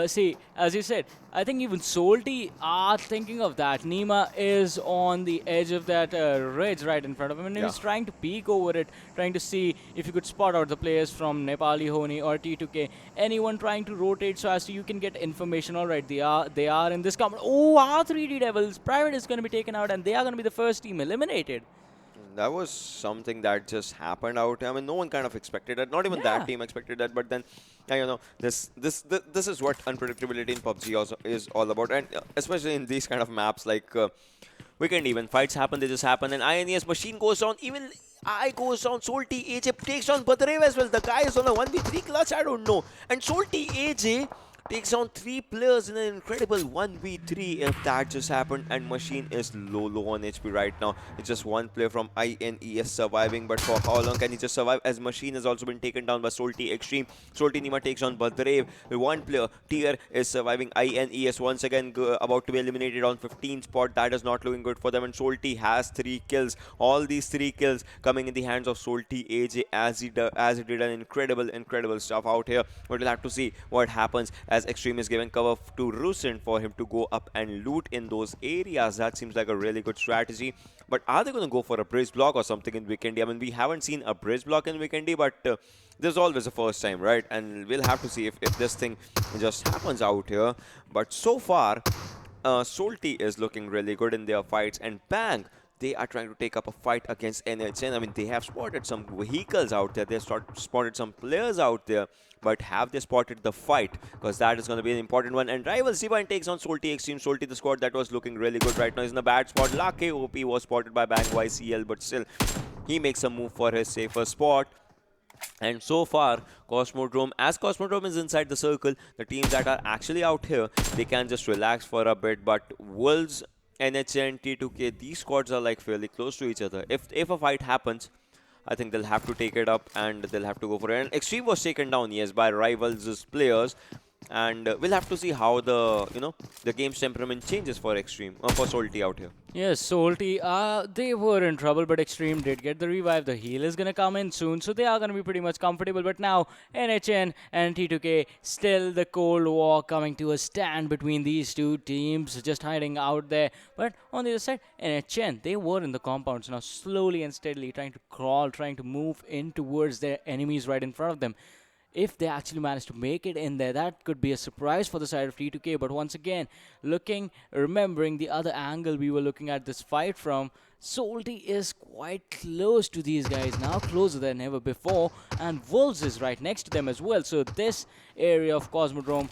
see, as you said, I think even Salty are thinking of that. Nima is on the edge of that ridge right in front of him, and he's trying to peek over it, trying to see if you could spot out the players from Nepali Ho Ni or T2K. Anyone trying to rotate so as to you can get information. All right, they are in this combat. Oh, R3D Devils. Private is going to be taken out, and they are going to be the first team eliminated. That was something that just happened out. I mean, no one kind of expected that. Not even that team expected that. But then, this is what unpredictability in PUBG also is all about, and especially in these kind of maps like Vikendi, when fights happen, they just happen. And INES machine goes down. Even I goes down. Salty AJ takes down Badrev as well. The guy is on a 1v3 clutch. I don't know. And Salty AJ takes down 3 players in an incredible 1v3 if that just happened, and Machine is low on HP right now. It's just one player from INES surviving, but for how long can he just survive, as Machine has also been taken down by Salty Xtreme. Salty Nima takes on Badrev. One player, Tier, is surviving. INES once again about to be eliminated on 15 spot. That is not looking good for them, and Salty has 3 kills. All these 3 kills coming in the hands of Salty AJ as he did an incredible stuff out here. But we'll have to see what happens as Xtreme is giving cover to Rusent for him to go up and loot in those areas. That seems like a really good strategy. But are they going to go for a bridge block or something in Vikendi? I mean, we haven't seen a bridge block in Vikendi, but there's always a first time, right? And we'll have to see if this thing just happens out here. But so far, Salty is looking really good in their fights, and Bang, they are trying to take up a fight against NHN. I mean, they have spotted some vehicles out there. They have spotted some players out there. But have they spotted the fight? Because that is going to be an important one. And Rivals Divine takes on Salty Xtreme. Salty, the squad that was looking really good right now, is in a bad spot. Lake OP was spotted by Bang YCL, but still, he makes a move for his safer spot. And so far, Cosmodrome, as Cosmodrome is inside the circle, the teams that are actually out here, they can just relax for a bit. But Wolves, NHN, T2K, these squads are like fairly close to each other. If a fight happens, I think they'll have to take it up and they'll have to go for it. And Xtreme was taken down, yes, by Rivals' players. And we'll have to see how the game's temperament changes for Xtreme, for Salty out here. Yes, Salty, they were in trouble, but Xtreme did get the revive. The heal is going to come in soon, so they are going to be pretty much comfortable. But now, NHN and T2K, still the Cold War coming to a stand between these two teams, just hiding out there. But on the other side, NHN, they were in the compounds now, slowly and steadily trying to crawl, trying to move in towards their enemies right in front of them. If they actually manage to make it in there, that could be a surprise for the side of T2K. But once again, remembering the other angle we were looking at this fight from, Salty is quite close to these guys now, closer than ever before, and Wolves is right next to them as well. So this area of Cosmodrome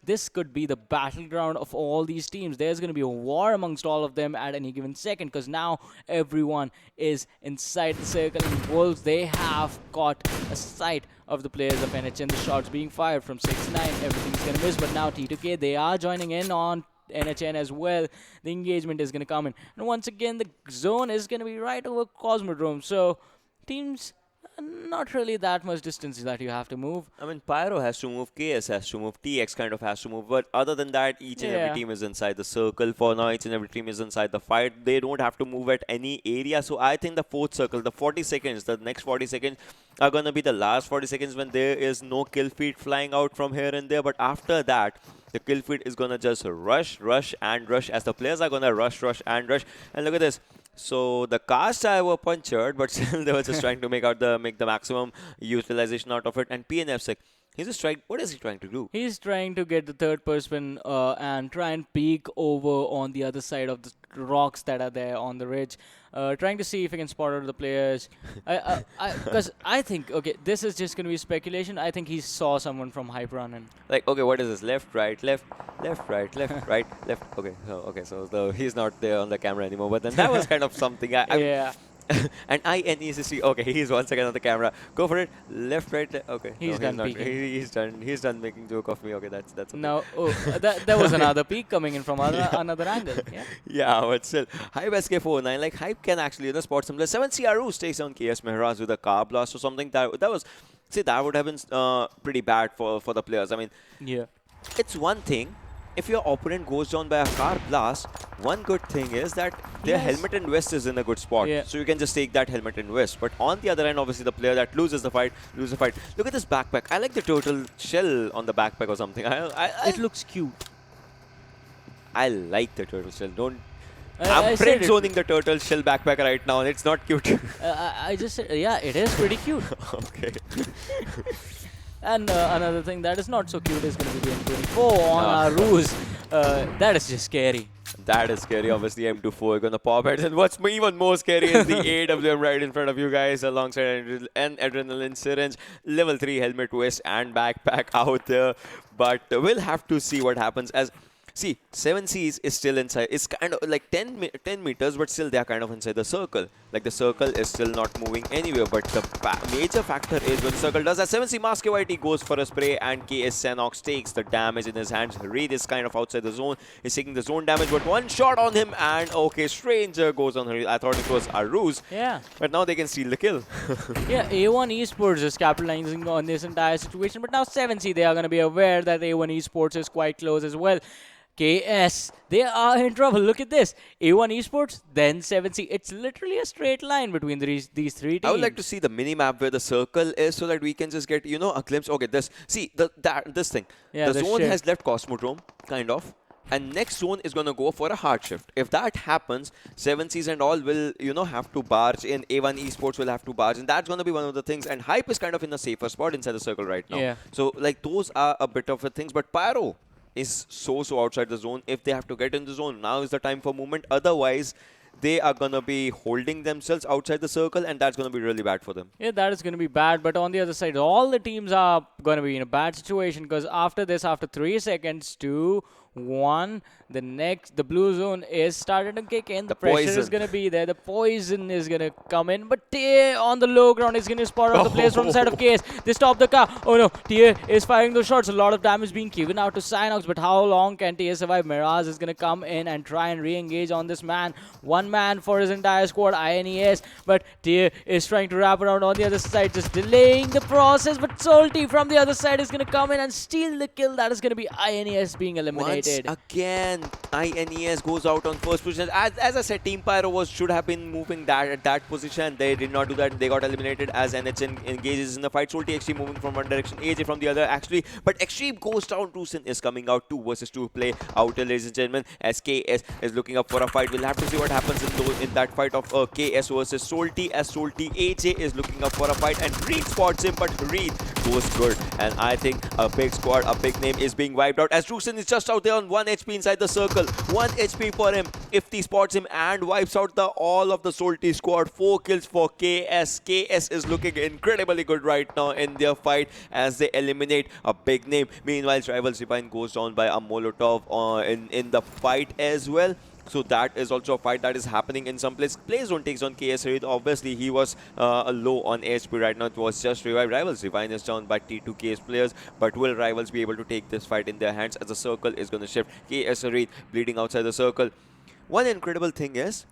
this could be the battleground of all these teams. There's going to be a war amongst all of them at any given second, because now everyone is inside the circle, and Wolves, they have got a sight of the players of NHN. The shots being fired from 6-9, everything's going to miss. But now T2K, they are joining in on NHN as well. The engagement is going to come in. And once again, the zone is going to be right over Cosmodrome. So teams, not really that much distance that you have to move. I mean, Pyro has to move, KS has to move, TX kind of has to move. But other than that, each and every team is inside the circle. For now, each and every team is inside the fight. They don't have to move at any area. So I think the fourth circle, the 40 seconds, the next 40 seconds are going to be the last 40 seconds when there is no kill feed flying out from here and there. But after that, the kill feed is going to just rush as the players are going to rush and rush. And look at this. So the cast were punctured, but still they were just trying to make the maximum utilization out of it. And PNFSec, he's just trying. What is he trying to do? He's trying to get the third person and try and peek over on the other side of the rocks that are there on the ridge, trying to see if he can spot out the players. Because I think, okay, this is just going to be speculation. I think he saw someone from Hyperon and like, okay, what is this? Left, right, left, right, left. Okay, so he's not there on the camera anymore. But then that was kind of something. yeah. And INES, okay, he's once again on the camera. Go for it. Left, right, okay. He's done peeking. He's done making joke of me. Okay, that's okay. Now, that was another peak coming in from another angle. Yeah. Yeah, but still, Hype SK49, like Hype can actually spot some players. 7 CRU takes on KS Mehraj with a car blast or something. That was, see, that would have been pretty bad for the players. I mean, yeah, it's one thing if your opponent goes down by a car blast. One good thing is that their helmet and vest is in a good spot, so you can just take that helmet and vest. But on the other end, obviously the player that loses the fight. Look at this backpack. I like the turtle shell on the backpack or something. it looks cute. I like the turtle shell. I'm friend zoning the turtle shell backpack right now, and it's not cute. I just said, yeah, it is pretty cute. Okay. And another thing that is not so cute is going to be the M24 on our ruse. That is just scary. That is scary. Obviously, M24 going to pop heads. And what's even more scary is the AWM right in front of you guys alongside an adrenaline syringe, level 3 helmet vest and backpack out there. But we'll have to see what happens as... See, 7Cs is still inside. It's kind of like 10 meters, but still they are kind of inside the circle. Like the circle is still not moving anywhere. But the major factor is when the circle does that. 7C Mask KYT goes for a spray, and KS Sanhok takes the damage in his hands. Reed is kind of outside the zone. He's taking the zone damage, but one shot on him, and okay, Stranger goes on her. I thought it was a ruse. Yeah. But now they can steal the kill. Yeah, A1 Esports is capitalizing on this entire situation. But now 7C, they are going to be aware that A1 Esports is quite close as well. KS, they are in trouble. Look at this. A1 Esports, then 7C. It's literally a straight line between these three teams. I would like to see the mini-map where the circle is so that we can just get, a glimpse. Okay, this thing. Yeah, the zone has left Cosmodrome, kind of. And next zone is going to go for a hard shift. If that happens, 7Cs and all will, have to barge in. A1 Esports will have to barge. And that's going to be one of the things. And Hype is kind of in a safer spot inside the circle right now. Yeah. So, like, those are a bit of a things. But Pyro, is so outside the zone. If they have to get in the zone, now is the time for movement. Otherwise, they are going to be holding themselves outside the circle, and that's going to be really bad for them. Yeah, that is going to be bad. But on the other side, all the teams are going to be in a bad situation because after this, after 3 seconds, 2, 1, the blue zone is starting to kick in. The pressure is going to be there. The poison is going to come in. But Tia on the low ground is going to spot out the players from the side of KS. They stop the car. Oh no, Tia is firing those shots. A lot of damage being given out to Sanhok. But how long can Tia survive? Mirage is going to come in and try and re-engage on this man. One man for his entire squad, INES. But Tia is trying to wrap around on the other side, just delaying the process. But Salty from the other side is going to come in and steal the kill. That is going to be INES being eliminated. Once again, INES goes out on first position. As I said, Team Pyro should have been moving at that position. They did not do that. They got eliminated as NHN engages in the fight. Salty Xtreme moving from one direction, AJ from the other actually. But Xtreme goes down. Tucson is coming out 2 versus 2 play out, ladies and gentlemen. As KS is looking up for a fight. We'll have to see what happens in that fight of KS versus Salty. As Salty, AJ is looking up for a fight and Reed spots him, but Reed goes good. And I think a big squad, a big name is being wiped out as Tucson is just out there on 1 HP inside the circle. 1 HP for him. If he spots him and wipes out all of the Salty squad. 4 kills for KS. KS is looking incredibly good right now in their fight as they eliminate a big name. Meanwhile, Rivals Divine goes down by a Molotov in the fight as well. So that is also a fight that is happening in some place. Playzone takes on KS Harid. Obviously, he was low on HP right now. It was just revived. Rivals Divine is down by T2 KS players. But will Rivals be able to take this fight in their hands as the circle is going to shift? KS Harid bleeding outside the circle. One incredible thing is,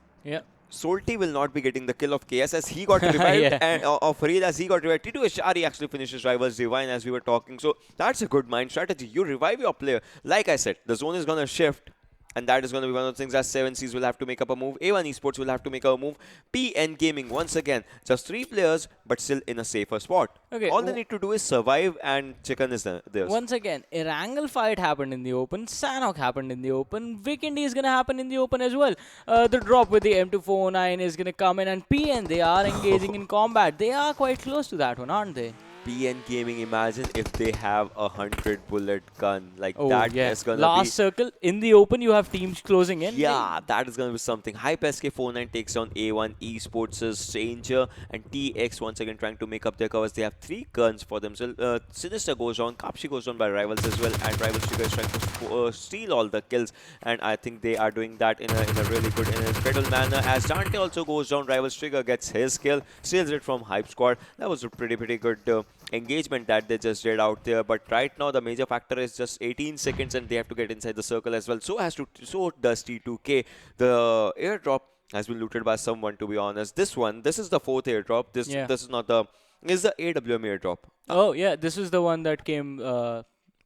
Salty will not be getting the kill of KS as he got revived and of Farid as he got revived. T2 Ashari actually finishes Rivals Divine as we were talking. So that's a good mind strategy. You revive your player. Like I said, the zone is going to shift. And that is going to be one of the things that 7Cs will have to make up a move. A1 Esports will have to make up a move. PN Gaming, once again, just 3 players, but still in a safer spot. Okay, all they need to do is survive and chicken is theirs. Once again, Erangel fight happened in the open. Sanhok happened in the open. Vikendi is going to happen in the open as well. The drop with the M2409 is going to come in. And PN, they are engaging in combat. They are quite close to that one, aren't they? PN Gaming, imagine if they have a 100-bullet gun. Like that is going to be... Last circle, in the open, you have teams closing in. Yeah, that is going to be something. Hype SK49 takes on A1 Esports' Stranger and TX once again trying to make up their covers. They have 3 guns for themselves. Sinister goes on, Kapshi goes on by Rivals as well, and Rivals Trigger is trying to steal all the kills. And I think they are doing that in a really good, in a incredible manner. As Dante also goes down, Rivals Trigger gets his kill, steals it from Hype Squad. That was a pretty good engagement that they just did out there. But right now the major factor is just 18 seconds and they have to get inside the circle as well. So does T2K. The airdrop has been looted by someone, to be honest. This is the 4th airdrop. This is not the... Is the AWM airdrop. Oh yeah, this is the one that came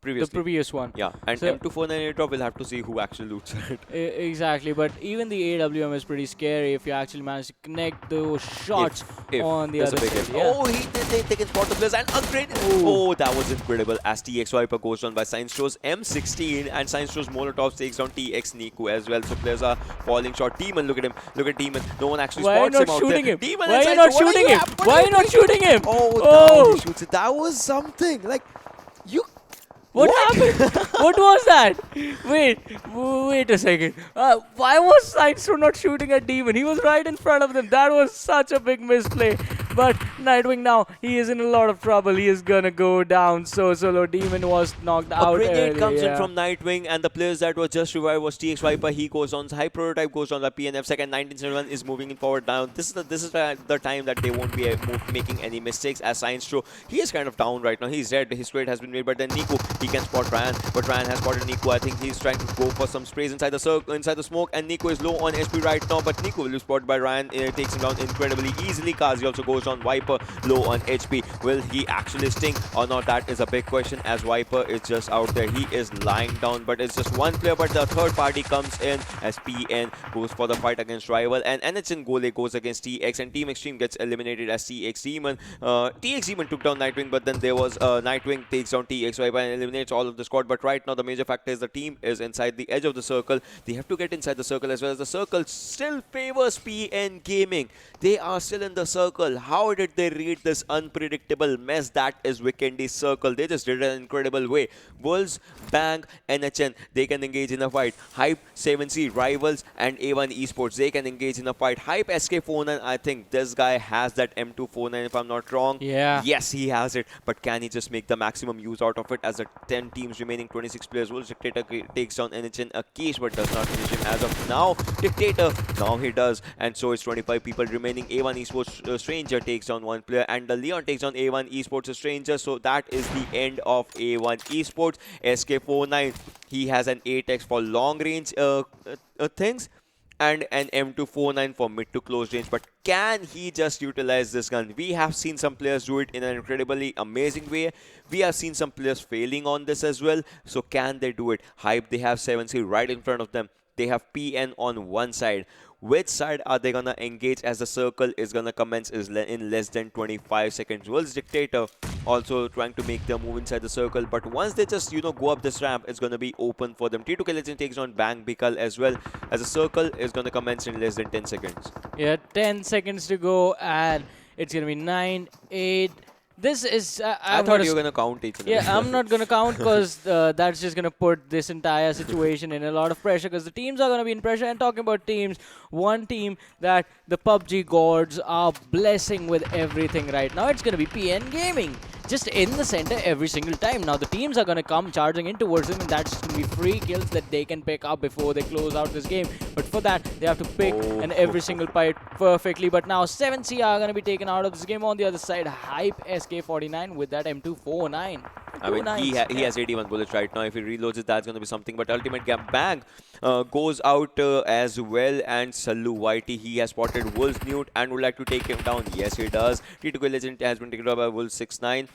previously. The previous one. Yeah, and so M249 airdrop, we'll have to see who actually loots it. Exactly, but even the AWM is pretty scary if you actually manage to connect those shots on the other side. Yeah. Oh, they can spot the players and upgrade. Oh, that was incredible as TX Viper goes down by Science Show's M16 and Science Show's Molotov takes down TX Niku as well. So players are falling short. Demon, look at him. Look at Demon. No one actually spots him out there. Demon, why are you not shooting him? Why are you not shooting him? Oh, he shoots it. That was something. Like, you... What happened? What was that? Wait a second. Why was Science not shooting at Demon? He was right in front of them. That was such a big misplay. But Nightwing now, he is in a lot of trouble. He is gonna go down so low. Demon was knocked out. A grenade comes in from Nightwing, and the players that were just revived was TX Viper. He goes on. High Prototype goes on. The PNF second. 1971 is moving forward down. This is the time that they won't be making any mistakes. As Science Show, he is kind of down right now. He's dead. His trade has been made. But then Niku, he can spot Ryan, but Ryan has spotted Niku. I think he's trying to go for some sprays inside the circle, inside the smoke, and Niku is low on HP right now. But Niku will be spotted by Ryan. It takes him down incredibly easily. Kazi also goes on. Viper low on HP. Will he actually sting or not? That is a big question as Viper is just out there. He is lying down, but it's just one player. But the third party comes in as PN goes for the fight against Rival, and NHN Gole goes against TX, and Team Xtreme gets eliminated as TX Demon. TX Demon took down Nightwing, but then there was Nightwing takes down TX Viper and eliminates all of the squad. But right now, the major factor is the team is inside the edge of the circle. They have to get inside the circle as well as the circle still favors PN Gaming. They are still in the circle. How did they read this unpredictable mess that is Vikendi circle? They just did it in an incredible way. Wolves, Bang, NHN, they can engage in a fight. Hype, 7C, Rivals, and A1 Esports, they can engage in a fight. Hype, SK49, I think this guy has that M249 if I'm not wrong. Yeah. Yes, he has it. But can he just make the maximum use out of it as the 10 teams remaining, 26 players? Wolves Dictator takes down NHN Akish but does not finish him as of now. Dictator, now he does. And so it's 25 people remaining. A1 Esports Stranger takes down one player and the Leon takes down A1 Esports Stranger. So that is the end of A1 Esports. SK49, he has an 8x for long range things and an M249 for mid to close range. But can he just utilize this gun? We have seen some players do it in an incredibly amazing way. We have seen some players failing on this as well. So can they do it? Hype, they have 7C right in front of them. They have PN on one side. Which side are they gonna engage as the circle is gonna commence in less than 25 seconds? World's Dictator also trying to make their move inside the circle, but once they just go up this ramp, it's gonna be open for them. T2K Legend takes on Bang Bikal as well as the circle is gonna commence in less than 10 seconds. Yeah, 10 seconds to go, and it's gonna be 9, 8. This is. I thought you were gonna count each. Yeah, I'm not gonna count because that's just gonna put this entire situation in a lot of pressure because the teams are gonna be in pressure. And talking about teams, one team that the PUBG gods are blessing with everything right now, it's gonna be PN Gaming. Just in the center every single time. Now the teams are going to come charging in towards them, and that's just going to be free kills that they can pick up before they close out this game. But for that, they have to pick and every single fight perfectly. But now 7C are going to be taken out of this game. On the other side, Hype SK49 with that M249. I mean, he has 81 bullets right now. If he reloads it, that's going to be something. But Ultimate Gap Bang goes out as well. And Sallu Whitey, he has spotted Wolves Newt and would like to take him down. Yes, he does. T2K Legend has been taken out by Wolves 6-9.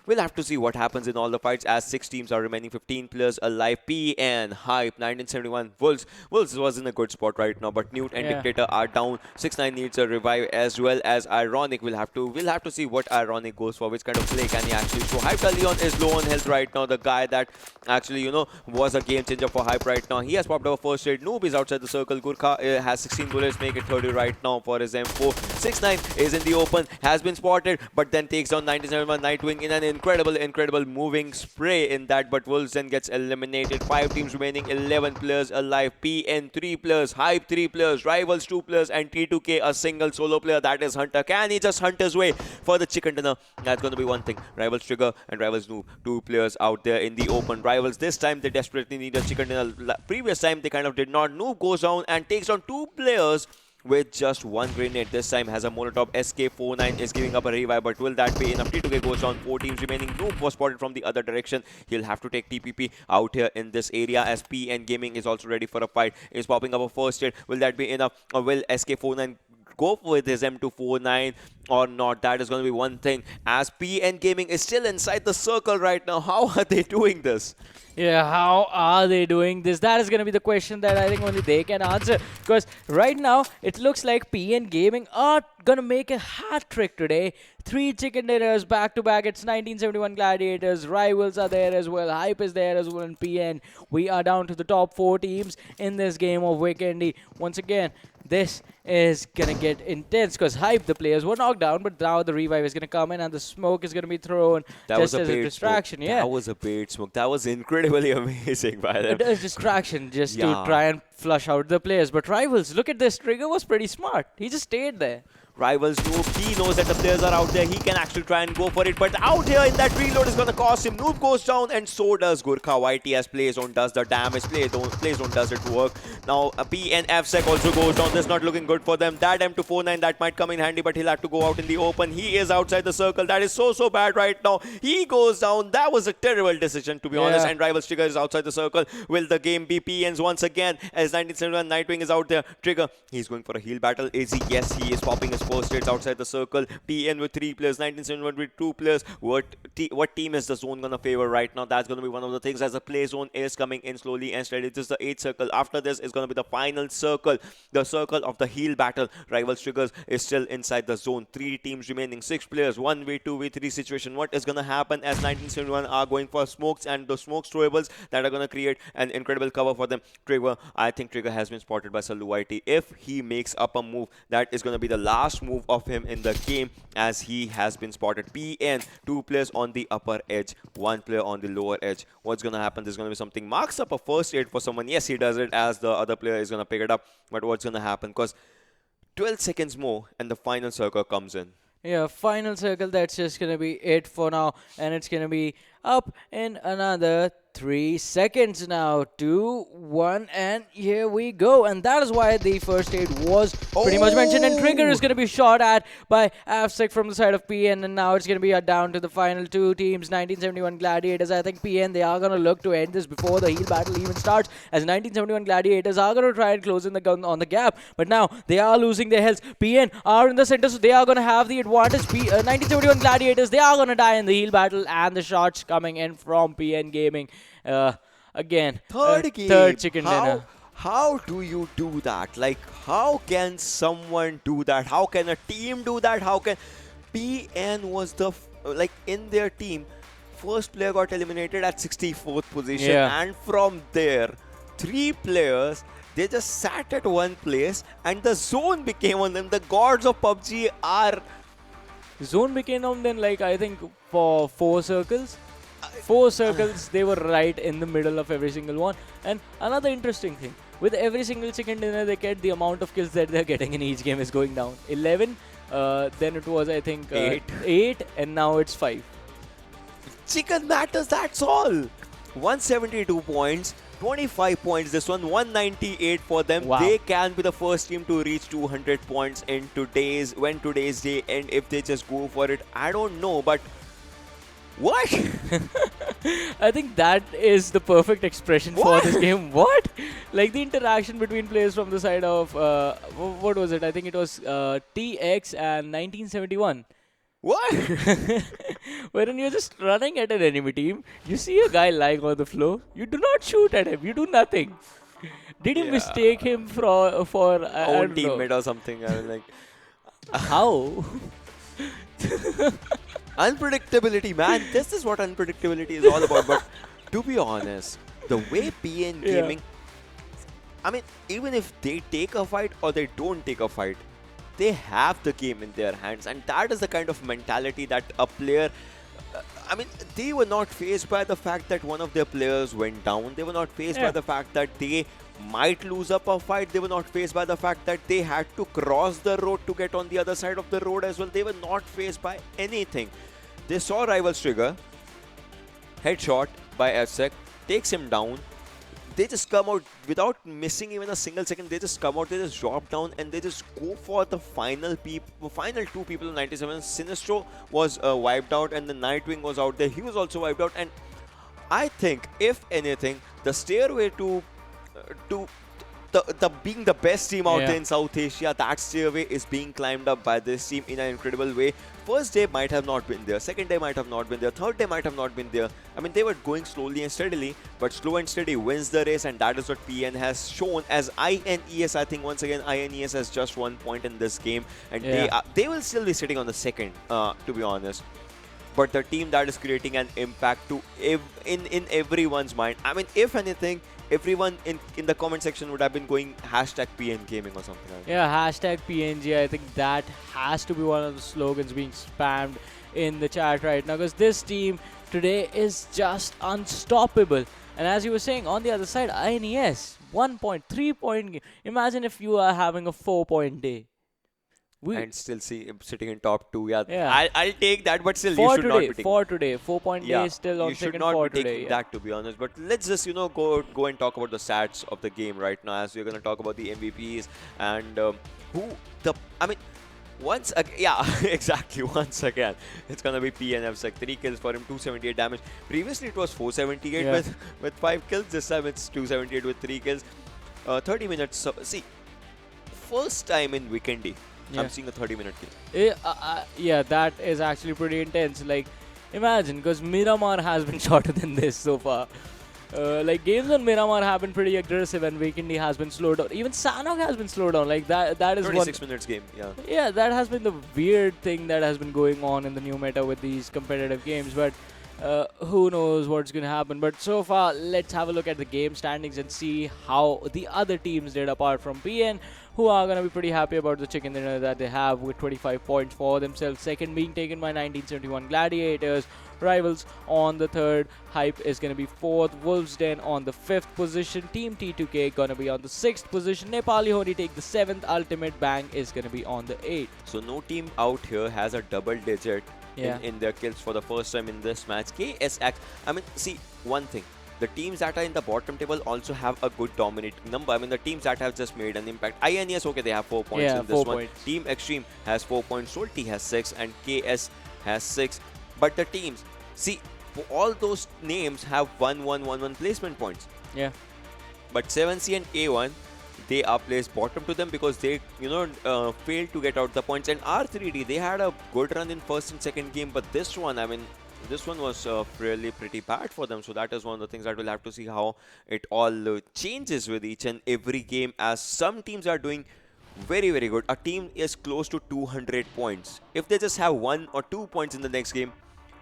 We'll have to see what happens in all the fights as 6 teams are remaining, 15 players alive. PN, Hype, 1971, Wolves. Wolves was in a good spot right now, but Newt and Dictator are down. 6-9 needs a revive as well as Ironic. We'll have to see what Ironic goes for, which kind of play can he actually show. Hype Leon is low on health right now. The guy that actually, was a game changer for Hype right now. He has popped over first aid. Noob is outside the circle. Gurkha has 16 bullets, make it 30 right now for his M4. 6-9 is in the open, has been spotted, but then takes down 1971 Nightwing in an incredible moving spray in that, but Wolves then gets eliminated. 5 teams remaining, 11 players alive. PN 3 players, Hype 3 players, Rivals 2 players, and T2K a single solo player, that is Hunter. Can he just hunt his way for the chicken dinner? That's going to be one thing. Rivals Trigger and Rivals Noob, 2 players out there in the open. Rivals this time they desperately need a chicken dinner. Previous time they kind of did not. Noob goes down and takes on 2 players with just 1 grenade. This time has a Molotov. SK49 is giving up a revive, but will that be enough? T2K goes down, 4 teams remaining. Noob was spotted from the other direction. He'll have to take TPP out here in this area as PN Gaming is also ready for a fight. Is popping up a first hit. Will that be enough? Or will SK49 go with his M249 or not? That is going to be one thing as PN Gaming is still inside the circle right now. How are they doing this? Yeah, how are they doing this? That is going to be the question that I think only they can answer. Because right now, it looks like PN Gaming are going to make a hat trick today. 3 chicken dinners back to back. It's 1971 Gladiators. Rivals are there as well. Hype is there as well. And PN, we are down to the top 4 teams in this game of Vikendi. Once again, this is going to get intense because Hype, the players were knocked down, but now the revive is going to come in and the smoke is going to be thrown just as a distraction. Yeah, that was a bait smoke. That was incredibly amazing by them. It is distraction just to try and flush out the players. But Rivals, look at this. Trigger was pretty smart. He just stayed there. Rivals Noob, he knows that the players are out there. He can actually try and go for it. But out here in that reload is going to cost him. Noob goes down and so does Gurkha. YTS plays on does the damage. Plays on does it work. Now PNFSec also goes down. This is not looking good for them. That M249 that might come in handy, but he'll have to go out in the open. He is outside the circle. That is so bad right now. He goes down. That was a terrible decision to be honest. And Rivals Trigger is outside the circle. Will the game be PN's once again as 1971 Nightwing is out there? Trigger, he's going for a heal battle. Is he? Yes, he is popping his first hits outside the circle. PN with 3 players, 1971 with 2 players. What team is the zone gonna favor right now? That's gonna be one of the things, as the play zone is coming in slowly and steady. This is the 8th circle. After this is gonna be the final circle, the circle of the heal battle. Rivals Triggers is still inside the zone. 3 teams remaining, 6 players, 1v2 v3 situation. What is gonna happen, as 1971 are going for smokes and the smoke throwables that are gonna create an incredible cover for them. I think Trigger has been spotted by Salu IT. If he makes up a move, that is going to be the last move of him in the game, as he has been spotted. PN, 2 players on the upper edge, 1 player on the lower edge. What's going to happen? There's going to be something. Marks up a first aid for someone. Yes, he does it, as the other player is going to pick it up. But what's going to happen? Because 12 seconds more and the final circle comes in. Yeah, final circle, that's just going to be it for now. And it's going to be up in another 3 seconds now. 2, 1, and here we go. And that is why the first aid was pretty much mentioned. And Trigger is going to be shot at by Avsec from the side of PN. And now it's going to be down to the final 2 teams. 1971 Gladiators. I think PN, they are going to look to end this before the heal battle even starts, as 1971 Gladiators are going to try and close in the gun on the gap. But now they are losing their health. PN are in the center, so they are going to have the advantage. 1971 Gladiators, they are going to die in the heal battle. And the shots coming in from PN Gaming. Again, third chicken dinner. How do you do that? Like, how can someone do that? How can a team do that? How can PN was the in their team, first player got eliminated at 64th position, and from there 3 players, they just sat at one place and the zone became on them. The gods of PUBG are zone became on them, like, I think for 4 circles. 4 circles, they were right in the middle of every single one. And another interesting thing, with every single chicken dinner they get, the amount of kills that they're getting in each game is going down. 11, then it was, I think, 8, and now it's 5. Chicken matters, that's all. 172 points, 25 points this one, 198 for them. Wow. They can be the first team to reach 200 points in today's day end if they just go for it. I don't know, but what? I think that is the perfect expression for this game. What? Like the interaction between players from the side of, what was it? I think it was TX and 1971. What? Wherein you're just running at an enemy team, you see a guy lying on the floor, you do not shoot at him, you do nothing. Did you mistake him for own teammate or something? I was like, how? Unpredictability, man. This is what unpredictability is all about. But to be honest, the way PN Gaming, I mean, even if they take a fight or they don't take a fight, they have the game in their hands. And that is the kind of mentality that a player, I mean, they were not faced by the fact that one of their players went down. They were not faced by the fact that they might lose up a fight. They were not faced by the fact that they had to cross the road to get on the other side of the road as well. They were not faced by anything. They saw Rivals Trigger, headshot by FSEC, takes him down. They just come out without missing even a single second. They just come out, they just drop down, and they just go for the final 2 people in 97. Sinistro was wiped out, and the Nightwing was out there. He was also wiped out. And I think, if anything, the stairway to being the best team out there in South Asia, that stairway is being climbed up by this team in an incredible way. First day might have not been there, second day might have not been there, third day might have not been there. I mean, they were going slowly and steadily, but slow and steady wins the race, and that is what PN has shown. As INES, I think once again INES has just 1 point in this game, and they will still be sitting on the second, to be honest. But the team that is creating an impact to in everyone's mind. I mean, if anything, everyone in the comment section would have been going #PN Gaming or something like that. Yeah, #PNG. I think that has to be one of the slogans being spammed in the chat right now, because this team today is just unstoppable. And as you were saying, on the other side, INES, 1 point, 3 point game. Imagine if you are having a 4-point day. And still sitting in top 2. I'll take that, but still you should not be taking for today. 4-point day is still on second for today. You should not be taking that, to be honest. But let's just go and talk about the stats of the game right now, as we're going to talk about the MVPs and once again, exactly. Once again, it's gonna be PNF's like 3 kills for him, 278 damage. Previously, it was 478 with 5 kills. This time, it's 278 with 3 kills. 30 minutes. See, first time in Vikendi, I'm seeing a 30-minute game. Yeah, that is actually pretty intense. Like, imagine, because Miramar has been shorter than this so far. Like, games on Miramar have been pretty aggressive, and Vikendi has been slowed down. Even Sanhok has been slowed down. Like, that is 26 minutes game, yeah. Yeah, that has been the weird thing that has been going on in the new meta with these competitive games. But who knows what's going to happen. But so far, let's have a look at the game standings and see how the other teams did apart from PN, who are going to be pretty happy about the chicken dinner that they have with 25 points for themselves. Second being taken by 1971 Gladiators. Rivals on the third. Hype is going to be fourth. Wolves Den on the fifth position. Team T2K going to be on the sixth position. Nepali Ho Ni take the seventh. Ultimate Bang is going to be on the eighth. So no team out here has a double digit in their kills for the first time in this match. KSX, I mean, see, one thing. The teams that are in the bottom table also have a good dominating number. I mean, the teams that have just made an impact. INES, okay, they have 4 points in this one. Team Xtreme has 4 points. Salty has 6 and KS has 6. But the teams, see, all those names have 1-1-1-1 placement points. Yeah. But 7C and A1, they are placed bottom to them because they, failed to get out the points. And R3D, they had a good run in first and second game. But this one, I mean, this one was really pretty bad for them. So that is one of the things that we'll have to see how it all changes with each and every game, as some teams are doing very, very good. A team is close to 200 points. If they just have 1 or 2 points in the next game,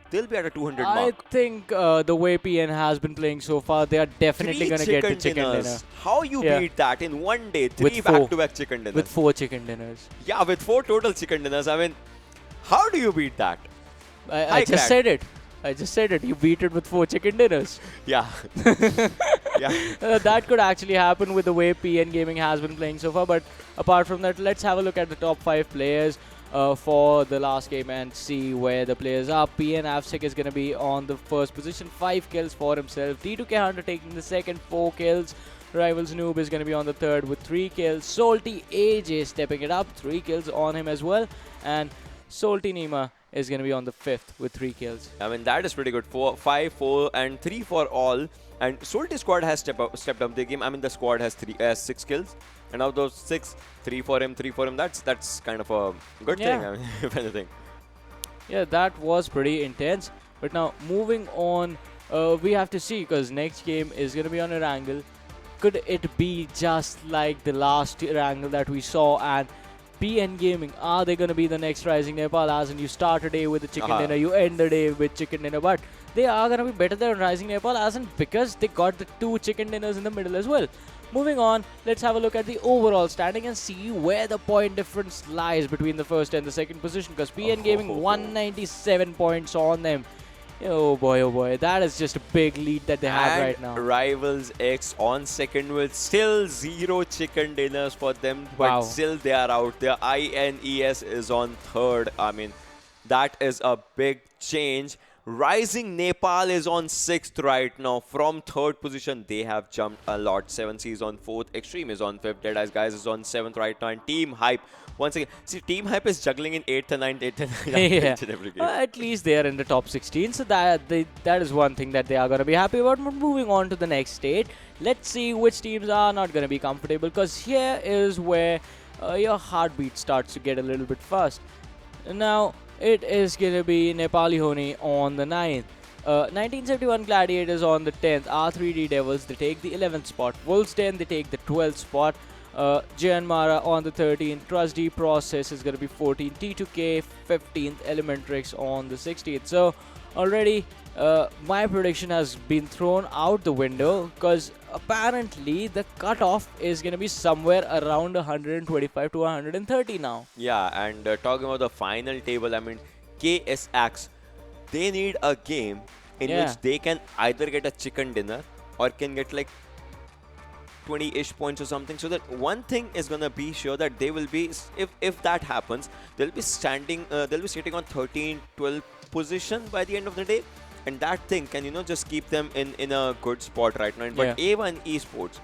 they'll be at a 200 mark. I think the way PN has been playing so far, they are definitely going to get the chicken dinner. How you beat that in one day? 3 back-to-back chicken dinners. With 4 chicken dinners. Yeah, with 4 total chicken dinners. I mean, how do you beat that? I just said it. I just said it. You beat it with 4 chicken dinners. Yeah. That could actually happen with the way PN Gaming has been playing so far. But apart from that, let's have a look at the top 5 players for the last game and see where the players are. PN Avsik is going to be on the first position, 5 kills for himself. T2K Hunter taking the second, 4 kills. Rivals Noob is going to be on the third with 3 kills. Salty AJ stepping it up, 3 kills on him as well. And Salty Nima is going to be on the fifth with 3 kills. I mean, that is pretty good. 4, 5, 4 and 3 for all. And Salty squad has stepped up the game. I mean, the squad has 6 kills. And out of those 6, 3 for him, 3 for him. That's kind of a good thing, I mean, if anything. Yeah, that was pretty intense. But now, moving on, we have to see, because next game is going to be on Erangel. Could it be just like the last Erangel that we saw? And PN Gaming, are they going to be the next Rising Nepal? As in, you start a day with a chicken dinner, you end the day with chicken dinner. But they are going to be better than Rising Nepal, as in, because they got the 2 chicken dinners in the middle as well. Moving on, let's have a look at the overall standing and see where the point difference lies between the first and the second position. Because PN Gaming 197 points on them. Oh boy, that is just a big lead that they have right now. Rivals X on second with still 0 chicken dinners for them, but still they are out there. INES is on third. I mean, that is a big change. Rising Nepal is on 6th right now. From 3rd position, they have jumped a lot. 7C is on 4th. Xtreme is on 5th. Deadeyes Guys is on 7th right now. And Team Hype, once again, see, Team Hype is juggling in 8th and 9th, 8th and 9th in every game. At least they are in the top 16. So that is one thing that they are going to be happy about. But moving on to the next stage, let's see which teams are not going to be comfortable. Because here is where your heartbeat starts to get a little bit fast. Now, it is going to be Nepali Ho Ni on the 9th. 1971 Gladiators on the 10th. R3D Devils, they take the 11th spot. Wolves Den, they take the 12th spot. Jyanmaara on the 13th. Trusty Process is going to be 14th. T2K 15th. Elementrix on the 16th. So, already my prediction has been thrown out the window, because apparently the cutoff is going to be somewhere around 125 to 130 now. Yeah, and talking about the final table, I mean, KSX, they need a game in which they can either get a chicken dinner or can get like 20-ish points or something. So that one thing is going to be sure that they will be, if that happens, they'll be sitting on 13, 12 position by the end of the day. And that thing can, just keep them in a good spot right now. But A1 Esports,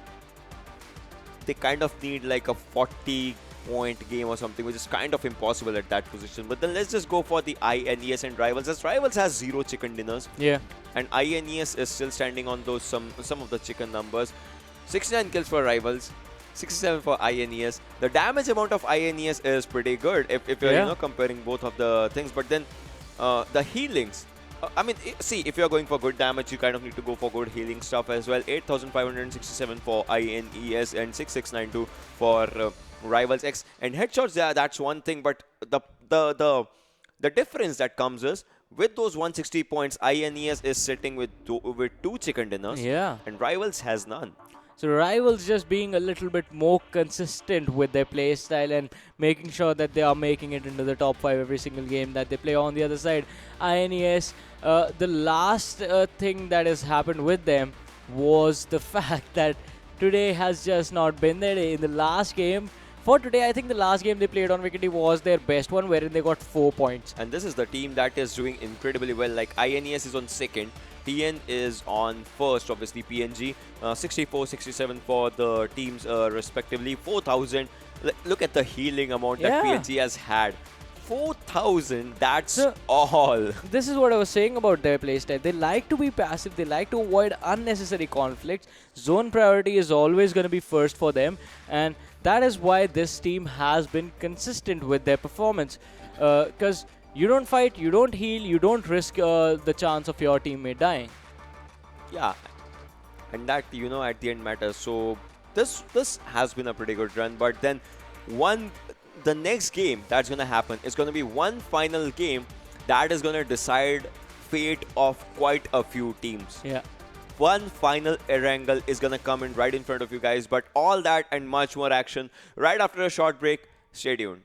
they kind of need like a 40-point game or something, which is kind of impossible at that position. But then let's just go for the INES and Rivals, as Rivals has 0 chicken dinners. Yeah. And INES is still standing on those some of the chicken numbers. 69 kills for Rivals. 67 for INES. The damage amount of INES is pretty good if you're comparing both of the things. But then the healings. I mean, see, if you're going for good damage, you kind of need to go for good healing stuff as well. 8,567 for INES and 6,692 for Rivals X. And headshots, yeah, that's one thing, but the difference that comes is with those 160 points, INES is sitting with two chicken dinners, and Rivals has none. So Rivals just being a little bit more consistent with their play style and making sure that they are making it into the top 5 every single game that they play. On the other side, INES, the last thing that has happened with them was the fact that today has just not been their day. In the last game, for today, I think the last game they played on Vikendi was their best one, wherein they got 4 points. And this is the team that is doing incredibly well. Like INES is on second, TN is on first, obviously PNG, 64, 67 for the teams respectively. 4,000. Look at the healing amount that PNG has had. 4,000, that's all. This is what I was saying about their playstyle. They like to be passive, they like to avoid unnecessary conflicts. Zone priority is always going to be first for them, and that is why this team has been consistent with their performance. Because you don't fight, you don't heal, you don't risk the chance of your teammate dying. Yeah, and that, at the end matters. So this has been a pretty good run, but then the next game that's going to happen is going to be one final game that is going to decide fate of quite a few teams. Yeah. One final Erangel is going to come in right in front of you guys, but all that and much more action right after a short break. Stay tuned.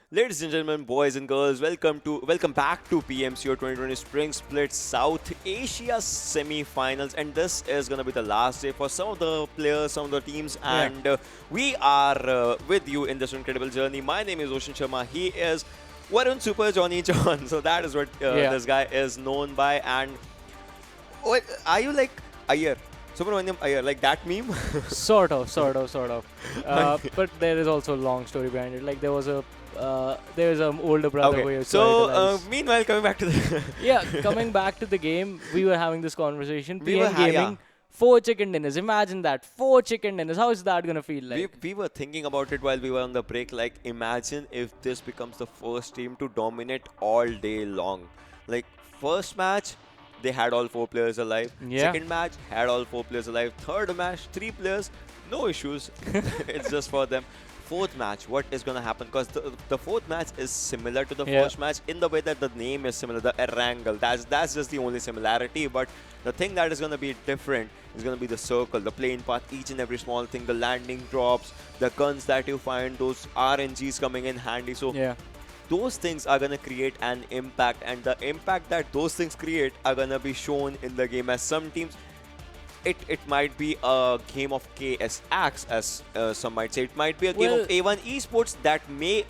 Ladies and gentlemen, boys and girls, welcome back to PMCO 2020 Spring Split South Asia semi-finals, and this is gonna be the last day for some of the players, some of the teams, and we are with you in this incredible journey. My name is Oshin Sharma. He is Varun Super Johnny John. So that is what this guy is known by. And what are you like Iyer? Subramaniam Iyer, like that meme? Sort of. But there is also a long story behind it. Like there was an older brother who used to idolize. Meanwhile, coming back to the coming back to the game, we were having this conversation. We were Gaming, 4 chicken dinners. Imagine that, 4 chicken dinners. How is that gonna feel like? We were thinking about it while we were on the break. Like, imagine if this becomes the first team to dominate all day long. Like, first match, they had all 4 players alive. Second match, had all 4 players alive. Third match, 3 players, no issues. It's just for them. Fourth match, what is going to happen? Because the fourth match is similar to the first match in the way that the name is similar, the Erangel. That's just the only similarity. But the thing that is going to be different is going to be the circle, the plane path, each and every small thing, the landing drops, the guns that you find, those RNGs coming in handy. So those things are going to create an impact, and the impact that those things create are going to be shown in the game. As some teams, it might be a game of KS Axe, as some might say. It might be a game of A1 Esports that may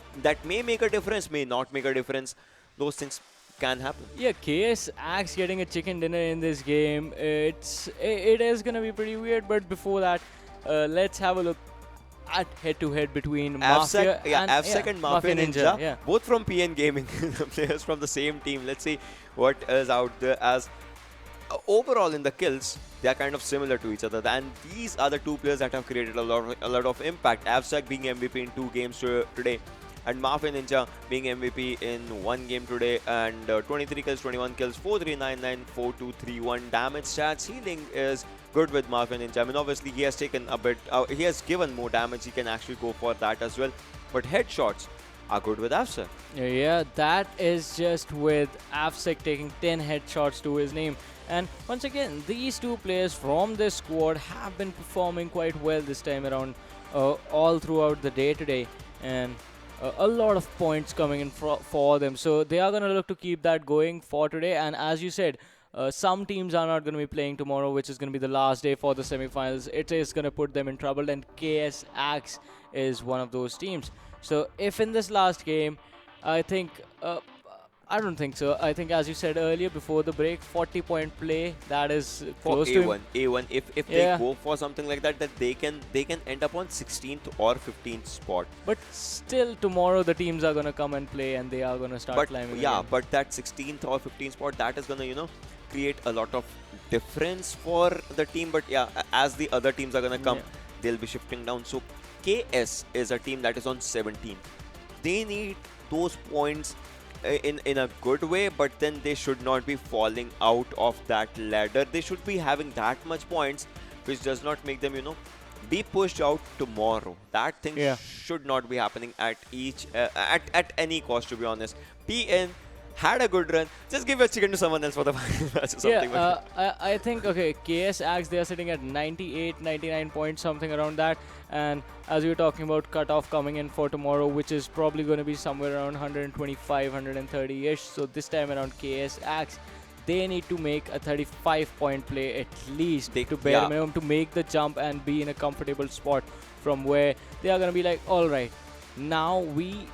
make a difference, may not make a difference. Those things can happen. Yeah, KS Axe getting a chicken dinner in this game, it is going to be pretty weird. But before that, let's have a look at head-to-head between Mafia and Mafia Ninja, both from PN Gaming, players from the same team. Let's see what is out there. As overall in the kills, they are kind of similar to each other, and these are the 2 players that have created a lot of impact. Avsec being MVP in 2 games today, and Mafia Ninja being MVP in 1 game today, and 23 kills, 21 kills, 4399, 4231 damage stats. Healing is good with Mafia Ninja. I mean, obviously he has taken a bit, he has given more damage. He can actually go for that as well. But headshots are good with Avsec. Yeah, that is just with Avsec taking 10 headshots to his name. And once again, these 2 players from this squad have been performing quite well this time around, all throughout the day today, and a lot of points coming in for them. So they are going to look to keep that going for today. And as you said, some teams are not going to be playing tomorrow, which is going to be the last day for the semifinals. It is going to put them in trouble, and KS Axe is one of those teams. So if in this last game, I think... I don't think so. I think, as you said earlier before the break, 40-point play, that is close to him. A1. If they go for something like that, they can end up on 16th or 15th spot. But still, tomorrow the teams are gonna come and play, and they are gonna start climbing. Yeah, but that 16th or 15th spot, that is gonna create a lot of difference for the team. But yeah, as the other teams are gonna come, they'll be shifting down. So KS is a team that is on 17th. They need those points in a good way, but then they should not be falling out of that ladder. They should be having that much points, which does not make them, be pushed out tomorrow. That thing should not be happening at any cost, to be honest. PN had a good run. Just give a chicken to someone else for the final match or something. I think, KS Axe, they are sitting at 98, 99 points, something around that. And as we were talking about cutoff coming in for tomorrow, which is probably going to be somewhere around 125, 130-ish. So this time around KS Axe, they need to make a 35-point play at least to bare minimum to make the jump and be in a comfortable spot from where they are going to be like, all right, now we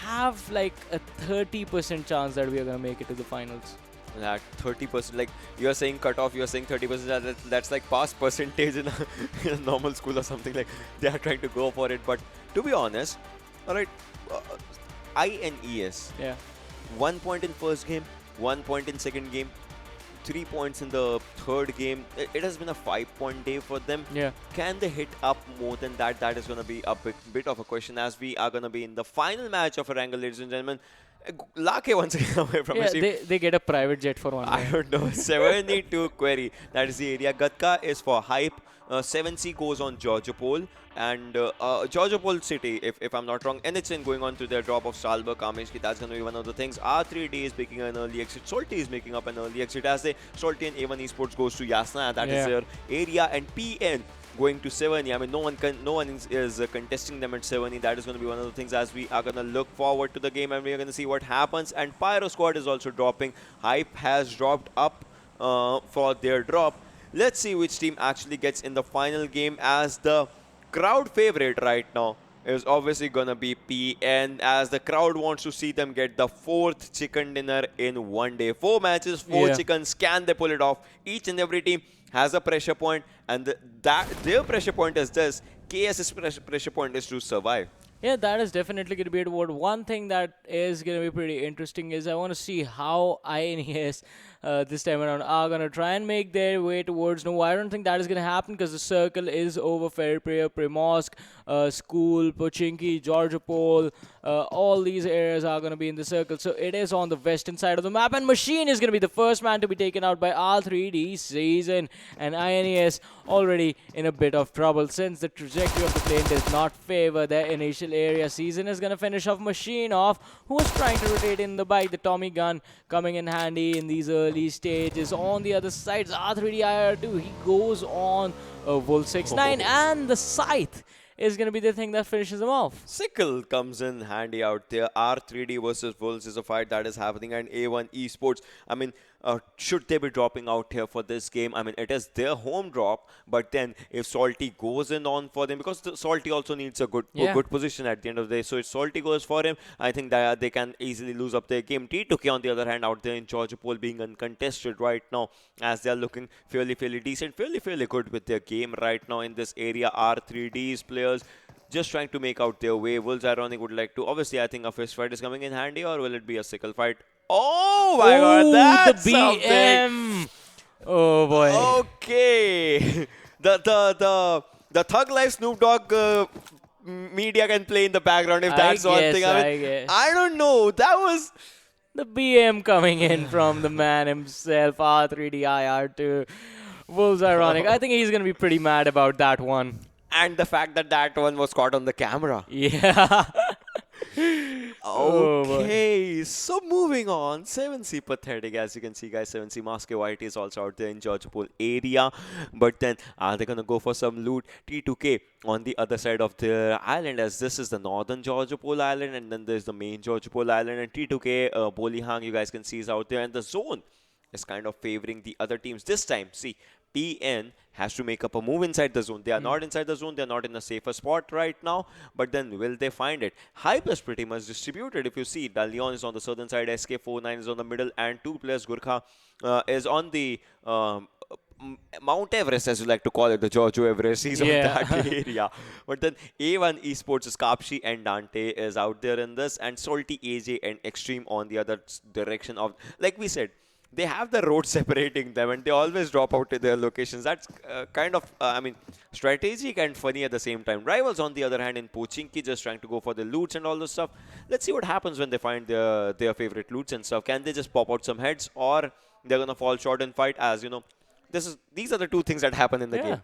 have like a 30% chance that we are going to make it to the finals. That 30%, like you're saying cutoff, you're saying 30%, that's like pass percentage in a normal school or something. Like they are trying to go for it. But to be honest, alright, INES, 1 point in first game, 1 point in second game, 3 points in the third game. It has been a 5-point day for them. Can they hit up more than that? That is going to be a bit of a question, as we are going to be in the final match of Erangel, ladies and gentlemen. Lake once again away from his team. They get a private jet for one. I don't know. 72 query. That is the area. Gatka is for hype. 7C goes on Georgiopol. And Georgiopol City, if I'm not wrong. NHN going on to their drop of Stalberg, Kameshki. That's going to be one of the things. R3D is making an early exit. Salty is making up an early exit. As they Salty and A1 Esports goes to Yasna. That is their area. And PN going to 70. I mean, no one is contesting them at 70. That is going to be one of the things as we are going to look forward to the game, and we are going to see what happens. And Pyro Squad is also dropping. Hype has dropped up for their drop. Let's see which team actually gets in the final game, as the crowd favorite right now is obviously gonna be PN, as the crowd wants to see them get the 4th chicken dinner in one day. 4 matches, 4 chickens. Can they pull it off? Each and every team has a pressure point, and their pressure point is this. KS's pressure point is to survive. Yeah, that is definitely going to be it. One thing that is going to be pretty interesting is I want to see how INES this time around are going to try and make their way towards Nova. I don't think that is going to happen because the circle is over Ferripriya, Primorsk, School, Pochinki, Georgiopol. All these areas are going to be in the circle. So it is on the western side of the map. And Machine is going to be the first man to be taken out by R3D Season. And INES already in a bit of trouble since the trajectory of the plane does not favor their initial area. Season is going to finish off Machine off, who was trying to rotate in the bike. The Tommy gun coming in handy in these early stages. On the other side, R3DIR2, he goes on Wolf 69, and the Scythe is going to be the thing that finishes him off. Sickle comes in handy out there. R3D versus Wolves is a fight that is happening, and A1 Esports, I mean, should they be dropping out here for this game? I mean, it is their home drop, but then if Salty goes in on for them, because Salty also needs a good position at the end of the day. So if Salty goes for him, I think that they can easily lose up their game. T2K, on the other hand, out there in Georgiopol being uncontested right now, as they are looking fairly decent, fairly good with their game right now in this area. R3D's players just trying to make out their way. Wolves Ironic would like to. Obviously, I think a fist fight is coming in handy, or will it be a sickle fight? Oh my god, that's the BM! Something. Oh boy. Okay. the Thug Life Snoop Dogg media can play in the background if that's one thing. I don't know. That was the BM coming in from the man himself, R3DIR2. Wolves Ironic. I think he's going to be pretty mad about that one. And the fact that one was caught on the camera. Yeah. Okay, so moving on. 7C pathetic, as you can see, guys. 7C Moscow White is also out there in Georgiopol area. But then, are they going to go for some loot? T2K on the other side of the island, as this is the northern Georgiopol island, and then there's the main Georgiopol island. And T2K, Bolihang, you guys can see, is out there. And the zone is kind of favoring the other teams. This time, see, PN has to make up a move inside the zone. They are not inside the zone. They are not in a safer spot right now. But then will they find it? Hype is pretty much distributed. If you see, Dalion is on the southern side. SK49 is on the middle. And 2 players, Gurkha is on the Mount Everest, as you like to call it, the Giorgio Everest. He's on that area. But then A1 Esports is Kapshi and Dante is out there in this. And Salty, AJ and Xtreme on the other direction of, like we said, they have the road separating them, and they always drop out to their locations. That's kind of, strategic and funny at the same time. Rivals, on the other hand, in Pochinki, just trying to go for the loots and all this stuff. Let's see what happens when they find their favorite loots and stuff. Can they just pop out some heads, or they're going to fall short in fight? As you know, these are the 2 things that happen in the game.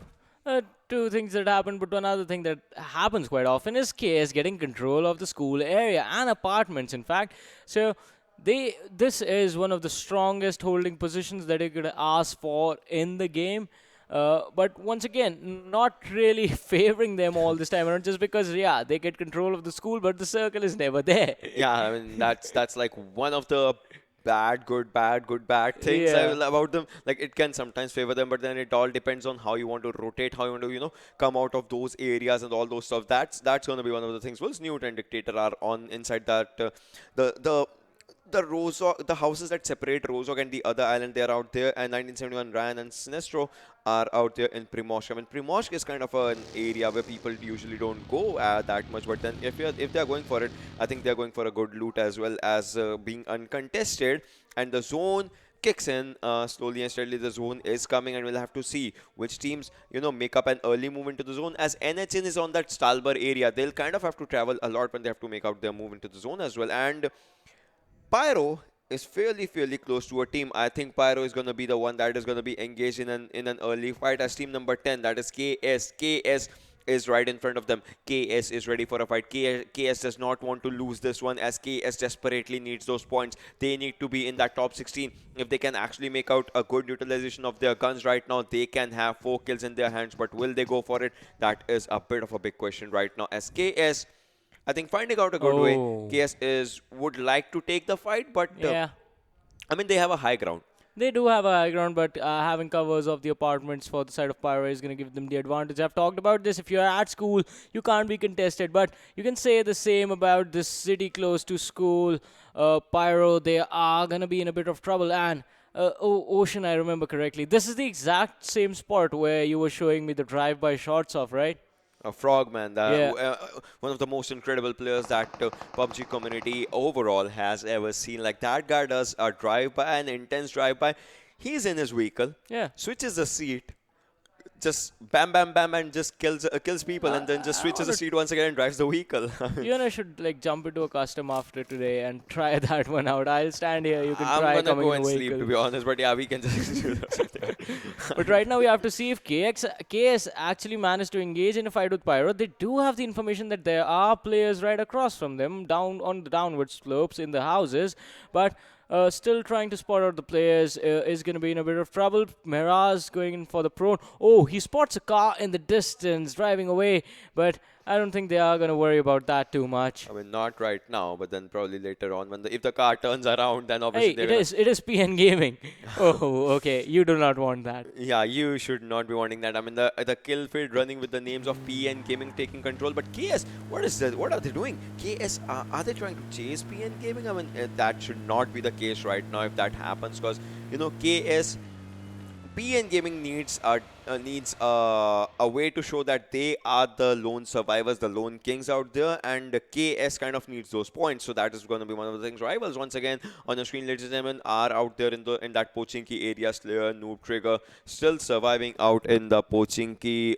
2 things that happen, but one other thing that happens quite often is KS getting control of the school area and apartments, in fact. So this is one of the strongest holding positions that you could ask for in the game. But once again, not really favoring them all this time around, just because, they get control of the school, but the circle is never there. Yeah, I mean, that's like one of the bad, good, things about them. Like, it can sometimes favor them, but then it all depends on how you want to rotate, how you want to, come out of those areas and all those stuff. That's going to be one of the things. Wolves Newt and Dictator are on inside that, the houses that separate Rozog and the other island, they're out there, and 1971 Ryan and Sinestro are out there in Primorsk. I mean, Primorsk is kind of an area where people usually don't go that much, but then if they're going for it, I think they're going for a good loot as well, as being uncontested, and the zone kicks in slowly and steadily. The zone is coming, and we'll have to see which teams make up an early move into the zone. As NHN is on that Stalber area, they'll kind of have to travel a lot when they have to make out their move into the zone as well. And Pyro is fairly close to a team. I think Pyro is going to be the one that is going to be engaged in an early fight, as team number 10, that is KS. KS is right in front of them. KS is ready for a fight. KS does not want to lose this one, as KS desperately needs those points. They need to be in that top 16. If they can actually make out a good utilization of their guns right now, they can have 4 kills in their hands. But will they go for it? That is a bit of a big question right now, as KS, I think, finding out a good way. KS would like to take the fight, but I mean, they have a high ground. They do have a high ground, but having covers of the apartments for the side of Pyro is going to give them the advantage. I've talked about this. If you're at school, you can't be contested, but you can say the same about this city close to school. Pyro, they are going to be in a bit of trouble. And Ocean, I remember correctly, this is the exact same spot where you were showing me the drive-by shots of, right? A Frogman, one of the most incredible players that PUBG community overall has ever seen. Like, that guy does a drive-by, an intense drive-by. He's in his vehicle, switches the seat, just bam, bam, bam, and just kills people, and then just switches the seat once again and drives the vehicle. You and I should like jump into a custom after today and try that one out. I'll stand here. You can try coming in a vehicle. I'm gonna go and sleep, to be honest. But yeah, we can just do that. But right now we have to see if KS actually managed to engage in a fight with Pyro. They do have the information that there are players right across from them, down on the downward slopes in the houses, but still trying to spot out the players is going to be in a bit of trouble. Miraz going in for the prone. Oh, he spots a car in the distance driving away, but I don't think they are going to worry about that too much. I mean, not right now, but then probably later on, when if the car turns around, then obviously it is PN Gaming. Oh, okay. You do not want that. Yeah, you should not be wanting that. I mean, the kill feed running with the names of PN Gaming taking control, but KS, what is that? What are they doing? KS, are they trying to chase PN Gaming? I mean, that should not be the case right now if that happens, because KS. PN Gaming needs a way to show that they are the lone survivors, the lone kings out there, and KS kind of needs those points. So that is going to be one of the things. Rivals once again on the screen, ladies and gentlemen, are out there in that Pochinki area. Slayer, Noob Trigger, still surviving out in the Pochinki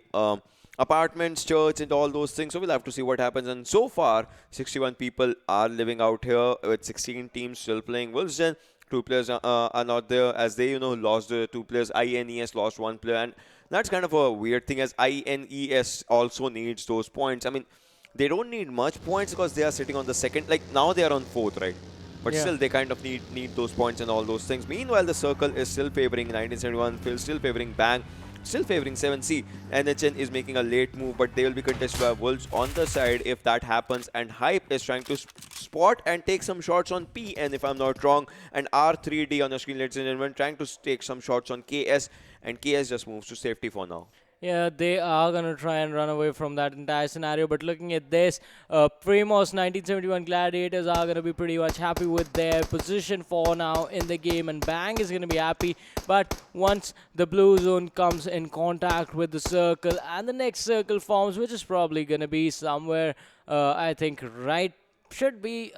apartments, church, and all those things. So we'll have to see what happens. And so far, 61 people are living out here with 16 teams still playing Wolfsden. 2 players are not there, as they lost 2 players. INES lost 1 player, and that's kind of a weird thing, as INES also needs those points. I mean, they don't need much points because they are sitting on the second. Like, now they are on 4th, right? But still, they kind of need those points and all those things. Meanwhile, the circle is still favoring 1971, still favoring Bang, still favoring 7C. NHN is making a late move, but they will be contested by Wolves on the side if that happens. And Hype is trying to spot and take some shots on PN, if I'm not wrong. And R3D on the screen, ladies and gentlemen, trying to take some shots on KS. And KS just moves to safety for now. Yeah, they are going to try and run away from that entire scenario. But looking at this, Primos 1971 Gladiators are going to be pretty much happy with their position for now in the game. And Bang is going to be happy. But once the blue zone comes in contact with the circle and the next circle forms, which is probably going to be somewhere, I think, right, wait,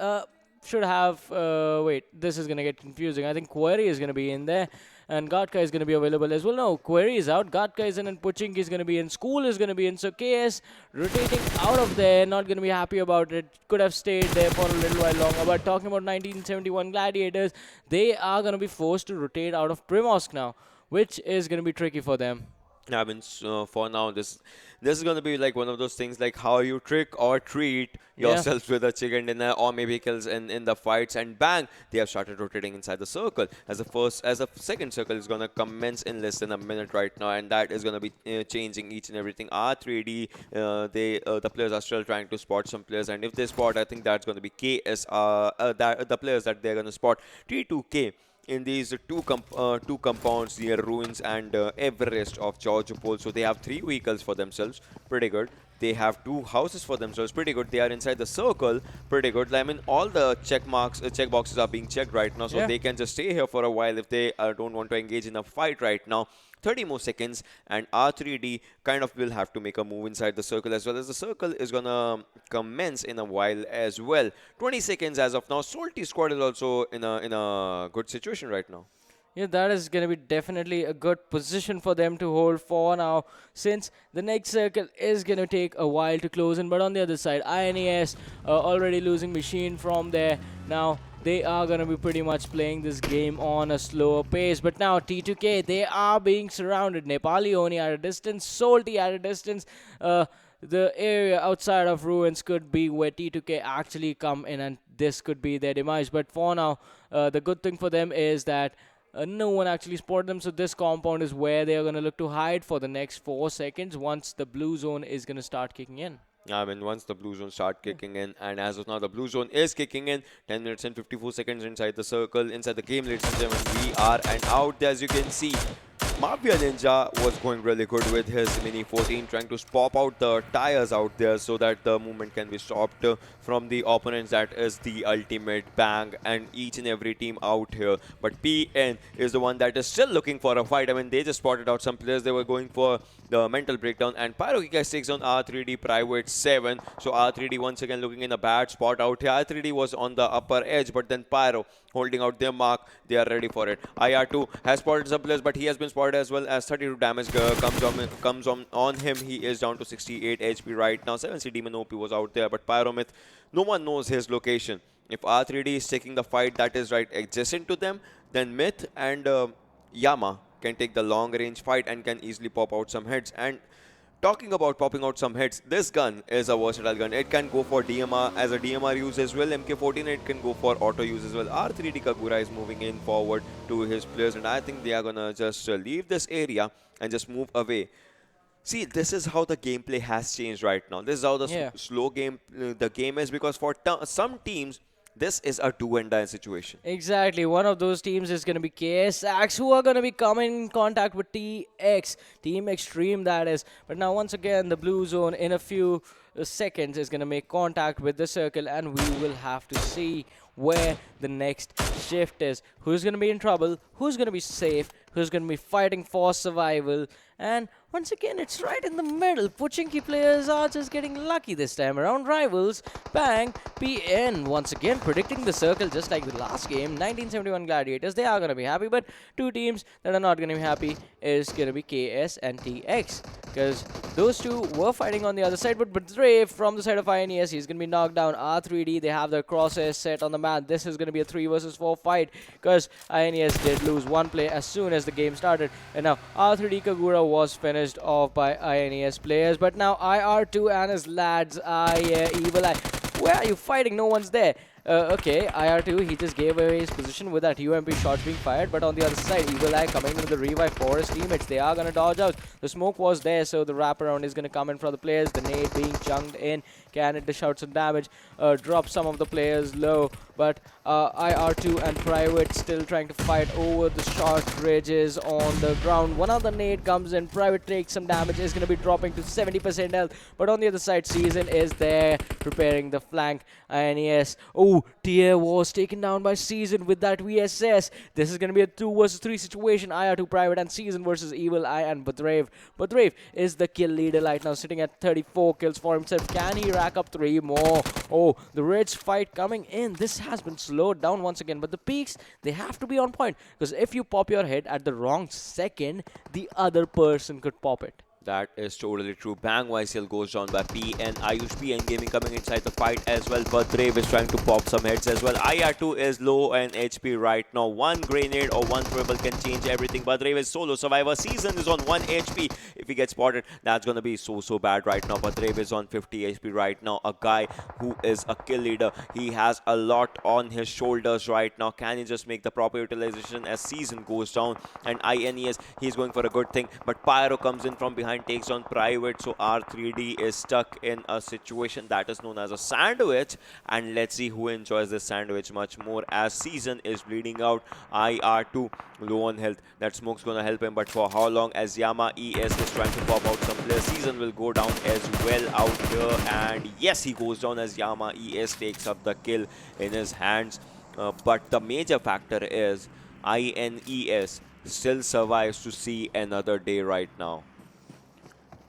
this is going to get confusing. I think Query is going to be in there. And Gatka is going to be available as well. No, Query is out. Gatka is in, and Puching is going to be in. School is going to be in. So KS rotating out of there. Not going to be happy about it. Could have stayed there for a little while longer. But talking about 1971 Gladiators, they are going to be forced to rotate out of Primorsk now, which is going to be tricky for them. I mean, for now, this is going to be like one of those things, like how you trick or treat yourself with a chicken dinner, or maybe kills in the fights. And Bang, they have started rotating inside the circle. As the second circle is going to commence in less than a minute right now, and that is going to be changing each and everything. R3D, the players are still trying to spot some players, and if they spot, I think that's going to be KS, the players that they're going to spot. T2K. In these two compounds near Ruins and Everest of Georgopol. So they have 3 vehicles for themselves. Pretty good. They have 2 houses for themselves. Pretty good. They are inside the circle. Pretty good. I mean, all the check boxes are being checked right now. So they can just stay here for a while if they don't want to engage in a fight right now. 30 more seconds, and R3D kind of will have to make a move inside the circle, as well as the circle is gonna commence in a while as well. 20 seconds as of now. Salty Squad is also in a good situation right now. Yeah, that is going to be definitely a good position for them to hold for now, since the next circle is going to take a while to close in. But on the other side, INES already losing machine from there. Now they are going to be pretty much playing this game on a slower pace. But now T2K, they are being surrounded. Nepali Ho Ni at a distance, Salty at a distance. the area outside of Ruins could be where T2K actually come in, and this could be their demise. But for now, the good thing for them is that no one actually spotted them, so this compound is where they are going to look to hide for the next 4 seconds once the blue zone is going to start kicking in. I mean, once the blue zone start kicking in, and as of now, the blue zone is kicking in. 10 minutes and 54 seconds inside the circle, inside the game, ladies and gentlemen. We are and out, as you can see. Mafia Ninja was going really good with his Mini 14, trying to pop out the tires out there so that the movement can be stopped from the opponents. That is the ultimate bang, and each and every team out here. But PN is the one that is still looking for a fight. I mean, they just spotted out some players. They were going for the mental breakdown, and Pyrokikas takes on R3D Private 7. So R3D once again looking in a bad spot out here. R3D was on the upper edge, but then Pyro holding out their mark. They are ready for it. IR2 has spotted some players, but he has been spotted as well, as 32 damage comes on him. He is down to 68 HP right now. 7C Demon OP was out there, but Pyromyth, no one knows his location. If R3D is taking the fight that is right adjacent to them, then Myth and Yama can take the long range fight and can easily pop out some heads. And talking about popping out some heads, this gun is a versatile gun. It can go for DMR as a DMR use as well. MK14, it can go for auto use as well. R3D Kagura is moving in forward to his players, and I think they are gonna just leave this area and just move away. See, this is how the gameplay has changed right now. This is how the slow game the game is, because for some teams, this is a do and die situation. Exactly. One of those teams is going to be KSX, who are going to be coming in contact with TX, Team Xtreme, that is. But now, once again, the blue zone in a few seconds is going to make contact with the circle, and we will have to see where the next shift is. Who's going to be in trouble? Who's going to be safe? Who's going to be fighting for survival? And once again, it's right in the middle. Pochinki players are just getting lucky this time around. Rivals, bang, PN once again predicting the circle just like the last game. 1971 Gladiators, they are going to be happy. But two teams that are not going to be happy is going to be KS and TX. Because those two were fighting on the other side. But Brave from the side of INES, he's going to be knocked down. R3D, they have their crosshairs set on the mat. This is going to be a 3 versus 4 fight. Because INES did lose one play as soon as the game started. And now R3D Kagura was finished off by INES players, but now IR2 and his lads are Evil Eye. Where are you fighting? No one's there. Okay, IR2, he just gave away his position with that UMP shots being fired, but on the other side, Evil Eye coming with the revive for his teammates. They are going to dodge out. The smoke was there, so the wraparound is going to come in for the players. The nade being chunked in. Can it dish out some damage? Drop some of the players low, but IR2 and Private still trying to fight over the short ridges on the ground. One other nade comes in. Private takes some damage, is going to be dropping to 70% health, but on the other side, Season is there preparing the flank. INES. Oh, Tier was taken down by Season with that VSS. This is going to be a 2 versus 3 situation. IR2 Private and Season versus Evil Eye and Badrave. Badrave is the kill leader right now, sitting at 34 kills for himself. Can he rack up 3 more? Oh, the Rich fight coming in. This has been slowed down once again, but the peaks, they have to be on point, because if you pop your head at the wrong second, the other person could pop it. That is totally true. Bang YCL goes down by PN. Ayush PN Gaming coming inside the fight as well. But Brave is trying to pop some heads as well. IR2 is low and HP right now. One grenade or one triple can change everything. But Brave is solo survivor. Season is on 1 HP. If he gets spotted, that's going to be so bad right now. But Brave is on 50 HP right now. A guy who is a kill leader. He has a lot on his shoulders right now. Can he just make the proper utilization as Season goes down? And INES, he's going for a good thing. But Pyro comes in from behind, takes on Private, so R3D is stuck in a situation that is known as a sandwich, and let's see who enjoys this sandwich much more, as Season is bleeding out. IR2 low on health. That smoke's gonna help him, but for how long, as Yama ES is trying to pop out some players. Season will go down as well out here, and yes, he goes down as Yama ES takes up the kill in his hands. But the major factor is INES still survives to see another day right now.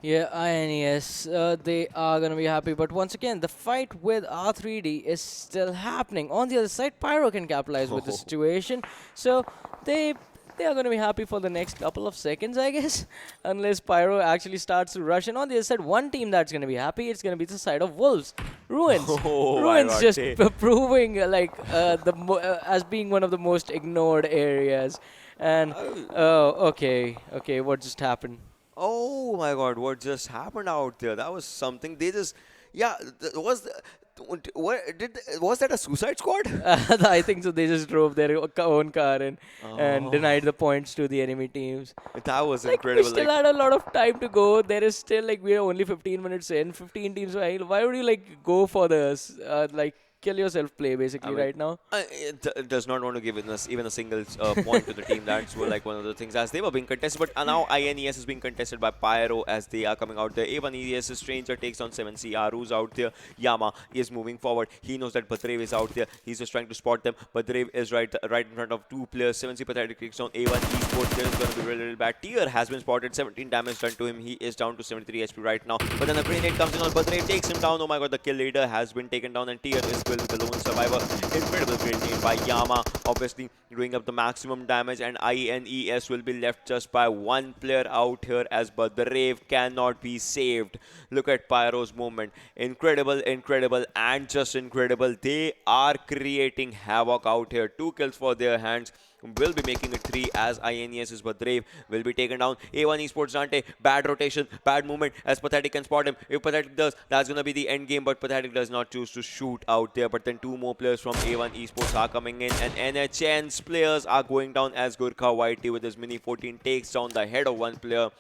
Yeah, INES, they are going to be happy. But once again, the fight with R3D is still happening. On the other side, Pyro can capitalize with the situation. So they are going to be happy for the next couple of seconds, I guess. Unless Pyro actually starts to rush. And on the other side, one team that's going to be happy, it's going to be the side of Wolves. Ruins. Ruins just proving as being one of the most ignored areas. And, okay, what just happened? Oh my God, what just happened out there? That was something. They just, yeah, was that a suicide squad? I think so. They just drove their own car in and Oh, denied the points to the enemy teams. that was Like we incredible. still Like, had a lot of time to go. There is still like we are only 15 minutes in. 15 teams. Why would you like go for this? Like kill yourself play I basically mean, right now. it does not want to give us even a single point to the team. That's like one of the things as they were being contested. But now INES is being contested by Pyro as they are coming out there. A1 ES Stranger takes on 7C Aru's out there. Yama is moving forward. He knows that Badrev is out there. He's just trying to spot them. Badrev is right in front of two players. 7C Pathetic takes on A1 Esports. This is going to be really, really bad. Tier has been spotted. 17 damage done to him. He is down to 73 HP right now. But then the grenade comes in on Badrev, takes him down. Oh my God, the kill leader has been taken down, and Tier is still the lone survivor. Incredible grenade by Yama, obviously doing up the maximum damage, and INES will be left just by one player out here as Badrev cannot be saved. Look at Pyro's movement. Incredible, incredible, and just incredible. They are creating havoc out here. 2 kills for their hands. Will be making it 3 as INES's Badrev will be taken down. A1 Esports Dante, bad rotation, bad movement as Pathetic can spot him. If Pathetic does, that's going to be the end game, but Pathetic does not choose to shoot out there. But then 2 more players from A1 Esports are coming in, and NHN's players are going down as Gurkha Whitey with his Mini 14 takes down the head of one player.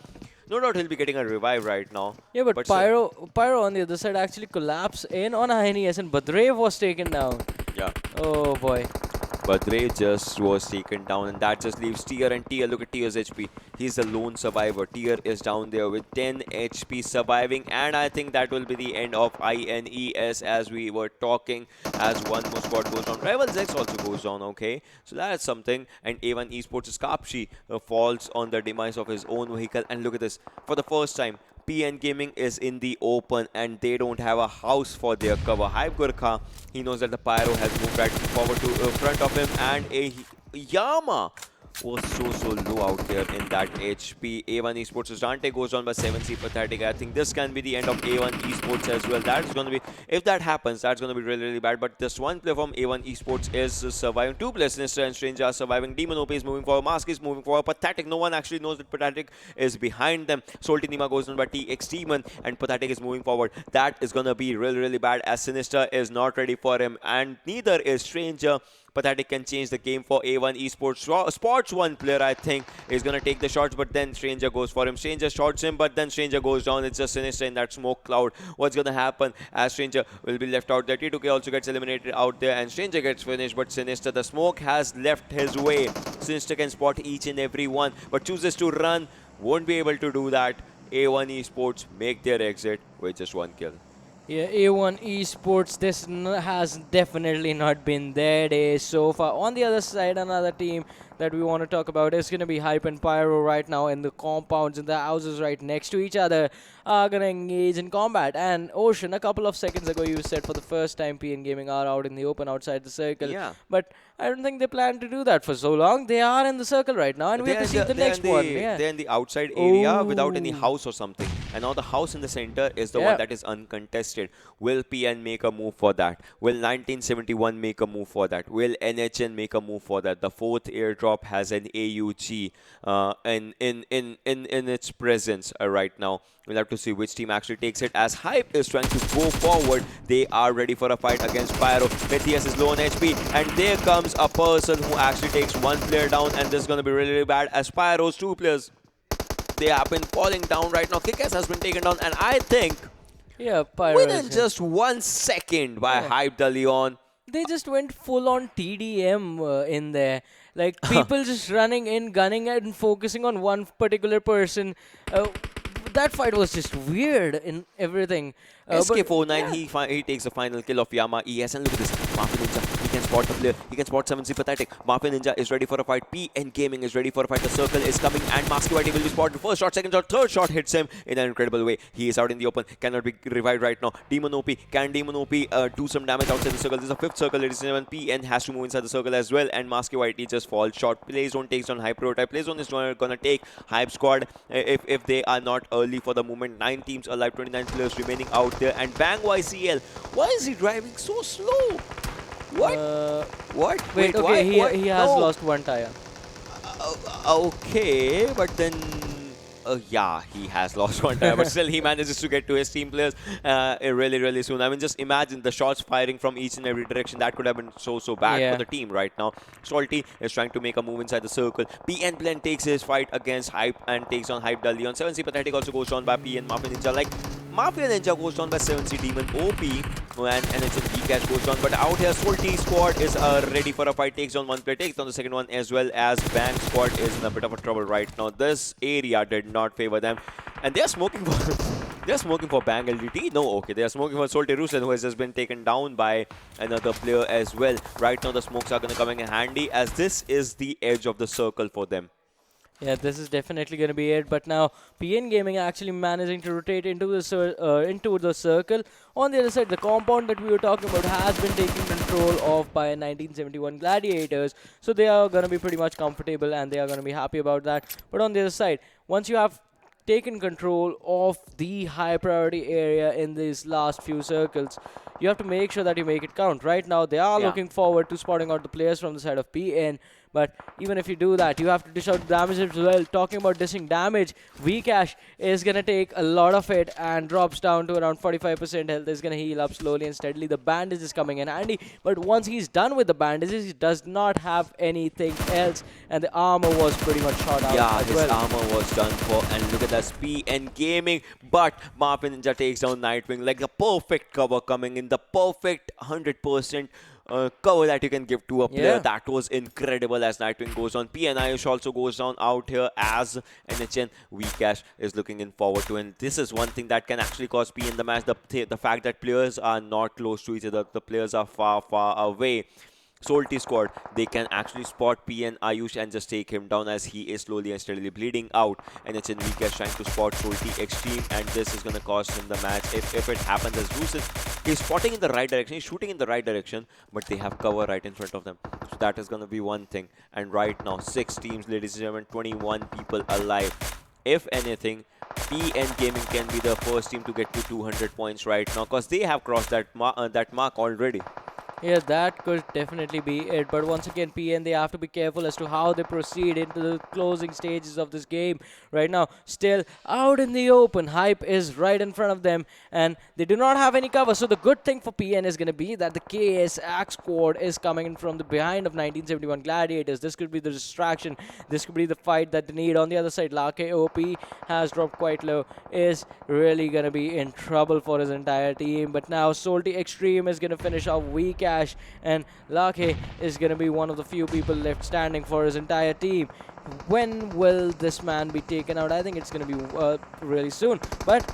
No doubt he'll be getting a revive right now. Yeah, but Pyro on the other side actually collapsed in on INES and Badrev was taken down. Yeah. Oh boy. Badrev just was taken down, and that just leaves Tier, and Tier, look at Tier's HP. He's the lone survivor. Tier is down there with 10 HP surviving, and I think that will be the end of INES as we were talking, as one more squad goes down. Rivals X also goes down, okay? So that's something, and A1 Esports' Kapshi falls on the demise of his own vehicle, and look at this. For the first time, PN Gaming is in the open and they don't have a house for their cover. Hype Gurkha, he knows that the Pyro has moved right forward to front of him, and a Yama was so low out there in that HP. A1 Esports' Dante goes down by 7C Pathetic. I think this can be the end of A1 Esports as well. That is going to be, if that happens, that's going to be really, really bad. But just one player from A1 Esports is surviving. 2 players, Sinister and Stranger, are surviving. Demon OP is moving forward. Mask is moving forward. Pathetic, no one actually knows that Pathetic is behind them. Salty Nima goes down by Team Xtreme, and Pathetic is moving forward. That is going to be really, really bad as Sinister is not ready for him, and neither is Stranger. Pathetic can change the game for A1 Esports. Spots one player, I think, is going to take the shots, but then Stranger goes for him. Stranger shots him, but then Stranger goes down. It's just Sinister in that smoke cloud. What's going to happen as Stranger will be left out there? T2K also gets eliminated out there, and Stranger gets finished, but Sinister, the smoke has left his way. Sinister can spot each and every one, but chooses to run. Won't be able to do that. A1 Esports make their exit with just 1 kill. Yeah, A1 Esports, this has definitely not been their day so far. On the other side, another team that we want to talk about is going to be Hype and Pyro right now in the compounds, in the houses right next to each other, are going to engage in combat. And Ocean, a couple of seconds ago, you said for the first time PN Gaming are out in the open outside the circle. Yeah. But I don't think they plan to do that for so long. They are in the circle right now, and we have to see the next one. Yeah. They're in the outside area without any house or something. And now the house in the center is the one that is uncontested. Will PN make a move for that? Will 1971 make a move for that? Will NHN make a move for that? The 4th airdrop has an AUG in its presence right now. We'll have to see which team actually takes it, as Hype is trying to go forward. They are ready for a fight against Pyro. Matthias is low on HP, and there comes a person who actually takes 1 player down, and this is going to be really, really bad as Pyro's 2 players, they have been falling down right now. Kickass has been taken down, and I think Pyro within just 1 second by Hype the Leon. They just went full on TDM in there. Like people just running in, gunning and focusing on one particular person. That fight was just weird in everything. SK49, he takes the final kill of Yama ES, and look at this. Mafia Ninja, he can spot the player. He can spot 7C Pathetic. Mafia Ninja is ready for a fight. PN Gaming is ready for a fight. The circle is coming, and Masky Whitey will be spotted. First shot, second shot, third shot hits him in an incredible way. He is out in the open, cannot be revived right now. Demon OP, can Demon OP do some damage outside the circle? This is the 5th circle, ladies and gentlemen. PN has to move inside the circle as well, and Masky Whitey just falls short. Playzone takes on Hype Prototype. Playzone is gonna take Hype Squad if they are not early for the moment. 9 teams alive, 29 players remaining out there, and Bang YCL. Why is he driving so slow? What? What? Wait, okay, he has lost 1 tire. Okay, but then Yeah, he has lost one time, but still he manages to get to his team players really, really soon. I mean, just imagine the shots firing from each and every direction. That could have been so bad for the team right now. Salty is trying to make a move inside the circle. PN Blend takes his fight against Hype and takes on Hype Dudley. On 7C Pathetic also goes down by PN Mafia Ninja. Like, Mafia Ninja goes down by 7C Demon OP and NHN Vcash goes down. But out here, Salty squad is ready for a fight. Takes on one player, takes on the second one, as well as Bang squad is in a bit of a trouble right now. This area did not favor them, and they're smoking for they're smoking for Bang LDT. No, okay, they're smoking for Salty Rusen, who has just been taken down by another player as well. Right now, the smokes are gonna come in handy, as this is the edge of the circle for them. Yeah, this is definitely going to be it. But now PN Gaming actually managing to rotate into the circle. On the other side, the compound that we were talking about has been taken control of by 1971 Gladiators. So they are going to be pretty much comfortable and they are going to be happy about that. But on the other side, once you have taken control of the high priority area in these last few circles, you have to make sure that you make it count. Right now, they are looking forward to spotting out the players from the side of PN. But even if you do that, you have to dish out damage as well. Talking about dishing damage, Vcash is going to take a lot of it and drops down to around 45% health. Is going to heal up slowly and steadily. The bandage is coming in handy. But once he's done with the bandages, he does not have anything else. And the armor was pretty much shot out as his armor was done for. And look at that, PN Gaming. But Mafia Ninja takes down Nightwing. Like the perfect cover coming in. The perfect 100% cover that you can give to a player. That was incredible as Nightwing goes on. PN Ayush also goes down out here as NHN Vcash is looking in forward to. And this is one thing that can actually cause PN the match. The fact that players are not close to each other. The players are far away. Salty squad, they can actually spot PN Ayush and just take him down, as he is slowly and steadily bleeding out. And it's in Vikesh trying to spot Salty Xtreme, and this is going to cost him the match if it happens, as Bruce he's spotting in the right direction, he's shooting in the right direction, but they have cover right in front of them. So that is going to be one thing. And right now, 6 teams, ladies and gentlemen, 21 people alive. If anything, PN Gaming can be the first team to get to 200 points right now, because they have crossed that mark already. Yeah, that could definitely be it. But once again, PN, they have to be careful as to how they proceed into the closing stages of this game. Right now, still out in the open. Hype is right in front of them, and they do not have any cover. So the good thing for PN is going to be that the KS Axe squad is coming in from the behind of 1971 Gladiators. This could be the distraction. This could be the fight that they need. On the other side, Lanka OP has dropped quite low. Is really going to be in trouble for his entire team. But now, Salty Xtreme is going to finish off Vcash, and Lake is going to be one of the few people left standing for his entire team. When will this man be taken out? I think it's going to be really soon. But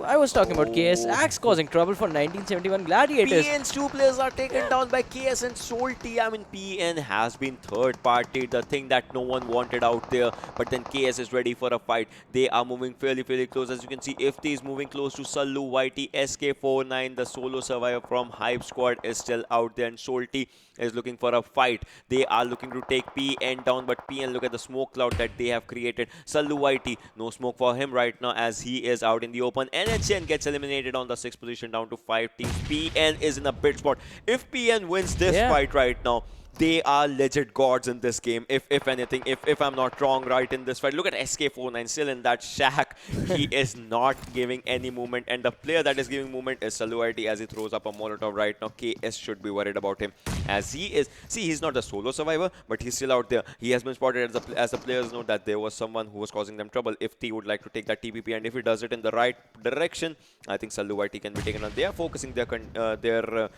I was talking about KS Axe causing trouble for 1971 Gladiators. PN's 2 players are taken down by KS and Salty. I mean, PN has been third party, the thing that no one wanted out there. But then KS is ready for a fight. They are moving fairly close. As you can see, Ifty is moving close to Sallu, YT, SK49, the solo survivor from Hype Squad is still out there. And Salty is looking for a fight. They are looking to take PN down, but PN, look at the smoke cloud that they have created. Sallu YT, no smoke for him right now, as he is out in the open. NHN gets eliminated on the 6th position, down to 5 teams. PN is in a bid spot. If PN wins this fight right now, they are legit gods in this game, if anything, if I'm not wrong right in this fight. Look at SK49 still in that shack. He is not giving any movement, and the player that is giving movement is Saluarity, as he throws up a Molotov right now. KS should be worried about him, as he is, see, he's not a solo survivor, but he's still out there. He has been spotted, as the players know that there was someone who was causing them trouble. If he would like to take that TPP, and if he does it in the right direction, I think Saluarity can be taken on. They are focusing their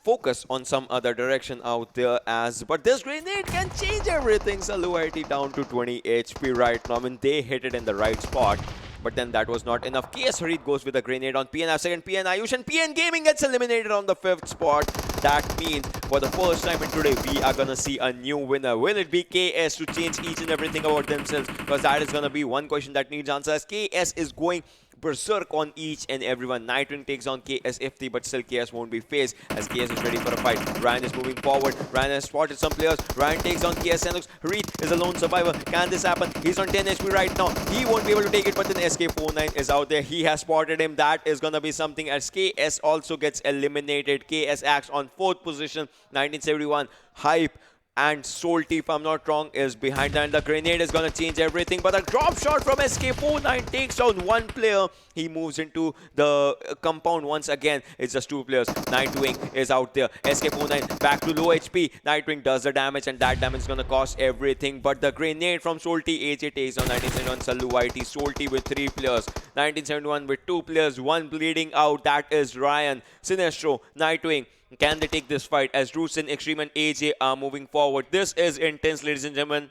focus on some other direction out there, but this grenade can change everything. Saluarity down to 20 HP right now. I mean, they hit it in the right spot, but then that was not enough. KS Harit goes with a grenade on PN. Second, PN Ayush, and PN Gaming gets eliminated on the 5th spot. That means for the first time in today, we are gonna see a new winner. Will it be KS to change each and everything about themselves? Because that is gonna be one question that needs answers. KS is going berserk on each and everyone. Nightwing takes on KS Ifty, but still KS won't be phased, as KS is ready for a fight. Ryan is moving forward. Ryan has spotted some players. Ryan takes on KS Sanhok. Harit is a lone survivor. Can this happen? He's on 10 HP right now. He won't be able to take it, but then SK49 is out there. He has spotted him. That is gonna be something, as KS also gets eliminated. KS Axe on 4th position. 1971 Hype and Solti, if I'm not wrong, is behind that. And the grenade is going to change everything. But a drop shot from SK49 takes down one player. He moves into the compound once again. It's just two players. Nightwing is out there. SK49 back to low HP. Nightwing does the damage, and that damage is going to cost everything. But the grenade from Solti, AJ takes on 1971 Sallu YT. Solti with 3 players. 1971 with 2 players. One bleeding out. That is Ryan. Sinestro, Nightwing. Can they take this fight as Roots and Xtreme and AJ are moving forward? This is intense, ladies and gentlemen.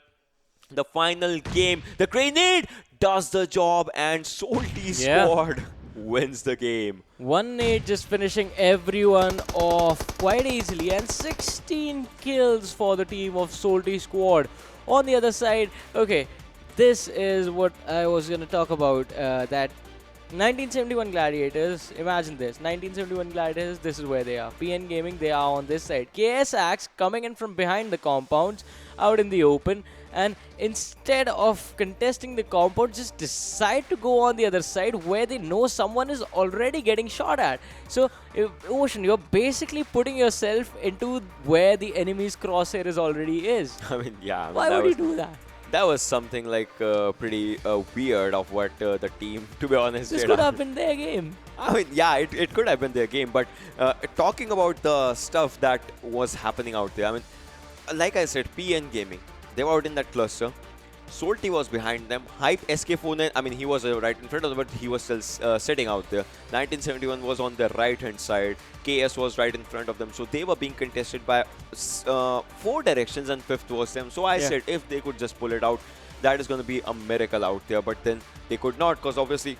The final game. The grenade does the job, and Solti's squad wins the game. 1-8 just finishing everyone off quite easily, and 16 kills for the team of Solti squad. On the other side, okay, this is what I was going to talk about, that 1971 Gladiators, imagine this, 1971 Gladiators, this is where they are. PN Gaming, they are on this side. KS Axe coming in from behind the compounds, out in the open, and instead of contesting the compound, just decide to go on the other side where they know someone is already getting shot at. So, Ocean, you're basically putting yourself into where the enemy's crosshair is already is. I mean, yeah. Why would you do that? That was something like pretty weird of what the team, to be honest, This did. could have been their game. I mean, yeah, it could have been their game, but talking about the stuff that was happening out there, I mean, like I said, PN Gaming, they were out in that cluster. Solti was behind them. Hype SK49, I mean, he was right in front of them, but he was still sitting out there. 1971 was on their right-hand side. KS was right in front of them. So they were being contested by 4 directions, and 5th was them. So I said if they could just pull it out, that is going to be a miracle out there. But then they could not, because obviously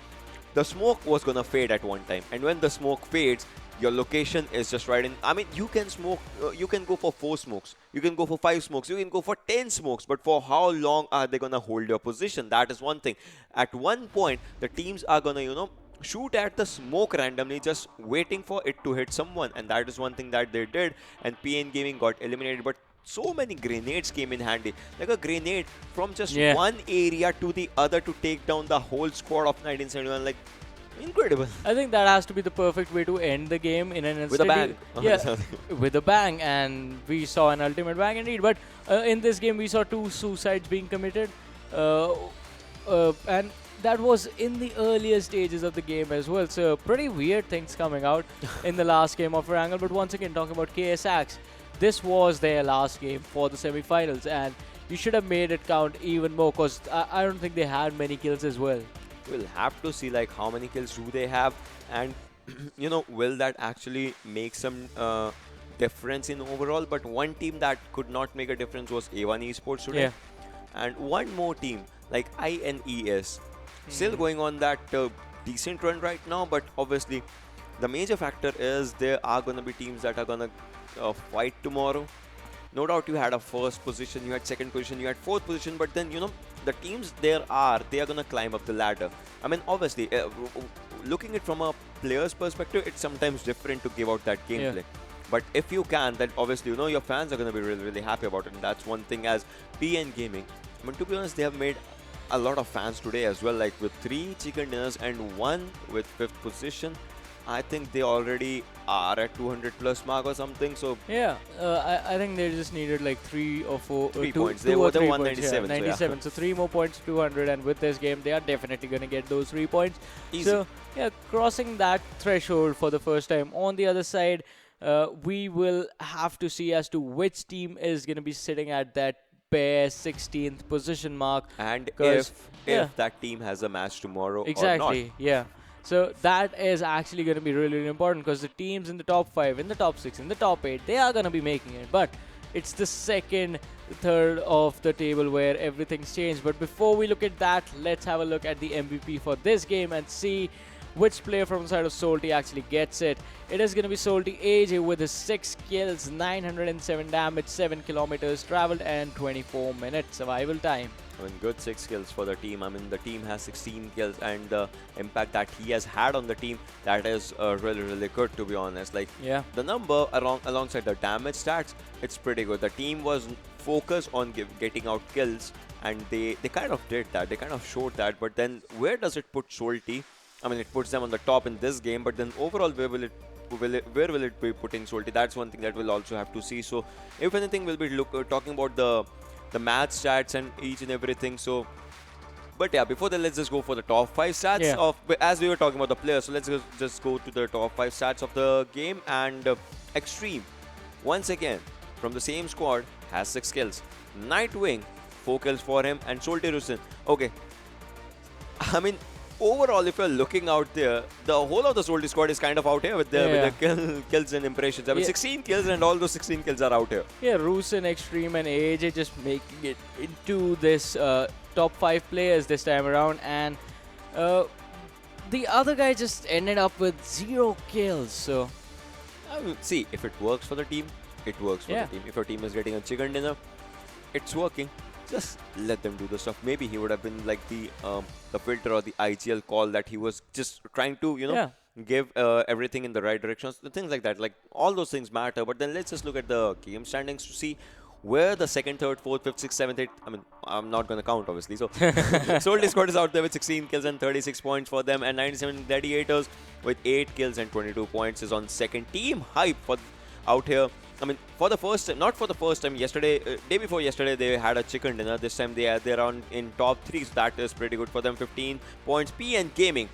the smoke was going to fade at one time. And when the smoke fades, your location is just right in. I mean, you can smoke, you can go for 4 smokes, you can go for 5 smokes, you can go for 10 smokes, but for how long are they gonna hold your position? That is one thing. At one point, the teams are gonna, shoot at the smoke randomly, just waiting for it to hit someone, and that is one thing that they did, and PN Gaming got eliminated. But so many grenades came in handy, like a grenade from just one area to the other to take down the whole squad of 1971, like, incredible. I think that has to be the perfect way to end the game in an instant. With a bang. Yeah, with a bang, and we saw an ultimate bang indeed. But in this game, we saw 2 suicides being committed, and that was in the earlier stages of the game as well. So pretty weird things coming out in the last game of Erangel. But once again, talking about KS Axe, this was their last game for the semi-finals, and you should have made it count even more, because I don't think they had many kills as well. We'll have to see like how many kills do they have, and will that actually make some difference in overall. But one team that could not make a difference was A1 Esports today, and one more team like INES still going on that decent run right now. But obviously the major factor is there are going to be teams that are going to fight tomorrow. No doubt you had a 1st position, you had 2nd position, you had 4th position, but then the teams they are going to climb up the ladder. I mean, obviously, looking it from a player's perspective, it's sometimes different to give out that gameplay. But if you can, then obviously, your fans are going to be really, really happy about it. And that's one thing as PN Gaming. I mean, to be honest, they have made a lot of fans today as well, like with 3 chicken dinners and 1 with 5th position. I think they already are at 200 plus mark or something. So yeah, I think they just needed like 3 or 4 3 two, points. Two They or were three 197. Points, 97. So 3 more points, 200, and with this game, they are definitely going to get those 3 points. Easy. So yeah, crossing that threshold for the first time. On the other side, we will have to see as to which team is going to be sitting at that bare 16th position mark. And if that team has a match tomorrow exactly, or not. yeah. So that is actually going to be really, really important, because the teams in the top 5, in the top 6, in the top 8, they are going to be making it. But it's the 2nd, 3rd of the table where everything's changed. But before we look at that, let's have a look at the MVP for this game and see which player from the side of Solti actually gets it. It is going to be Solti AJ with his 6 kills, 907 damage, 7 kilometers traveled, and 24 minutes survival time. I mean, good 6 kills for the team. I mean, the team has 16 kills, and the impact that he has had on the team, that is really, really good, to be honest. Like, the number alongside the damage stats, it's pretty good. The team was focused on getting out kills, and they kind of did that. They kind of showed that. But then, where does it put Solti? I mean, it puts them on the top in this game, but then overall, where will it where will it be putting Salty? That's one thing that we'll also have to see. So if anything, we'll be talking about the match stats and each and everything. So. But yeah, before that, let's just go for the top 5 stats of, as we were talking about the players. So let's just go to the top 5 stats of the game. And Xtreme, once again, from the same squad, has 6 kills. Nightwing, 4 kills for him. And Solte Rusin. Okay. I mean, overall, if you're looking out there, the whole of the Solte squad is kind of out here with the kills and impressions. I mean, 16 kills and all those 16 kills are out here. Yeah, Rusin, Xtreme and AJ just making it into this top 5 players this time around, and the other guy just ended up with 0 kills. So see, if it works for the team, it works for the team. If your team is getting a chicken dinner, it's working. Just let them do the stuff. Maybe he would have been like the filter or the IGL call that he was just trying to give everything in the right direction. Things like that. Like all those things matter. But then let's just look at the game standings to see where the 2nd, 3rd, 4th, 5th, 6th, 7th, 8th. I mean, I'm not going to count, obviously. So, Solte squad is out there with 16 kills and 36 points for them. And 97 Gladiators with 8 kills and 22 points is on second. Team Hype for out here. I mean, for the first time, not for the first time. Yesterday, day before yesterday, they had a chicken dinner. This time they're on in top 3. So that is pretty good for them. 15 points. PN Gaming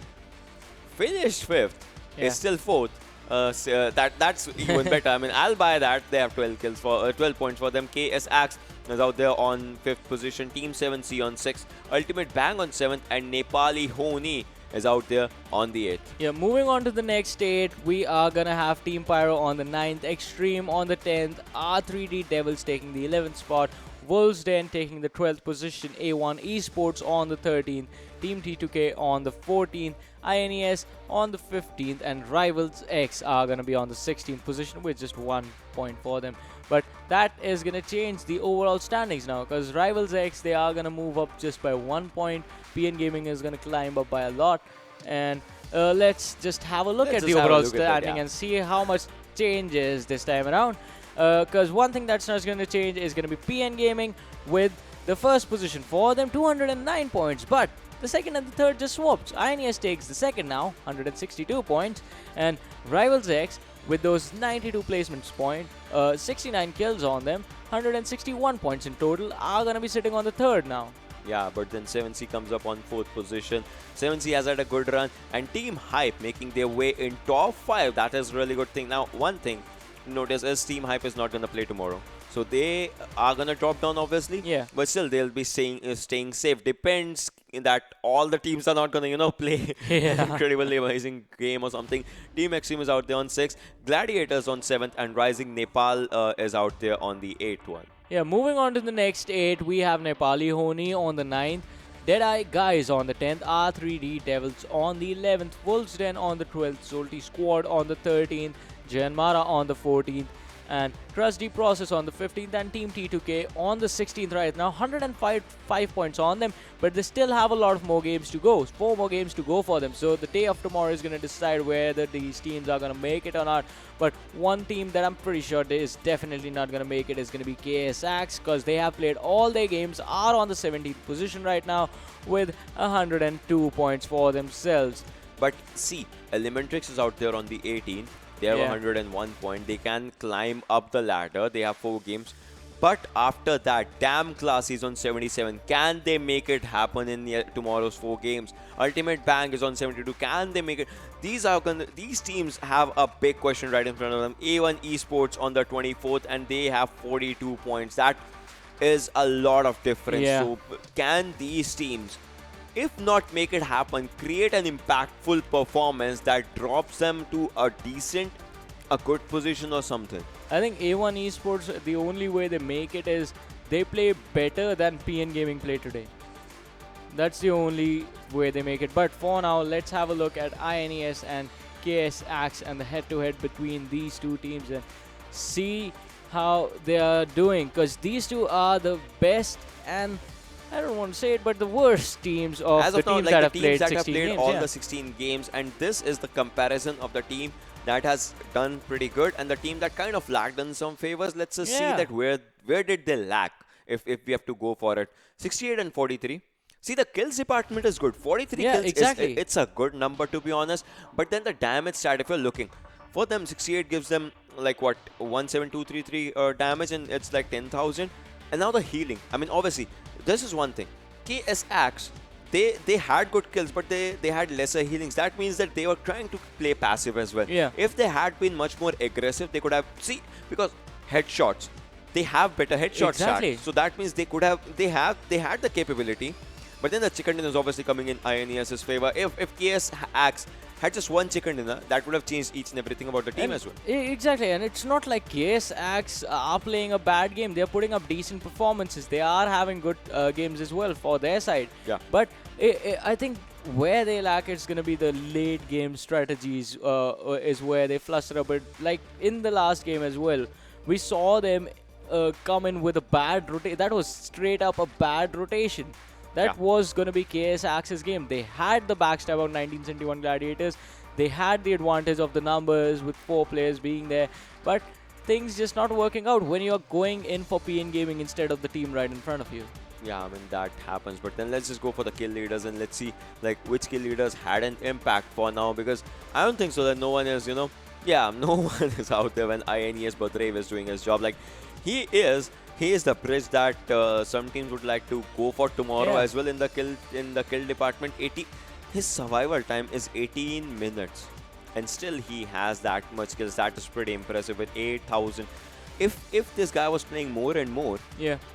finished 5th. Is still 4th. That's even better. I mean, I'll buy that. They have 12 kills for 12 points for them. KS Axe is out there on 5th position. Team 7C on 6th. Ultimate Bang on 7th. And Nepali Ho Ni is out there on the 8th. Yeah, moving on to the next 8, we are gonna have Team Pyro on the 9th, Xtreme on the 10th, R3D Devils taking the 11th spot, Wolves Den taking the 12th position, A1 Esports on the 13th, Team T2K on the 14th, INES on the 15th, and Rivals X are going to be on the 16th position with just 1 point for them. But that is going to change the overall standings now, because Rivals X, they are going to move up just by 1 point. PN Gaming is going to climb up by a lot. And let's just have a look at the overall standing and see how much changes this time around. Because one thing that's not going to change is going to be PN Gaming with the first position for them, 209 points. But the second and the third just swapped. INES takes the second now, 162 points. And Rivals X with those 92 placements point, 69 kills on them, 161 points in total, are going to be sitting on the third now. Yeah, but then 7C comes up on 4th position. 7C has had a good run. And Team Hype making their way in top 5. That is really good thing. Now, one thing notice is Team Hype is not going to play tomorrow. So they are going to drop down, obviously. Yeah. But still, they'll be staying safe. Depends in that all the teams are not going to, play incredibly amazing game or something. Team Xtreme is out there on 6th. Gladiators on 7th. And Rising Nepal is out there on the 8th one. Yeah, moving on to the next 8, we have Nepali Ho Ni on the 9th. Deadeyes Guy on the 10th, R3D Devils on the 11th, Wolves Den on the 12th, Zolti Squad on the 13th, Jyanmaara on the 14th, and Trusty Process on the 15th, and Team T2K on the 16th right now. 105 points on them, but they still have a lot of more games to go. 4 more games to go for them. So the day of tomorrow is going to decide whether these teams are going to make it or not. But one team that I'm pretty sure is definitely not going to make it is going to be KS Axe, because they have played all their games, are on the 17th position right now with 102 points for themselves. But see, Elementrix is out there on the 18th. They have 101 points. They can climb up the ladder. They have 4 games. But after that, Damn Class is on 77. Can they make it happen in tomorrow's 4 games? Ultimate Bang is on 72. Can they make it? These teams have a big question right in front of them. A1 Esports on the 24th, and they have 42 points. That is a lot of difference. Yeah. So can these teams, if not make it happen, create an impactful performance that drops them to a good position or something? I think A1 Esports, the only way they make it is they play better than PN Gaming play today. That's the only way they make it. But for now, let's have a look at INES and KS Axe and the head-to-head between these two teams and see how they are doing. Because these two are the best and, I don't want to say it, but the worst teams of the teams that have played 16 games. All the 16 games, and this is the comparison of the team that has done pretty good and the team that kind of lacked in some favors. Let's just see that where did they lack if we have to go for it. 68 and 43. See, the kills department is good. 43 kills, exactly. It's a good number, to be honest. But then the damage stat, if you're looking, For them, 68 gives them like what 17233 damage, and it's like 10,000. And now the healing. I mean, obviously, this is one thing. KSX, they had good kills, but they had lesser healings. That means that they were trying to play passive as well. Yeah. If they had been much more aggressive, they could have because headshots. They have better headshot Exactly. stats. So that means they could have they had the capability. But then the chicken dinner is obviously coming in INES's favor. If KSX had just one chicken dinner, that would have changed each and everything about the team as well. Exactly, and it's not like KSX are playing a bad game. They're putting up decent performances. They are having good games as well for their side. Yeah. But I think where they lack, it's going to be the late game strategies is where they fluster a bit. Like in the last game as well, we saw them come in with a bad rotation. That was straight up a bad rotation. That was going to be KSX's game. They had the backstab of 1971 Gladiators. They had the advantage of the numbers with 4 players being there. But things just not working out when you're going in for PN Gaming instead of the team right in front of you. Yeah, I mean, that happens. But then let's just go for the kill leaders and let's see like which kill leaders had an impact for now. Because I don't think so that no one is, no one is out there when INES Badrev is doing his job. Like, he is the bridge that some teams would like to go for tomorrow as well in the kill department. His survival time is 18 minutes, and still he has that much kills. That is pretty impressive with 8,000. If this guy was playing more and more,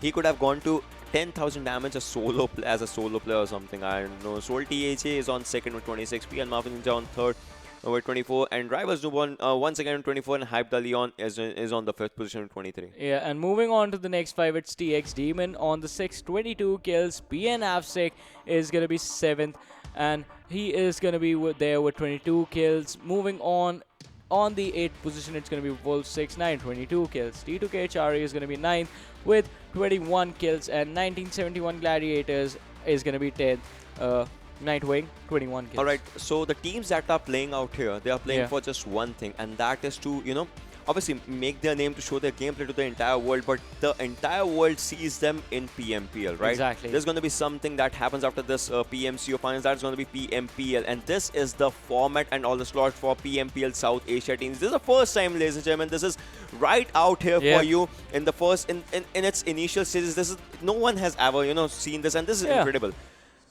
he could have gone to 10,000 damage as a solo player or something. I don't know. Soul THA is on second with 26, PN Marvin Ninja on third with 24, and Rivals Newborn once again on 24, and Hype the Leon is on the 5th position with 23. Yeah, and moving on to the next 5, it's TX Demon on the 6th, 22 kills. PN Avsek is going to be 7th, and he is going to be there with 22 kills. Moving on the 8th position, it's going to be Wolf 69, 22 kills. T2K Chari is going to be 9th with 21 kills, and 1971 Gladiators is going to be 10th. Nightwing, 21 kills. Alright, so the teams that are playing out here, they are playing for just one thing, and that is to, obviously make their name, to show their gameplay to the entire world, but the entire world sees them in PMPL, right? Exactly. There's going to be something that happens after this PMCO finals, that's going to be PMPL, and this is the format and all the slots for PMPL South Asia teams. This is the first time, ladies and gentlemen, this is right out here for you in the first, in its initial stages. This is, no one has ever, seen this, and this is incredible.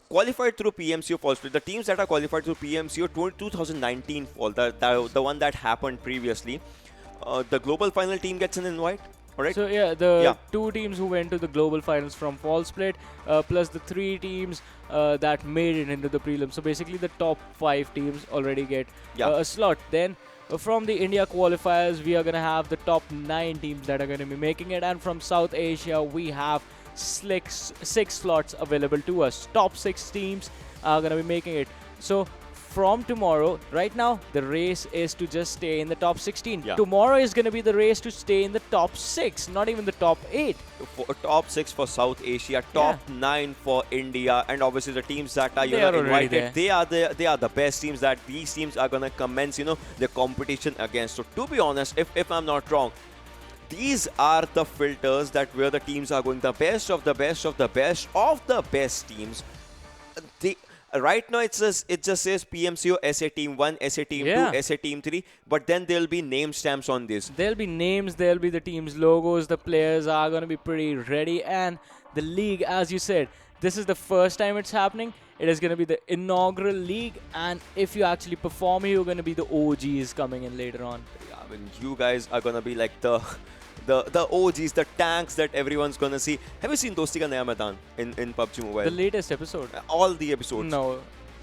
Qualified through PMCO fall split. The teams that are qualified through PMCO 2019 fall, the one that happened previously, the global final team gets an invite. Alright? So the 2 teams who went to the global finals from fall split, plus the 3 teams that made it into the prelim. So basically the top 5 teams already get a slot. Then from the India qualifiers, we are going to have the top 9 teams that are going to be making it, and from South Asia we have 6 slots available to us. Top 6 teams are going to be making it. So from tomorrow, right now the race is to just stay in the top 16. Tomorrow is going to be the race to stay in the top 6, not even the top 8. Top 6 for South Asia, top 9 for India, and obviously the teams that are invited, they are the best teams that these teams are going to commence the competition against. So to be honest, if I'm not wrong, these are the filters that where the teams are going, the best of the best of the best of the best teams. Right now it just says PMCO SA Team 1, SA Team 2, SA Team 3, but then there'll be name stamps on this. There'll be names, there'll be the team's logos, the players are going to be pretty ready, and the league, as you said, this is the first time it's happening. It is going to be the inaugural league, and if you actually perform, you're going to be the OGs coming in later on. I mean, you guys are going to be like the OGs, the tanks that everyone's gonna see. Have you seen Dosti Ka Naya Maidan in PUBG Mobile? The latest episode. All the episodes. No.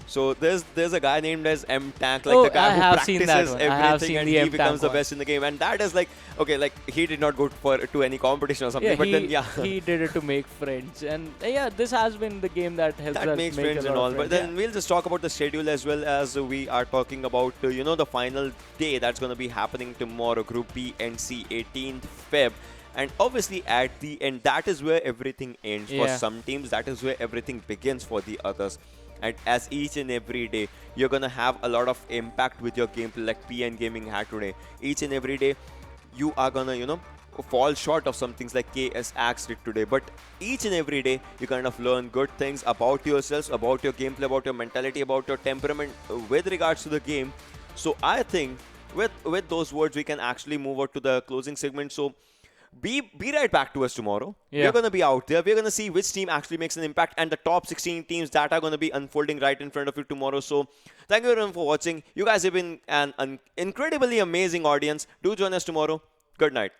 So there's a guy named as M Tank, like the guy who practices everything and he becomes the best in the game. And that is like, okay, like he did not go to any competition or something, but then he did it to make friends. And this has been the game that helps us make friends and all. But then we'll just talk about the schedule as well, as we are talking about the final day that's going to be happening tomorrow, Group B and C, 18th Feb. And obviously at the end, that is where everything ends for some teams. That is where everything begins for the others. And as each and every day, you're going to have a lot of impact with your gameplay, like PN Gaming had today. Each and every day, you are going to, fall short of some things like KSX did today. But each and every day, you kind of learn good things about yourselves, about your gameplay, about your mentality, about your temperament with regards to the game. So I think with those words, we can actually move on to the closing segment. So be right back to us tomorrow. Yeah. We're going to be out there. We're going to see which team actually makes an impact and the top 16 teams that are going to be unfolding right in front of you tomorrow. So thank you everyone for watching. You guys have been an incredibly amazing audience. Do join us tomorrow. Good night.